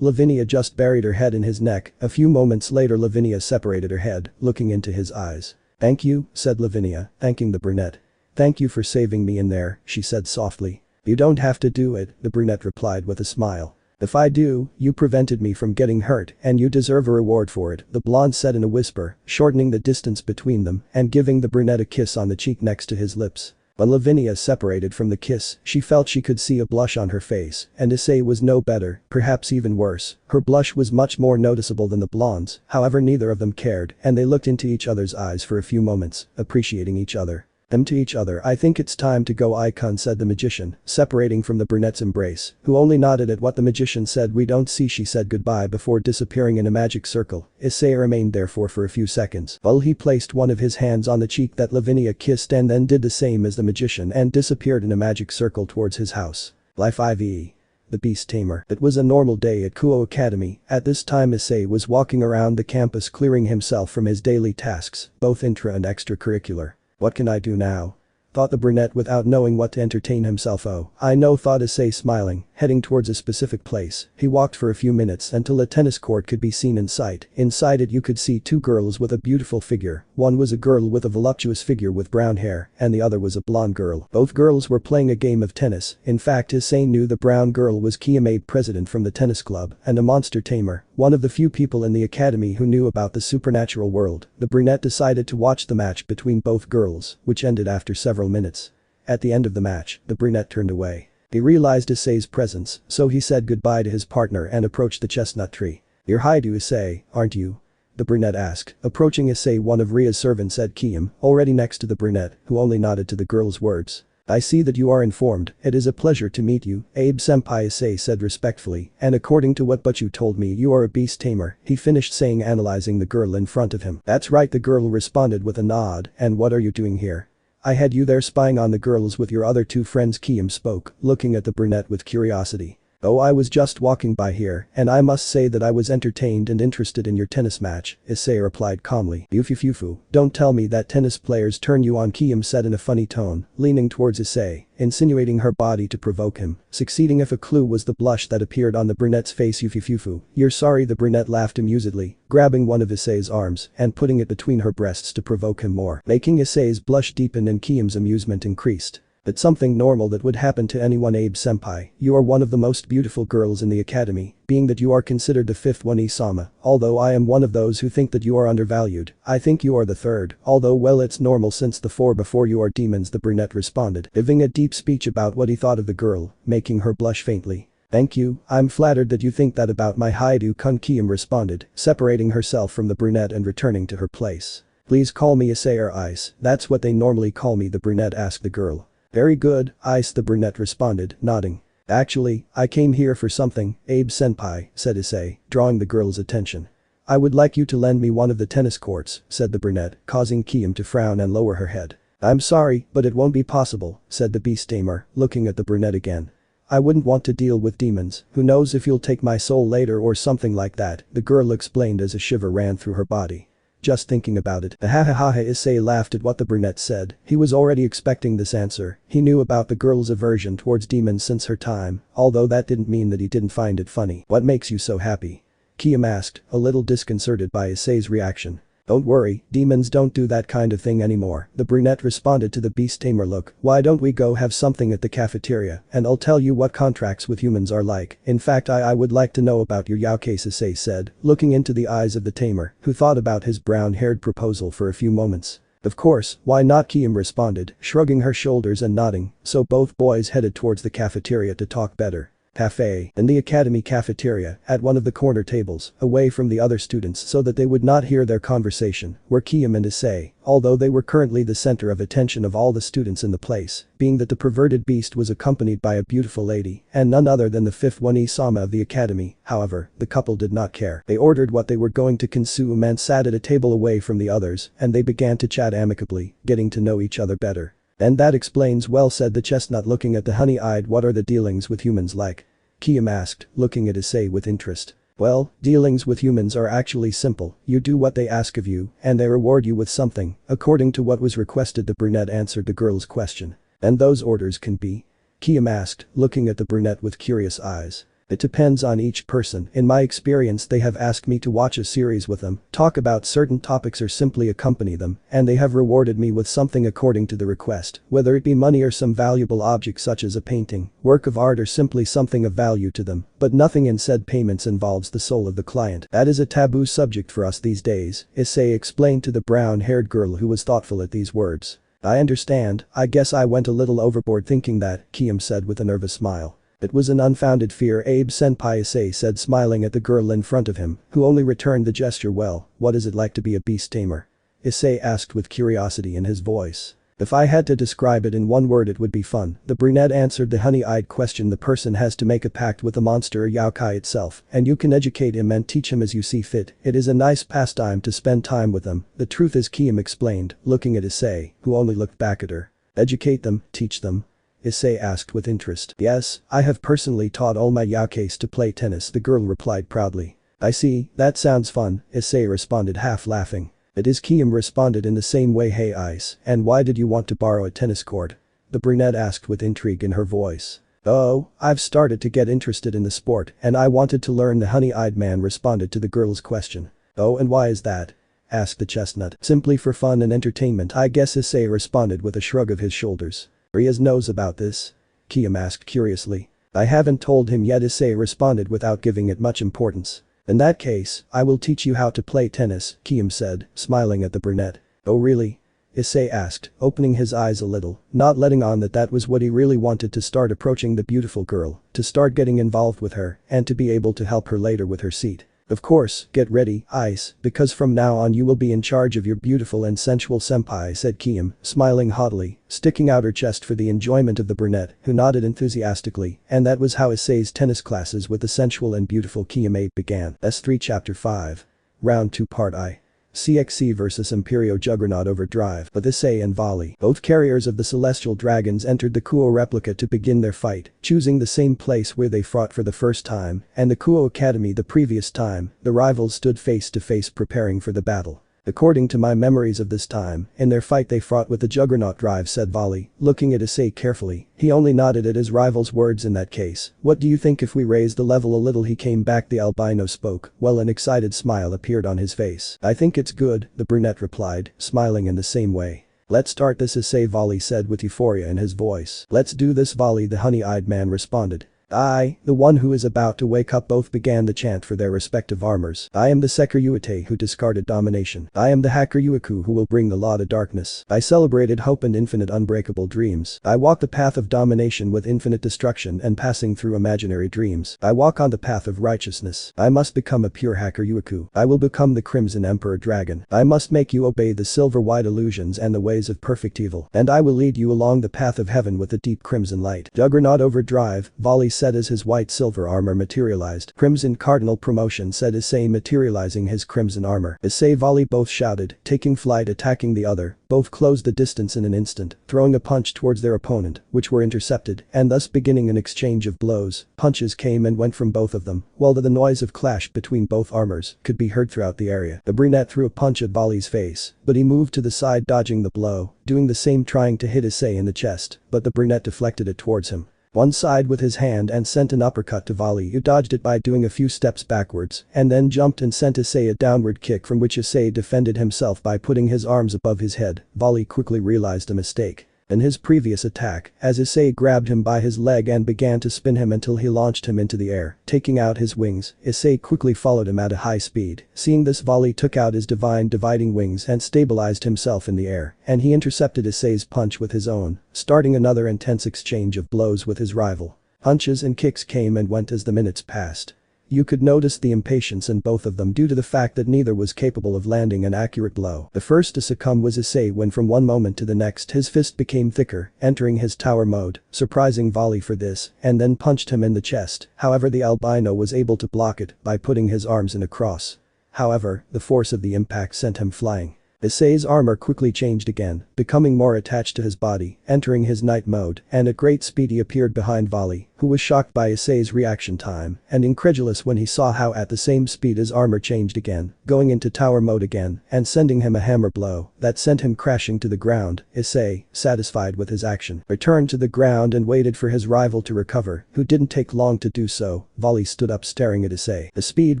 Lavinia just buried her head in his neck. A few moments later Lavinia separated her head, looking into his eyes. "Thank you," said Lavinia, thanking the brunette. "Thank you for saving me in there," she said softly. "You don't have to do it," the brunette replied with a smile. "If I do, you prevented me from getting hurt and you deserve a reward for it," the blonde said in a whisper, shortening the distance between them and giving the brunette a kiss on the cheek next to his lips. When Lavinia separated from the kiss, she felt she could see a blush on her face, and Issei was no better, perhaps even worse. Her blush was much more noticeable than the blonde's, however neither of them cared and they looked into each other's eyes for a few moments, appreciating each other. To each other. "I think it's time to go, Icon," said the magician, separating from the brunette's embrace, who only nodded at what the magician said. "We don't see," she said goodbye before disappearing in a magic circle. Issei remained there for a few seconds while he placed one of his hands on the cheek that Lavinia kissed and then did the same as the magician and disappeared in a magic circle towards his house. Life IV. The Beast Tamer. It was a normal day at Kuo Academy. At this time Issei was walking around the campus clearing himself from his daily tasks, both intra and extracurricular. "What can I do now?" thought the brunette without knowing what to entertain himself. "Oh, I know," thought Issei smiling, heading towards a specific place. He walked for a few minutes until a tennis court could be seen in sight. Inside it you could see two girls with a beautiful figure. One was a girl with a voluptuous figure with brown hair and the other was a blonde girl. Both girls were playing a game of tennis. In fact, Issei knew the brown girl was Kiyomade, president from the tennis club and a monster tamer, one of the few people in the academy who knew about the supernatural world. The brunette decided to watch the match between both girls, which ended after several minutes. At the end of the match, the brunette turned away. He realized Issei's presence, so he said goodbye to his partner and approached the chestnut tree. "You're Haidu Issei, aren't you?" the brunette asked. Approaching Issei, one of Ria's servants said Kiyom, already next to the brunette, who only nodded to the girl's words. "I see that you are informed. It is a pleasure to meet you, Abe-senpai," Issei said respectfully, "and according to what you told me you are a beast tamer," he finished saying, analyzing the girl in front of him. "That's right," the girl responded with a nod. "And what are you doing here?" "I had you there spying on the girls with your other two friends," Kiyom spoke, looking at the brunette with curiosity. "Oh, I was just walking by here and I must say that I was entertained and interested in your tennis match," Issei replied calmly. "Yufufufu, don't tell me that tennis players turn you on," Kiyom said in a funny tone, leaning towards Issei, insinuating her body to provoke him, succeeding if a clue was the blush that appeared on the brunette's face. "Yufufufu, you're sorry," the brunette laughed amusedly, grabbing one of Issei's arms and putting it between her breasts to provoke him more, making Issei's blush deepen and Kiyom's amusement increased. "It's something normal that would happen to anyone, Abe-senpai. You are one of the most beautiful girls in the academy, being that you are considered the fifth one Isama, although I am one of those who think that you are undervalued. I think you are the third, although well it's normal since the four before you are demons," the brunette responded, giving a deep speech about what he thought of the girl, making her blush faintly. "Thank you, I'm flattered that you think that about my Haidu-kun," Kiyom responded, separating herself from the brunette and returning to her place. "Please call me Issei or Ice, that's what they normally call me," the brunette asked the girl. "Very good, Ice," the brunette responded, nodding. "Actually, I came here for something, Abe-senpai," said Issei, drawing the girl's attention. "I would like you to lend me one of the tennis courts," said the brunette, causing Kiyom to frown and lower her head. "I'm sorry, but it won't be possible," said the beast tamer, looking at the brunette again. "I wouldn't want to deal with demons, who knows if you'll take my soul later or something like that," the girl explained as a shiver ran through her body. "Just thinking about it." Issei laughed at what the brunette said. He was already expecting this answer. He knew about the girl's aversion towards demons since her time, although that didn't mean that he didn't find it funny. "What makes you so happy?" Kiyom asked, a little disconcerted by Issei's reaction. "Don't worry, demons don't do that kind of thing anymore," the brunette responded to the beast tamer look. "Why don't we go have something at the cafeteria and I'll tell you what contracts with humans are like. In fact I would like to know about your Yao case," Issei said, looking into the eyes of the tamer, who thought about his brown-haired proposal for a few moments. "Of course, why not?" Kiyom responded, shrugging her shoulders and nodding, so both boys headed towards the cafeteria to talk better. Cafe. In the academy cafeteria, at one of the corner tables, away from the other students so that they would not hear their conversation, were Kiam and Issei, although they were currently the center of attention of all the students in the place, being that the perverted beast was accompanied by a beautiful lady, and none other than the fifth one Isama of the academy. However, the couple did not care. They ordered what they were going to consume and sat at a table away from the others, and they began to chat amicably, getting to know each other better. "And that explains well," said the chestnut, looking at the honey-eyed. "What are the dealings with humans like?" Kiam asked, looking at Issei with interest. "Well, dealings with humans are actually simple. You do what they ask of you, and they reward you with something, according to what was requested." The brunette answered the girl's question. "And those orders can be?" Kiam asked, looking at the brunette with curious eyes. "It depends on each person. In my experience, they have asked me to watch a series with them, talk about certain topics or simply accompany them, and they have rewarded me with something according to the request, whether it be money or some valuable object such as a painting, work of art or simply something of value to them, but nothing in said payments involves the soul of the client. That is a taboo subject for us these days," Issei explained to the brown-haired girl who was thoughtful at these words. "I understand. I guess I went a little overboard thinking that," Kiam said with a nervous smile. "It was an unfounded fear, Abe-senpai," Issei said, smiling at the girl in front of him, who only returned the gesture. "Well, what is it like to be a beast tamer?" Issei asked with curiosity in his voice. "If I had to describe it in one word, it would be fun," the brunette answered the honey-eyed question. "The person has to make a pact with the monster or yokai itself, and you can educate him and teach him as you see fit. It is a nice pastime to spend time with them. The truth is," Kiam explained, looking at Issei, who only looked back at her. "Educate them, teach them?" Issei asked with interest. "Yes, I have personally taught all my yokais to play tennis," the girl replied proudly. "I see, that sounds fun," Issei responded, half laughing. "It is," Kiam responded in the same way. "Hey Ice, and why did you want to borrow a tennis court?" the brunette asked with intrigue in her voice. "Oh, I've started to get interested in the sport and I wanted to learn," the honey-eyed man responded to the girl's question. "Oh, and why is that?" asked the chestnut. "Simply for fun and entertainment, I guess," Issei responded with a shrug of his shoulders. "Rias knows about this?" Kiam asked curiously. "I haven't told him yet," Issei responded without giving it much importance. "In that case, I will teach you how to play tennis," Kiam said, smiling at the brunette. "Oh really?" Issei asked, opening his eyes a little, not letting on that that was what he really wanted: to start approaching the beautiful girl, to start getting involved with her, and to be able to help her later with her seat. "Of course, get ready, Ice, because from now on you will be in charge of your beautiful and sensual senpai," said Kiam, smiling haughtily, sticking out her chest for the enjoyment of the brunette, who nodded enthusiastically, and that was how Issei's tennis classes with the sensual and beautiful Kiam began. S3 Chapter 5. Round 2 Part I. CXC vs Imperio Juggernaut Overdrive. With Issei and Vali, both carriers of the celestial dragons, entered the Kuo replica to begin their fight, choosing the same place where they fought for the first time, and the Kuo Academy the previous time. The rivals stood face to face preparing for the battle. "According to my memories of this time, in their fight they fought with the Juggernaut drive," said Vali, looking at Issei carefully. He only nodded at his rival's words. "In that case, what do you think if we raise the level a little?" he came back. The albino spoke, while an excited smile appeared on his face. "I think it's good," the brunette replied, smiling in the same way. "Let's start this, Issei," Vali said with euphoria in his voice. "Let's do this, Vali," the honey-eyed man responded. "I, the one who is about to wake up," both began the chant for their respective armors. "I am the Seker Yuite who discarded domination. I am the Hacker Yuiku who will bring the law to darkness. I celebrated hope and infinite unbreakable dreams. I walk the path of domination with infinite destruction and passing through imaginary dreams. I walk on the path of righteousness. I must become a pure Hacker Yuiku. I will become the Crimson Emperor Dragon. I must make you obey the silver-white illusions and the ways of perfect evil. And I will lead you along the path of heaven with the deep crimson light." Juggernaut Overdrive, Vali said as his white-silver armor materialized. "Crimson Cardinal Promotion," said Issei, materializing his crimson armor. Issei, Vali both shouted, taking flight, attacking the other. Both closed the distance in an instant, throwing a punch towards their opponent, which were intercepted, and thus beginning an exchange of blows. Punches came and went from both of them, while the noise of clash between both armors could be heard throughout the area. The brunette threw a punch at Vali's face, but he moved to the side, dodging the blow, doing the same, trying to hit Issei in the chest, but the brunette deflected it towards him. One side with his hand and sent an uppercut to Vali, who dodged it by doing a few steps backwards, and then jumped and sent Issei a downward kick from which Issei defended himself by putting his arms above his head. Vali quickly realized a mistake in his previous attack, as Issei grabbed him by his leg and began to spin him until he launched him into the air, taking out his wings. Issei quickly followed him at a high speed. Seeing this, Vali took out his divine dividing wings and stabilized himself in the air, and he intercepted Issei's punch with his own, starting another intense exchange of blows with his rival. Punches and kicks came and went as the minutes passed. You could notice the impatience in both of them due to the fact that neither was capable of landing an accurate blow. The first to succumb was Issei when from one moment to the next his fist became thicker, entering his tower mode, surprising Volley for this, and then punched him in the chest. However, the albino was able to block it by putting his arms in a cross. However, the force of the impact sent him flying. Issei's armor quickly changed again, becoming more attached to his body, entering his night mode, and at great speed he appeared behind Volley, who was shocked by Issei's reaction time and incredulous when he saw how at the same speed his armor changed again, going into tower mode again and sending him a hammer blow that sent him crashing to the ground. Issei, satisfied with his action, returned to the ground and waited for his rival to recover, who didn't take long to do so. Volley stood up staring at Issei. The speed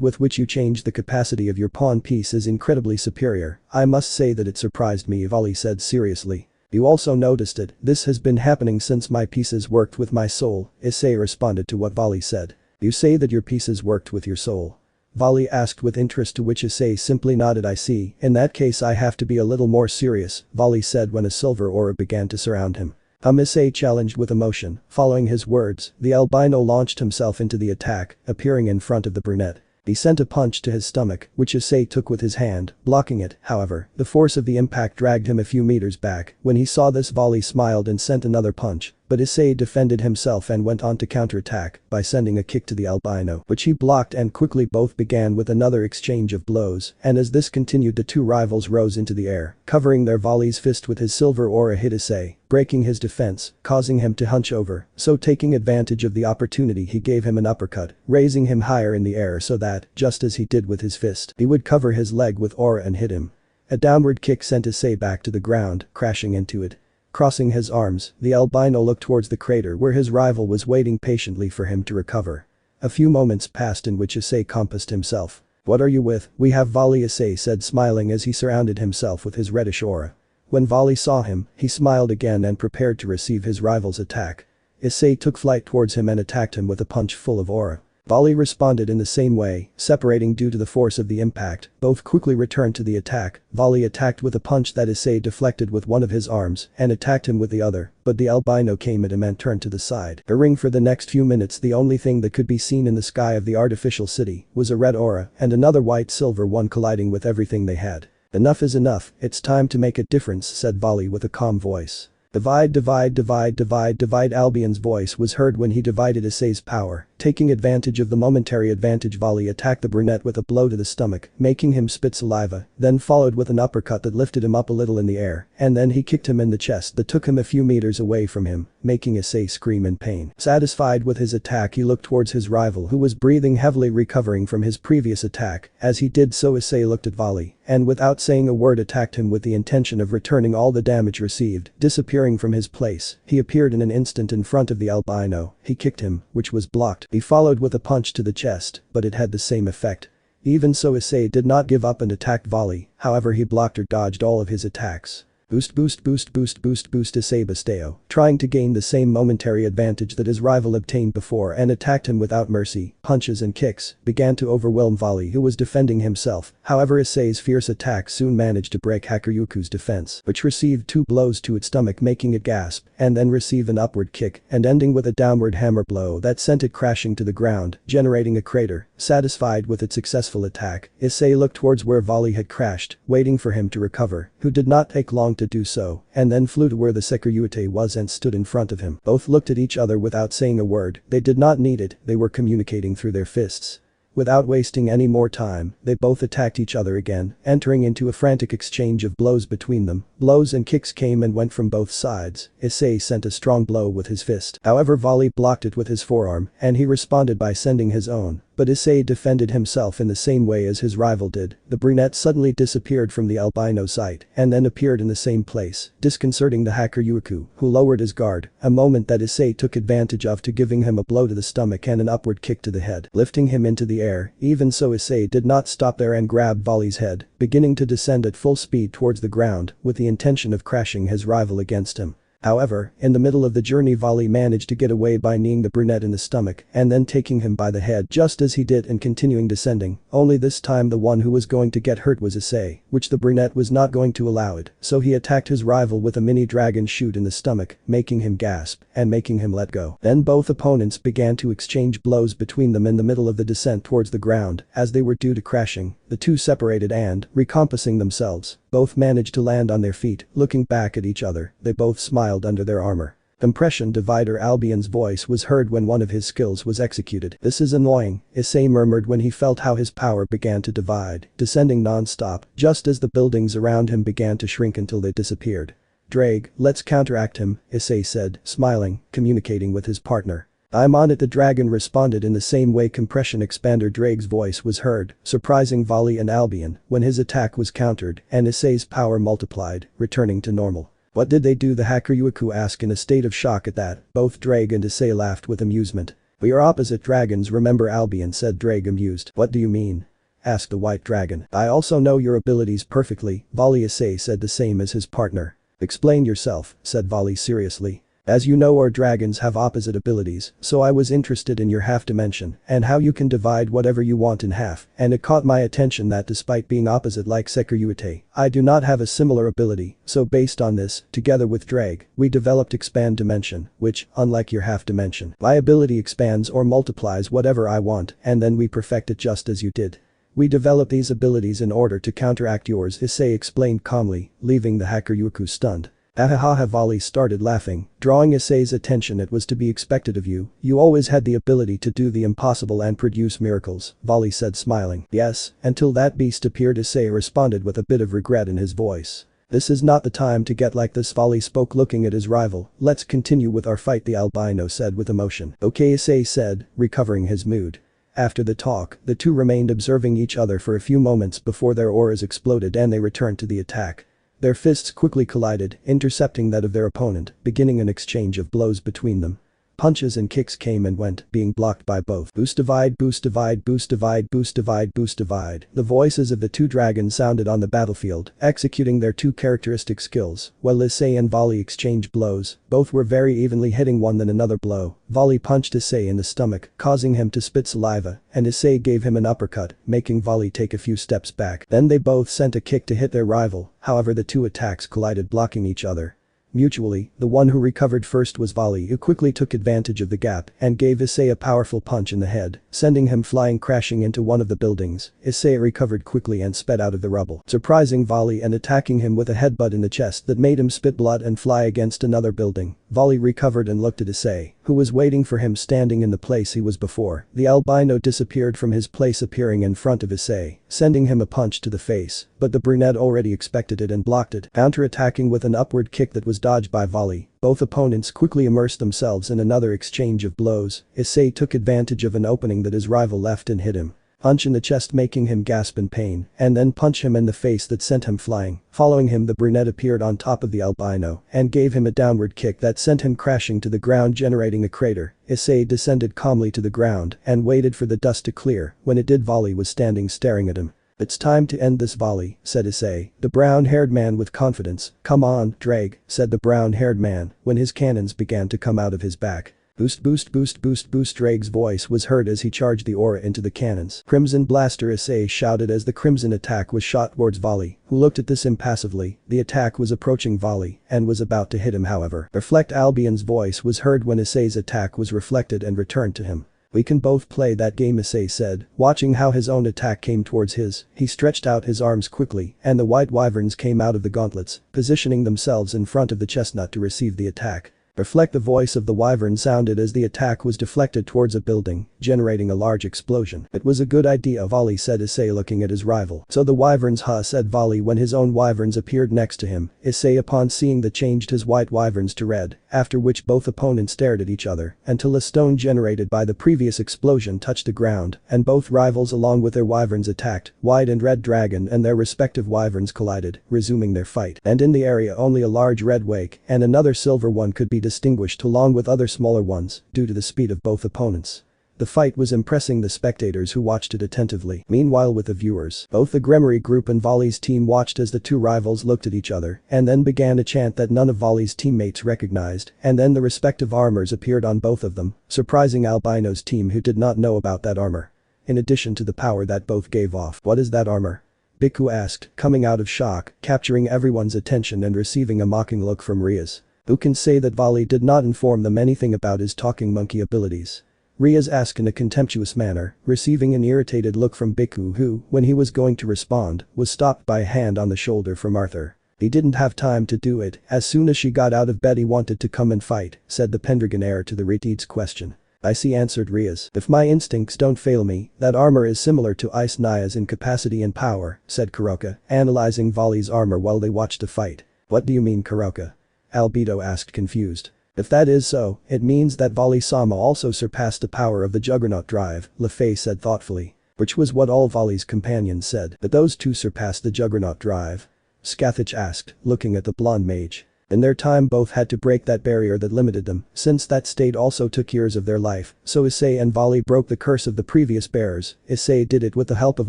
with which you change the capacity of your pawn piece is incredibly superior. I must say that it surprised me, Volley said seriously. You also noticed it. This has been happening since my pieces worked with my soul, Issei responded to what Volley said. You say that your pieces worked with your soul? Volley asked with interest, to which Issei simply nodded. I see, in that case I have to be a little more serious, Volley said when a silver aura began to surround him. Issei challenged with emotion. Following his words, the albino launched himself into the attack, appearing in front of the brunette. He sent a punch to his stomach, which Issei took with his hand, blocking it. However, the force of the impact dragged him a few meters back. When he saw this, Volley smiled and sent another punch, but Issei defended himself and went on to counterattack by sending a kick to the albino, which he blocked, and quickly both began with another exchange of blows, and as this continued the two rivals rose into the air, covering their Volley's fist with his silver aura hit Issei, breaking his defense, causing him to hunch over, so taking advantage of the opportunity he gave him an uppercut, raising him higher in the air so that, just as he did with his fist, he would cover his leg with aura and hit him. A downward kick sent Issei back to the ground, crashing into it. Crossing his arms, the albino looked towards the crater where his rival was waiting patiently for him to recover. A few moments passed in which Issei compassed himself. What are you with? We have Volley, Issei said smiling as he surrounded himself with his reddish aura. When Volley saw him, he smiled again and prepared to receive his rival's attack. Issei took flight towards him and attacked him with a punch full of aura. Volley responded in the same way, separating due to the force of the impact. Both quickly returned to the attack. Volley attacked with a punch that Issei deflected with one of his arms and attacked him with the other, but the albino came at him and turned to the side. During for the next few minutes the only thing that could be seen in the sky of the artificial city was a red aura and another white-silver one colliding with everything they had. Enough is enough, it's time to make a difference, said Volley with a calm voice. Divide, divide, divide, divide, divide. Albion's voice was heard when he divided Issei's power. Taking advantage of the momentary advantage, Volley attacked the brunette with a blow to the stomach, making him spit saliva, then followed with an uppercut that lifted him up a little in the air, and then he kicked him in the chest that took him a few meters away from him, making Issei scream in pain. Satisfied with his attack, he looked towards his rival who was breathing heavily, recovering from his previous attack. As he did so, Issei looked at Volley and without saying a word attacked him with the intention of returning all the damage received. Disappearing from his place, he appeared in an instant in front of the albino. He kicked him, which was blocked. He followed with a punch to the chest, but it had the same effect. Even so, Issei did not give up and attacked Volley, however he blocked or dodged all of his attacks. Boost, boost, boost, boost, boost, boost. Issei Basteo, trying to gain the same momentary advantage that his rival obtained before and attacked him without mercy. Punches and kicks began to overwhelm Volley, who was defending himself. However, Issei's fierce attack soon managed to break Hakuryuku's defense, which received 2 blows to its stomach, making it gasp, and then receive an upward kick and ending with a downward hammer blow that sent it crashing to the ground, generating a crater. Satisfied with its successful attack, Issei looked towards where Volley had crashed, waiting for him to recover, who did not take long to do so, and then flew to where the Sekiryuite was and stood in front of him. Both looked at each other without saying a word. They did not need it, they were communicating through their fists. Without wasting any more time, they both attacked each other again, entering into a frantic exchange of blows between them. Blows and kicks came and went from both sides. Issei sent a strong blow with his fist. However, Volley blocked it with his forearm, and he responded by sending his own. But Issei defended himself in the same way as his rival did. The brunette suddenly disappeared from the albino sight and then appeared in the same place, disconcerting the Hakuryuku, who lowered his guard, a moment that Issei took advantage of to giving him a blow to the stomach and an upward kick to the head, lifting him into the air. Even so, Issei did not stop there and grabbed Volley's head, beginning to descend at full speed towards the ground with the intention of crashing his rival against him. However, in the middle of the journey Volley managed to get away by kneeing the brunette in the stomach and then taking him by the head just as he did and continuing descending, only this time the one who was going to get hurt was Issei, which the brunette was not going to allow it, so he attacked his rival with a mini dragon shoot in the stomach, making him gasp and making him let go. Then both opponents began to exchange blows between them in the middle of the descent towards the ground as they were due to crashing, the two separated and, recompassing themselves, both managed to land on their feet, looking back at each other, they both smiled under their armor. Impression divider Albion's voice was heard when one of his skills was executed. "This is annoying," Issei murmured when he felt how his power began to divide, descending non-stop, just as the buildings around him began to shrink until they disappeared. "Drake, let's counteract him," Issei said, smiling, communicating with his partner. "I'm on it," the dragon responded in the same way. Compression expander Drake's voice was heard, surprising Volley and Albion when his attack was countered and Issei's power multiplied, returning to normal. "What did they do?" the hacker Yuiku asked in a state of shock at that. Both Drake and Issei laughed with amusement. "We are opposite dragons, remember?" Albion said, Drake amused. "What do you mean?" asked the white dragon. "I also know your abilities perfectly," Volley. Issei said the same as his partner. "Explain yourself," said Volley seriously. "As you know, our dragons have opposite abilities, so I was interested in your half dimension and how you can divide whatever you want in half, and it caught my attention that despite being opposite like Sekiruyute, I do not have a similar ability, so based on this, together with Drake, we developed expand dimension, which, unlike your half dimension, my ability expands or multiplies whatever I want and then we perfect it just as you did. We develop these abilities in order to counteract yours," Issei explained calmly, leaving the hacker Yuku stunned. "Ahahaha," Volley started laughing, drawing Issei's attention. "It was to be expected of you, you always had the ability to do the impossible and produce miracles," Volley said smiling. "Yes, until that beast appeared," Issei responded with a bit of regret in his voice. "This is not the time to get like this," Volley spoke looking at his rival. "Let's continue with our fight," the albino said with emotion. "Okay," Issei said, recovering his mood. After the talk, the two remained observing each other for a few moments before their auras exploded and they returned to the attack. Their fists quickly collided, intercepting that of their opponent, beginning an exchange of blows between them. Punches and kicks came and went, being blocked by both. "Boost divide, boost divide, boost divide, boost divide, boost divide." The voices of the two dragons sounded on the battlefield, executing their two characteristic skills, while Issei and Volley exchanged blows. Both were very evenly hitting one than another blow. Volley punched Issei in the stomach, causing him to spit saliva, and Issei gave him an uppercut, making Volley take a few steps back. Then they both sent a kick to hit their rival, however the two attacks collided, blocking each other. Mutually, the one who recovered first was Volley, who quickly took advantage of the gap and gave Issei a powerful punch in the head, sending him flying crashing into one of the buildings. Issei recovered quickly and sped out of the rubble, surprising Volley and attacking him with a headbutt in the chest that made him spit blood and fly against another building. Volley recovered and looked at Issei, who was waiting for him standing in the place he was before. The albino disappeared from his place, appearing in front of Issei, sending him a punch to the face, but the brunette already expected it and blocked it, counter-attacking with an upward kick that was dodged by Volley. Both opponents quickly immersed themselves in another exchange of blows. Issei took advantage of an opening that his rival left and hit him. Punch in the chest, making him gasp in pain, and then punch him in the face that sent him flying. Following him, the brunette appeared on top of the albino and gave him a downward kick that sent him crashing to the ground, generating a crater. Issei descended calmly to the ground and waited for the dust to clear. When it did, Volley was standing staring at him. "It's time to end this, Volley," said Issei, the brown-haired man with confidence. "Come on, Drake," said the brown-haired man when his cannons began to come out of his back. "Boost, boost, boost, boost, boost." Drake's voice was heard as he charged the aura into the cannons. "Crimson Blaster," Issei shouted as the crimson attack was shot towards Volley, who looked at this impassively. The attack was approaching Volley and was about to hit him, however. Reflect Albion's voice was heard when Issei's attack was reflected and returned to him. "We can both play that game," Issei said, watching how his own attack came towards his. He stretched out his arms quickly and the white wyverns came out of the gauntlets, positioning themselves in front of the chestnut to receive the attack. Reflect, the voice of the wyvern sounded as the attack was deflected towards a building, generating a large explosion. "It was a good idea, Volley," said Issei looking at his rival. "So the wyverns, huh?" said Volley when his own wyverns appeared next to him. Issei, upon seeing the, changed his white wyverns to red, after which both opponents stared at each other until a stone generated by the previous explosion touched the ground and both rivals along with their wyverns attacked. White and red dragon and their respective wyverns collided, resuming their fight. And in the area only a large red wake and another silver one could be distinguished along with other smaller ones due to the speed of both opponents. The fight was impressing the spectators who watched it attentively. Meanwhile with the viewers, both the Gremory group and Volley's team watched as the two rivals looked at each other and then began a chant that none of Volley's teammates recognized, and then the respective armors appeared on both of them, surprising Albino's team who did not know about that armor. In addition to the power that both gave off. What is that armor? Biku asked, coming out of shock, capturing everyone's attention and receiving a mocking look from Rias. Who can say that Volley did not inform them anything about his talking monkey abilities? Rias asked in a contemptuous manner, receiving an irritated look from Biku who, when he was going to respond, was stopped by a hand on the shoulder from Arthur. He didn't have time to do it, as soon as she got out of bed he wanted to come and fight, said the Pendragon heir to the Reteed's question. I see, answered Rias. If my instincts don't fail me, that armor is similar to Ice Naya's in capacity and power, said Kuroka, analyzing Volley's armor while they watched the fight. What do you mean, Kuroka? Albedo asked, confused. If that is so, it means that Volley-sama also surpassed the power of the Juggernaut drive, LeFay said thoughtfully. Which was what all Volley's companions said, that those two surpassed the Juggernaut drive. Scathach asked, looking at the blonde mage. In their time both had to break that barrier that limited them, since that state also took years of their life, so Issei and Volley broke the curse of the previous bearers. Issei did it with the help of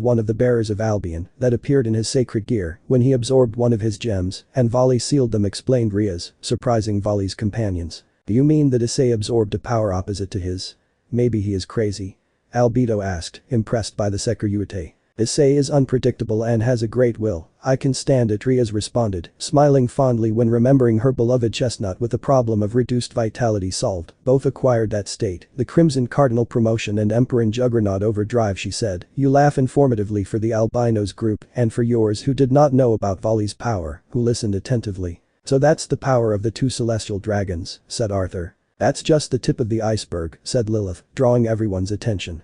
one of the bearers of Albion that appeared in his sacred gear when he absorbed one of his gems, and Volley sealed them, explained Rias, surprising Volley's companions. Do you mean that Issei absorbed a power opposite to his? Maybe he is crazy. Albedo asked, impressed by the Sekiryuite. Issei is unpredictable and has a great will. I can stand it, Rias responded, smiling fondly when remembering her beloved chestnut with the problem of reduced vitality solved. Both acquired that state, the Crimson Cardinal promotion and Emperor Juggernaut overdrive, she said. You laugh informatively for the Albinos group and for yours who did not know about Volley's power, who listened attentively. So that's the power of the two celestial dragons, said Arthur. That's just the tip of the iceberg, said Lilith, drawing everyone's attention.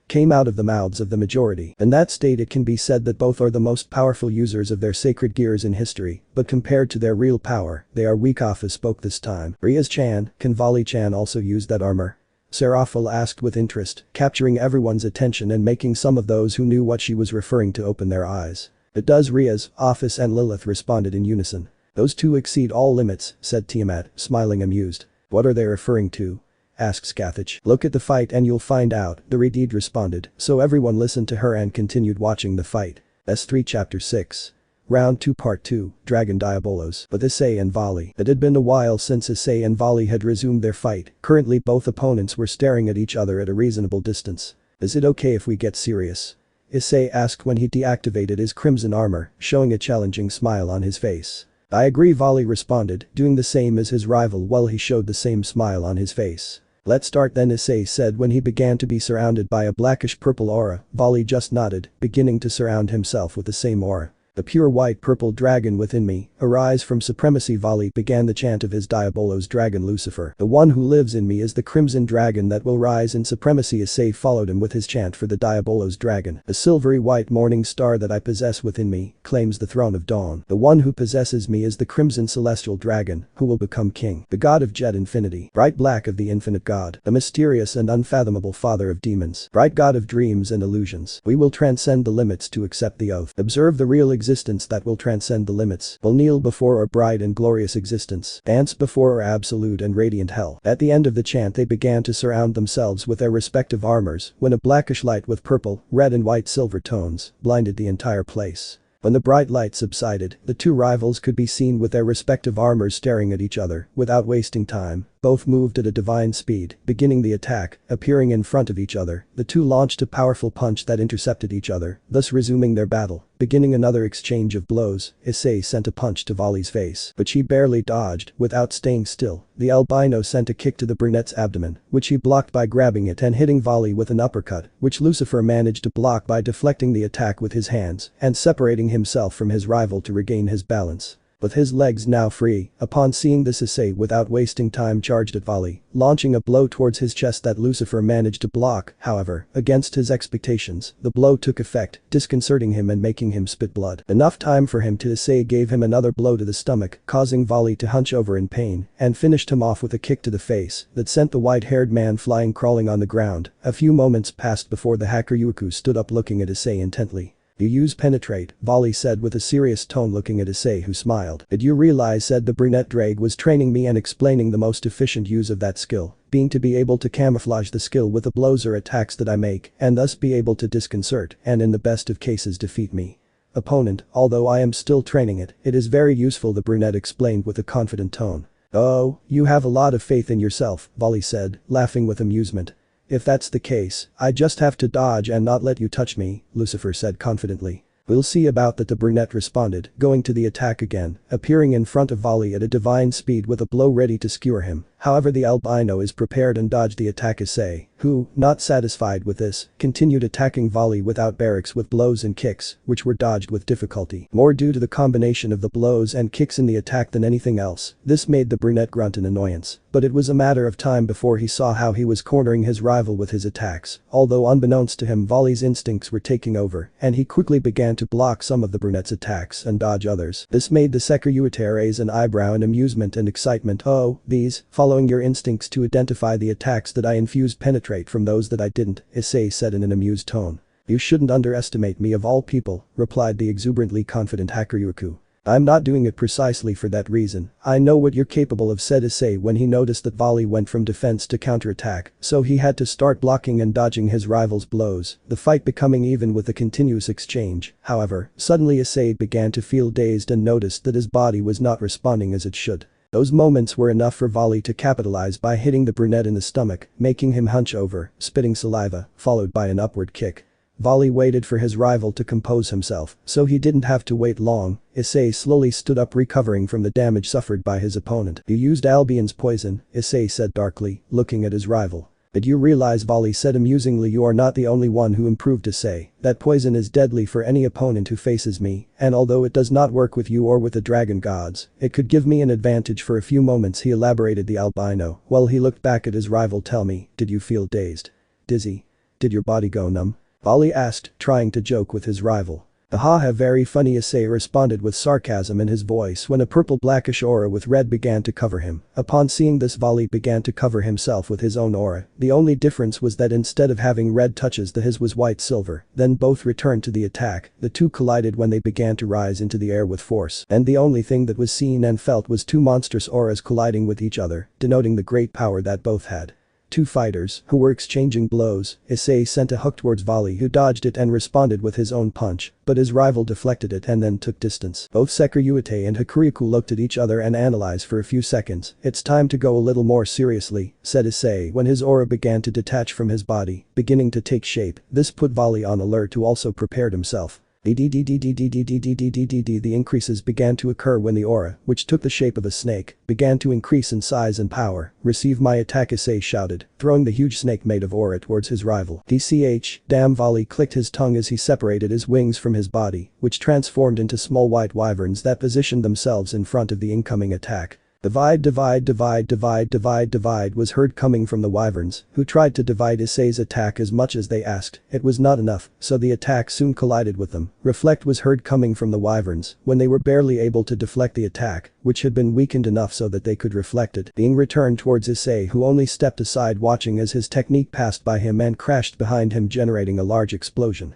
Came out of the mouths of the majority. In that state it can be said that both are the most powerful users of their sacred gears in history, but compared to their real power, they are weak. Afa spoke this time. Rias-chan, can Volley-chan also use that armor? Seraphil asked with interest, capturing everyone's attention and making some of those who knew what she was referring to open their eyes. It does, Rias, Office and Lilith responded in unison. Those two exceed all limits, said Tiamat, smiling amused. What are they referring to? Asked Scathach. Look at the fight and you'll find out, the Redeed responded, so everyone listened to her and continued watching the fight. S3 Chapter 6. Round 2 Part 2, Dragon Diabolos. But Issei and Volley. It had been a while since Issei and Volley had resumed their fight. Currently both opponents were staring at each other at a reasonable distance. Is it okay if we get serious? Issei asked when he deactivated his crimson armor, showing a challenging smile on his face. I agree, Volley responded, doing the same as his rival while he showed the same smile on his face. Let's start then, Issei said when he began to be surrounded by a blackish-purple aura. Volley just nodded, beginning to surround himself with the same aura. The pure white-purple dragon within me, arise from supremacy. Volley began the chant of his Diabolos dragon Lucifer. The one who lives in me is the crimson dragon that will rise in supremacy. Issei followed him with his chant for the Diabolos dragon. The silvery white morning star that I possess within me, claims the throne of dawn. The one who possesses me is the crimson celestial dragon, who will become king. The god of jet infinity. Bright black of the infinite god. The mysterious and unfathomable father of demons. Bright god of dreams and illusions. We will transcend the limits to accept the oath. Observe the real existence that will transcend the limits. Will kneel before our bright and glorious existence. Dance before our absolute and radiant hell. At the end of the chant they began to surround themselves with their respective armors when a blackish light with purple, red and white silver tones blinded the entire place. When the bright light subsided, the two rivals could be seen with their respective armors staring at each other. Without wasting time, both moved at a divine speed, beginning the attack. Appearing in front of each other, the two launched a powerful punch that intercepted each other, thus resuming their battle. Beginning another exchange of blows, Issei sent a punch to Volley's face, but she barely dodged. Without staying still, the albino sent a kick to the brunette's abdomen, which he blocked by grabbing it and hitting Volley with an uppercut, which Lucifer managed to block by deflecting the attack with his hands and separating himself from his rival to regain his balance. With his legs now free, upon seeing this, Issei without wasting time charged at Volley, launching a blow towards his chest that Lucifer managed to block. However, against his expectations, the blow took effect, disconcerting him and making him spit blood. Enough time for him to Issei gave him another blow to the stomach, causing Volley to hunch over in pain, and finished him off with a kick to the face that sent the white-haired man flying crawling on the ground. A few moments passed before the hacker Yuku stood up looking at Issei intently. You use penetrate, Volley said with a serious tone looking at Issei who smiled. Did you realize said the brunette Drake was training me and explaining the most efficient use of that skill, being to be able to camouflage the skill with the blows or attacks that I make and thus be able to disconcert and in the best of cases defeat me. Opponent, although I am still training it is very useful the brunette explained with a confident tone. Oh, you have a lot of faith in yourself, Volley said, laughing with amusement. If that's the case, I just have to dodge and not let you touch me, Lucifer said confidently. We'll see about that the brunette responded, going to the attack again, appearing in front of Volley at a divine speed with a blow ready to skewer him. However the albino is prepared and dodged the attack Issei, who, not satisfied with this, continued attacking Volley without barracks with blows and kicks, which were dodged with difficulty. More due to the combination of the blows and kicks in the attack than anything else, this made the brunette grunt in annoyance. But it was a matter of time before he saw how he was cornering his rival with his attacks, although unbeknownst to him Volley's instincts were taking over, and he quickly began to block some of the brunette's attacks and dodge others. This made the secretary raise an eyebrow in amusement and excitement. Oh, these, following your instincts to identify the attacks that I infused penetrate from those that I didn't, Issei said in an amused tone. You shouldn't underestimate me of all people, replied the exuberantly confident Hakuryuku. I'm not doing it precisely for that reason. I know what you're capable of said Issei when he noticed that Volley went from defense to counterattack, so he had to start blocking and dodging his rival's blows, the fight becoming even with the continuous exchange. However, suddenly Issei began to feel dazed and noticed that his body was not responding as it should. Those moments were enough for Volley to capitalize by hitting the brunette in the stomach, making him hunch over, spitting saliva, followed by an upward kick. Volley waited for his rival to compose himself, so he didn't have to wait long. Issei slowly stood up recovering from the damage suffered by his opponent. You used Albion's poison, Issei said darkly, looking at his rival. Did you realize Volley said amusingly you are not the only one who improved Issei. That poison is deadly for any opponent who faces me, and although it does not work with you or with the dragon gods, it could give me an advantage for a few moments he elaborated the albino, while he looked back at his rival. Tell me, did you feel dazed? Dizzy? Did your body go numb? Volley asked, trying to joke with his rival. Haha, very funny, Issei responded with sarcasm in his voice when a purple blackish aura with red began to cover him. Upon seeing this, Volley began to cover himself with his own aura. The only difference was that instead of having red touches his was white silver. Then both returned to the attack. The two collided when they began to rise into the air with force, and the only thing that was seen and felt was two monstrous auras colliding with each other, denoting the great power that both had. Two fighters, who were exchanging blows. Issei sent a hook towards Volley, who dodged it and responded with his own punch, but his rival deflected it and then took distance. Both Sekiryu and Hakuryuku looked at each other and analyzed for a few seconds. It's time to go a little more seriously, said Issei when his aura began to detach from his body, beginning to take shape. This put Volley on alert, who also prepared himself. The increases began to occur when the aura, which took the shape of a snake, began to increase in size and power. Receive my attack, Issei shouted, throwing the huge snake made of aura towards his rival. Damn, Volley clicked his tongue as he separated his wings from his body, which transformed into small white wyverns that positioned themselves in front of the incoming attack. Divide was heard coming from the wyverns, who tried to divide Issei's attack as much as they asked. It was not enough, so the attack soon collided with them. Reflect was heard coming from the wyverns, when they were barely able to deflect the attack, which had been weakened enough so that they could reflect it, being returned towards Issei, who only stepped aside watching as his technique passed by him and crashed behind him, generating a large explosion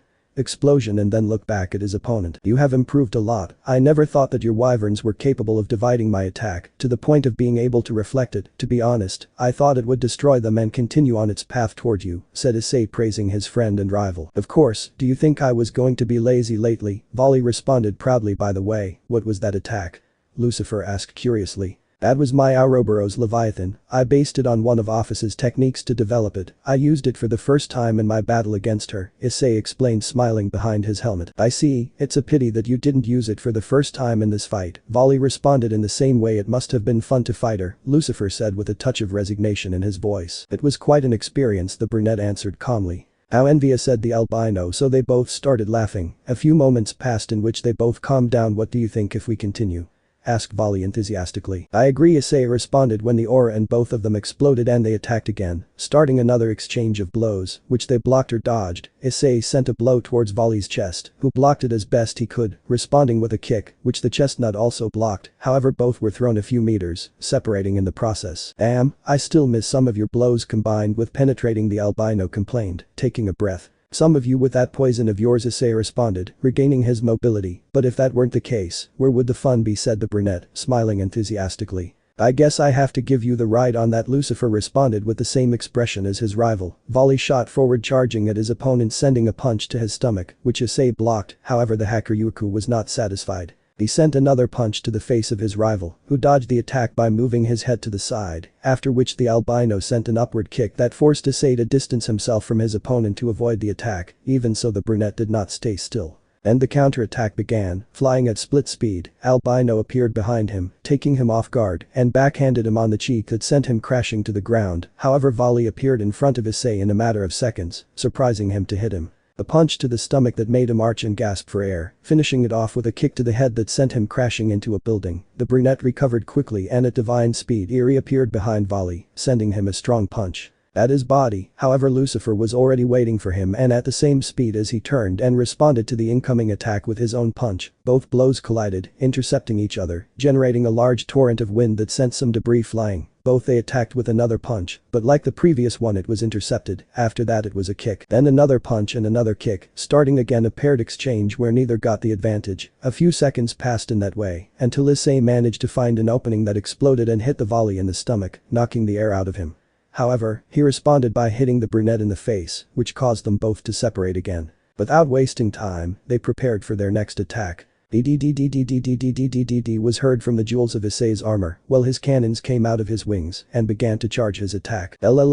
and then looked back at his opponent. You have improved a lot. I never thought that your wyverns were capable of dividing my attack to the point of being able to reflect it. To be honest, I thought it would destroy them and continue on its path toward you, said Issei, praising his friend and rival. Of course, do you think I was going to be lazy lately? Volley responded proudly. By the way, what was that attack? Lucifer asked curiously. That was my Ouroboros Leviathan. I based it on one of Office's techniques to develop it. I used it for the first time in my battle against her, Issei explained, smiling behind his helmet. I see, it's a pity that you didn't use it for the first time in this fight. Volley responded in the same way. It must have been fun to fight her, Lucifer said with a touch of resignation in his voice. It was quite an experience, the brunette answered calmly. How envious, said the albino, so they both started laughing. A few moments passed in which they both calmed down. What do you think if we continue? Asked Volley enthusiastically. I agree, Issei responded when the aura and both of them exploded and they attacked again, starting another exchange of blows, which they blocked or dodged. Issei sent a blow towards Volley's chest, who blocked it as best he could, responding with a kick, which the chestnut also blocked. However, both were thrown a few meters, separating in the process. Damn, I still miss some of your blows combined with penetrating, the albino complained, taking a breath. "Some of you with that poison of yours," Issei responded, regaining his mobility, "but if that weren't the case, where would the fun be?" said the brunette, smiling enthusiastically. "I guess I have to give you the ride on that." Lucifer responded with the same expression as his rival. Volley shot forward, charging at his opponent, sending a punch to his stomach, which Issei blocked. However, the hacker Yuku was not satisfied. He sent another punch to the face of his rival, who dodged the attack by moving his head to the side, after which the albino sent an upward kick that forced Issei to distance himself from his opponent to avoid the attack. Even so, the brunette did not stay still. And the counterattack began. Flying at split speed, albino appeared behind him, taking him off guard, and backhanded him on the cheek that sent him crashing to the ground. However, Volley appeared in front of Issei in a matter of seconds, surprising him to hit him. A punch to the stomach that made him arch and gasp for air, finishing it off with a kick to the head that sent him crashing into a building. The brunette recovered quickly and at divine speed reappeared behind Volley, sending him a strong punch. At his body, however, Lucifer was already waiting for him, and at the same speed as he turned and responded to the incoming attack with his own punch, both blows collided, intercepting each other, generating a large torrent of wind that sent some debris flying. Both they attacked with another punch, but like the previous one, it was intercepted. After that, it was a kick, then another punch and another kick, starting again a paired exchange where neither got the advantage. A few seconds passed in that way, until Issei managed to find an opening that exploded and hit the Volley in the stomach, knocking the air out of him. However, he responded by hitting the brunette in the face, which caused them both to separate again. Without wasting time, they prepared for their next attack. DDDDDDDDDDD was heard from the jewels of Issei's armor, while his cannons came out of his wings and began to charge his attack. Volley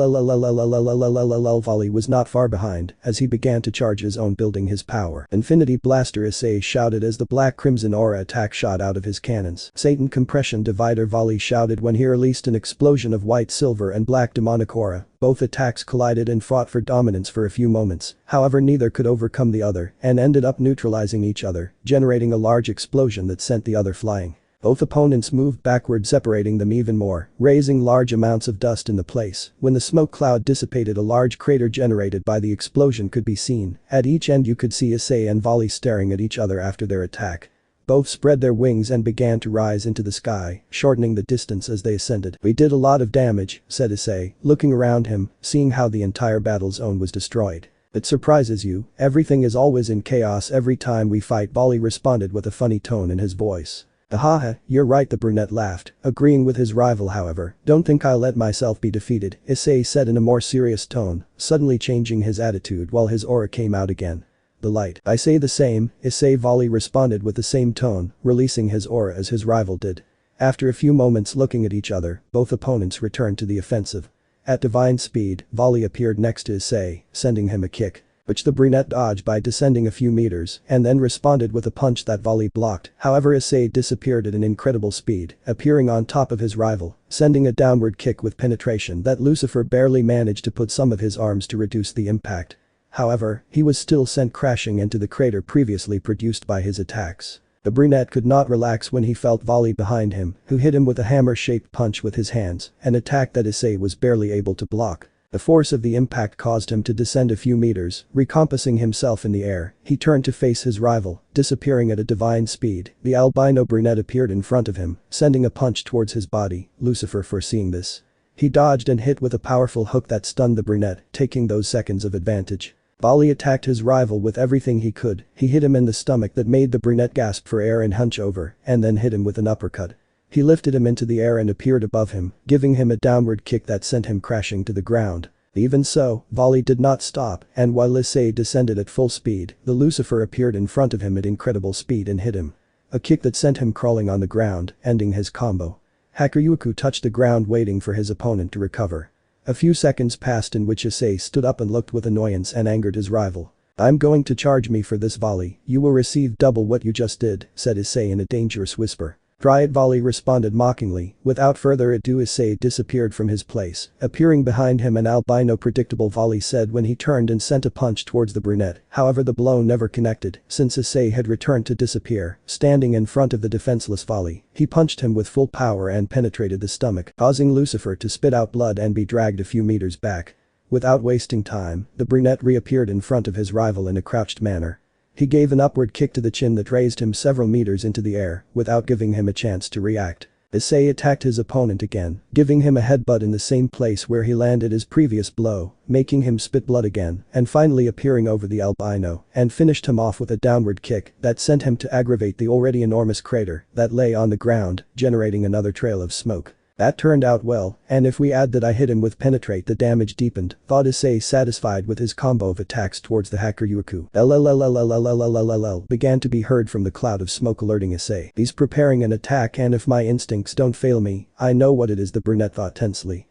was not far behind, as he began to charge his own, building his power. Infinity Blaster, Issei shouted as the black crimson aura attack shot out of his cannons. Satan Compression Divider, Volley shouted when he released an explosion of white, silver and black demonic aura. Both attacks collided and fought for dominance for a few moments. However, neither could overcome the other and ended up neutralizing each other, generating a large explosion that sent the other flying. Both opponents moved backward, separating them even more, raising large amounts of dust in the place. When the smoke cloud dissipated, a large crater generated by the explosion could be seen. At each end you could see Issei and Volley staring at each other after their attack. Both spread their wings and began to rise into the sky, shortening the distance as they ascended. "We did a lot of damage," said Issei, looking around him, seeing how the entire battle zone was destroyed. "It surprises you, everything is always in chaos every time we fight," Volley responded with a funny tone in his voice. "Haha, you're right," the brunette laughed, agreeing with his rival. "However, don't think I'll let myself be defeated," Issei said in a more serious tone, suddenly changing his attitude while his aura came out again. "The light. I say the same," Issei. Volley responded with the same tone, releasing his aura as his rival did. After a few moments looking at each other, both opponents returned to the offensive. At divine speed, Volley appeared next to Issei, sending him a kick, which the brunette dodged by descending a few meters and then responded with a punch that Volley blocked. However, Issei disappeared at an incredible speed, appearing on top of his rival, sending a downward kick with penetration that Lucifer barely managed to put some of his arms to reduce the impact. However, he was still sent crashing into the crater previously produced by his attacks. The brunette could not relax when he felt Volley behind him, who hit him with a hammer-shaped punch with his hands, an attack that Issei was barely able to block. The force of the impact caused him to descend a few meters, recompassing himself in the air. He turned to face his rival, disappearing at a divine speed. The albino brunette appeared in front of him, sending a punch towards his body. Lucifer, foreseeing this, he dodged and hit with a powerful hook that stunned the brunette, taking those seconds of advantage. Volley attacked his rival with everything he could. He hit him in the stomach that made the brunette gasp for air and hunch over, and then hit him with an uppercut. He lifted him into the air and appeared above him, giving him a downward kick that sent him crashing to the ground. Even so, Volley did not stop, and while Issei descended at full speed, the Lucifer appeared in front of him at incredible speed and hit him. A kick that sent him crawling on the ground, ending his combo. Hakuryuku touched the ground waiting for his opponent to recover. A few seconds passed in which Issei stood up and looked with annoyance and angered his rival. "I'm going to charge me for this, Volley. You will receive double what you just did," said Issei in a dangerous whisper. "Try it," Volley responded mockingly. Without further ado, Issei disappeared from his place, appearing behind him an albino. "Predictable," Volley said when he turned and sent a punch towards the brunette. However, the blow never connected, since Issei had returned to disappear. Standing in front of the defenseless Volley, he punched him with full power and penetrated the stomach, causing Lucifer to spit out blood and be dragged a few meters back. Without wasting time, the brunette reappeared in front of his rival in a crouched manner. He gave an upward kick to the chin that raised him several meters into the air, without giving him a chance to react. Issei attacked his opponent again, giving him a headbutt in the same place where he landed his previous blow, making him spit blood again, and finally appearing over the albino, and finished him off with a downward kick that sent him to aggravate the already enormous crater that lay on the ground, generating another trail of smoke. That turned out well, and if we add that I hit him with penetrate the damage deepened, thought Issei satisfied with his combo of attacks towards the hacker Yuku. LLLLLLLLLLL began to be heard from the cloud of smoke alerting Issei. He's preparing an attack and if my instincts don't fail me, I know what it is, the brunette thought tensely.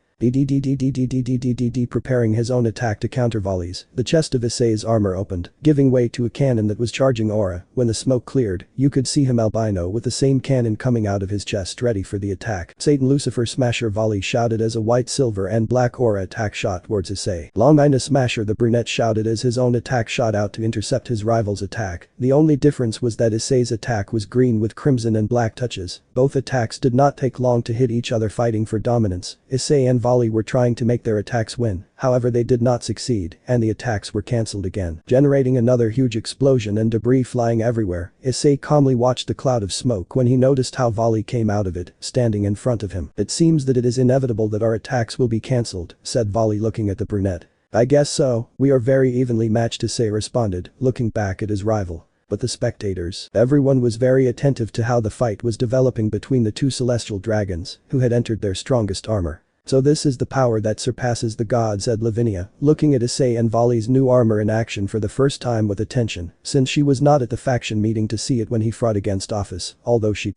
Preparing his own attack to counter volleys, the chest of Issei's armor opened, giving way to a cannon that was charging aura. When the smoke cleared, you could see him albino with the same cannon coming out of his chest ready for the attack. Satan Lucifer Smasher volley shouted as a white, silver and black aura attack shot towards Issei. Long Ina Smasher the brunette shouted as his own attack shot out to intercept his rival's attack. The only difference was that Issei's attack was green with crimson and black touches. Both attacks did not take long to hit each other, fighting for dominance. Issei and Volley were trying to make their attacks win, however they did not succeed, and the attacks were cancelled again, generating another huge explosion and debris flying everywhere. Issei calmly watched the cloud of smoke when he noticed how Volley came out of it, standing in front of him. It seems that it is inevitable that our attacks will be cancelled, said Volley looking at the brunette. I guess so, we are very evenly matched, Issei responded, looking back at his rival. But the spectators, everyone was very attentive to how the fight was developing between the two celestial dragons, who had entered their strongest armor. So this is the power that surpasses the gods, said Lavinia, looking at Issei and Volley's new armor in action for the first time with attention, since she was not at the faction meeting to see it when he fought against Office, although she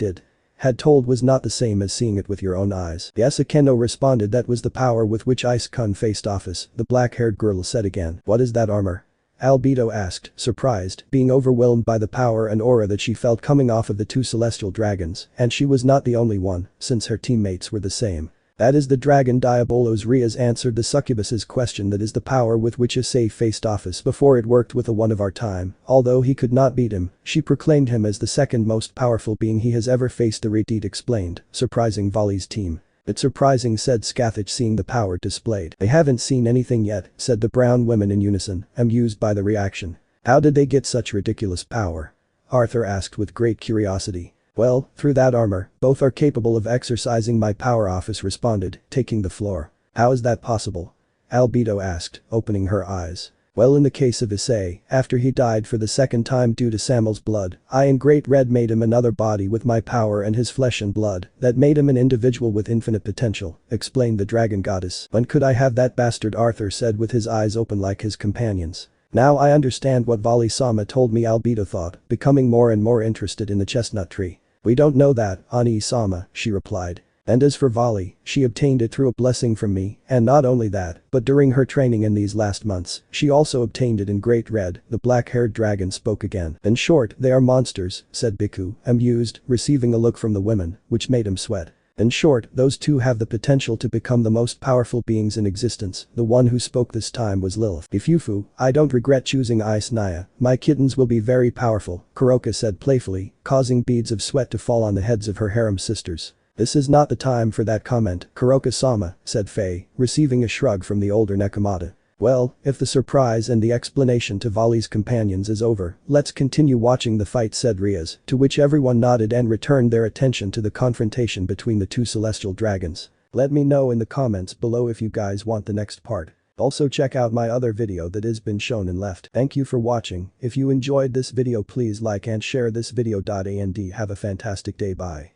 had told was not the same as seeing it with your own eyes. The Asakeno responded that was the power with which Ice-kun faced Office, the black-haired girl said again. What is that armor? Albedo asked, surprised, being overwhelmed by the power and aura that she felt coming off of the two celestial dragons, and she was not the only one, since her teammates were the same. That is the dragon Diabolos. Rias answered the succubus's question. That is the power with which Issei faced Office before it worked with the one of our time. Although he could not beat him, she proclaimed him as the second most powerful being he has ever faced, the Redeed explained, surprising Volley's team. It's surprising, said Scathach, seeing the power displayed. They haven't seen anything yet, said the brown women in unison, amused by the reaction. How did they get such ridiculous power? Arthur asked with great curiosity. Well, through that armor, both are capable of exercising my power, Office responded, taking the floor. How is that possible? Albedo asked, opening her eyes. Well, in the case of Issei, after he died for the second time due to Samuel's blood, I in Great Red made him another body with my power and his flesh and blood, that made him an individual with infinite potential, explained the dragon goddess. When could I have that bastard? Arthur said with his eyes open like his companions. Now I understand what Volley-sama told me, Albedo thought, becoming more and more interested in the chestnut tree. We don't know that, Ani-sama, she replied. And as for Volley, she obtained it through a blessing from me, and not only that, but during her training in these last months, she also obtained it in Great Red. The black-haired dragon spoke again. In short, they are monsters, said Biku, amused, receiving a look from the women, which made him sweat. In short, those two have the potential to become the most powerful beings in existence. The one who spoke this time was Lilith. Ifufu, I don't regret choosing Ice Naya. My kittens will be very powerful, Kuroka said playfully, causing beads of sweat to fall on the heads of her harem sisters. This is not the time for that comment, Kuroka-sama, said Faye, receiving a shrug from the older Nekomata. Well, if the surprise and the explanation to Volley's companions is over, let's continue watching the fight, said Rias, to which everyone nodded and returned their attention to the confrontation between the two celestial dragons. Let me know in the comments below if you guys want the next part. Also check out my other video that has been shown and left. Thank you for watching. If you enjoyed this video, please like and share this video. And have a fantastic day. Bye.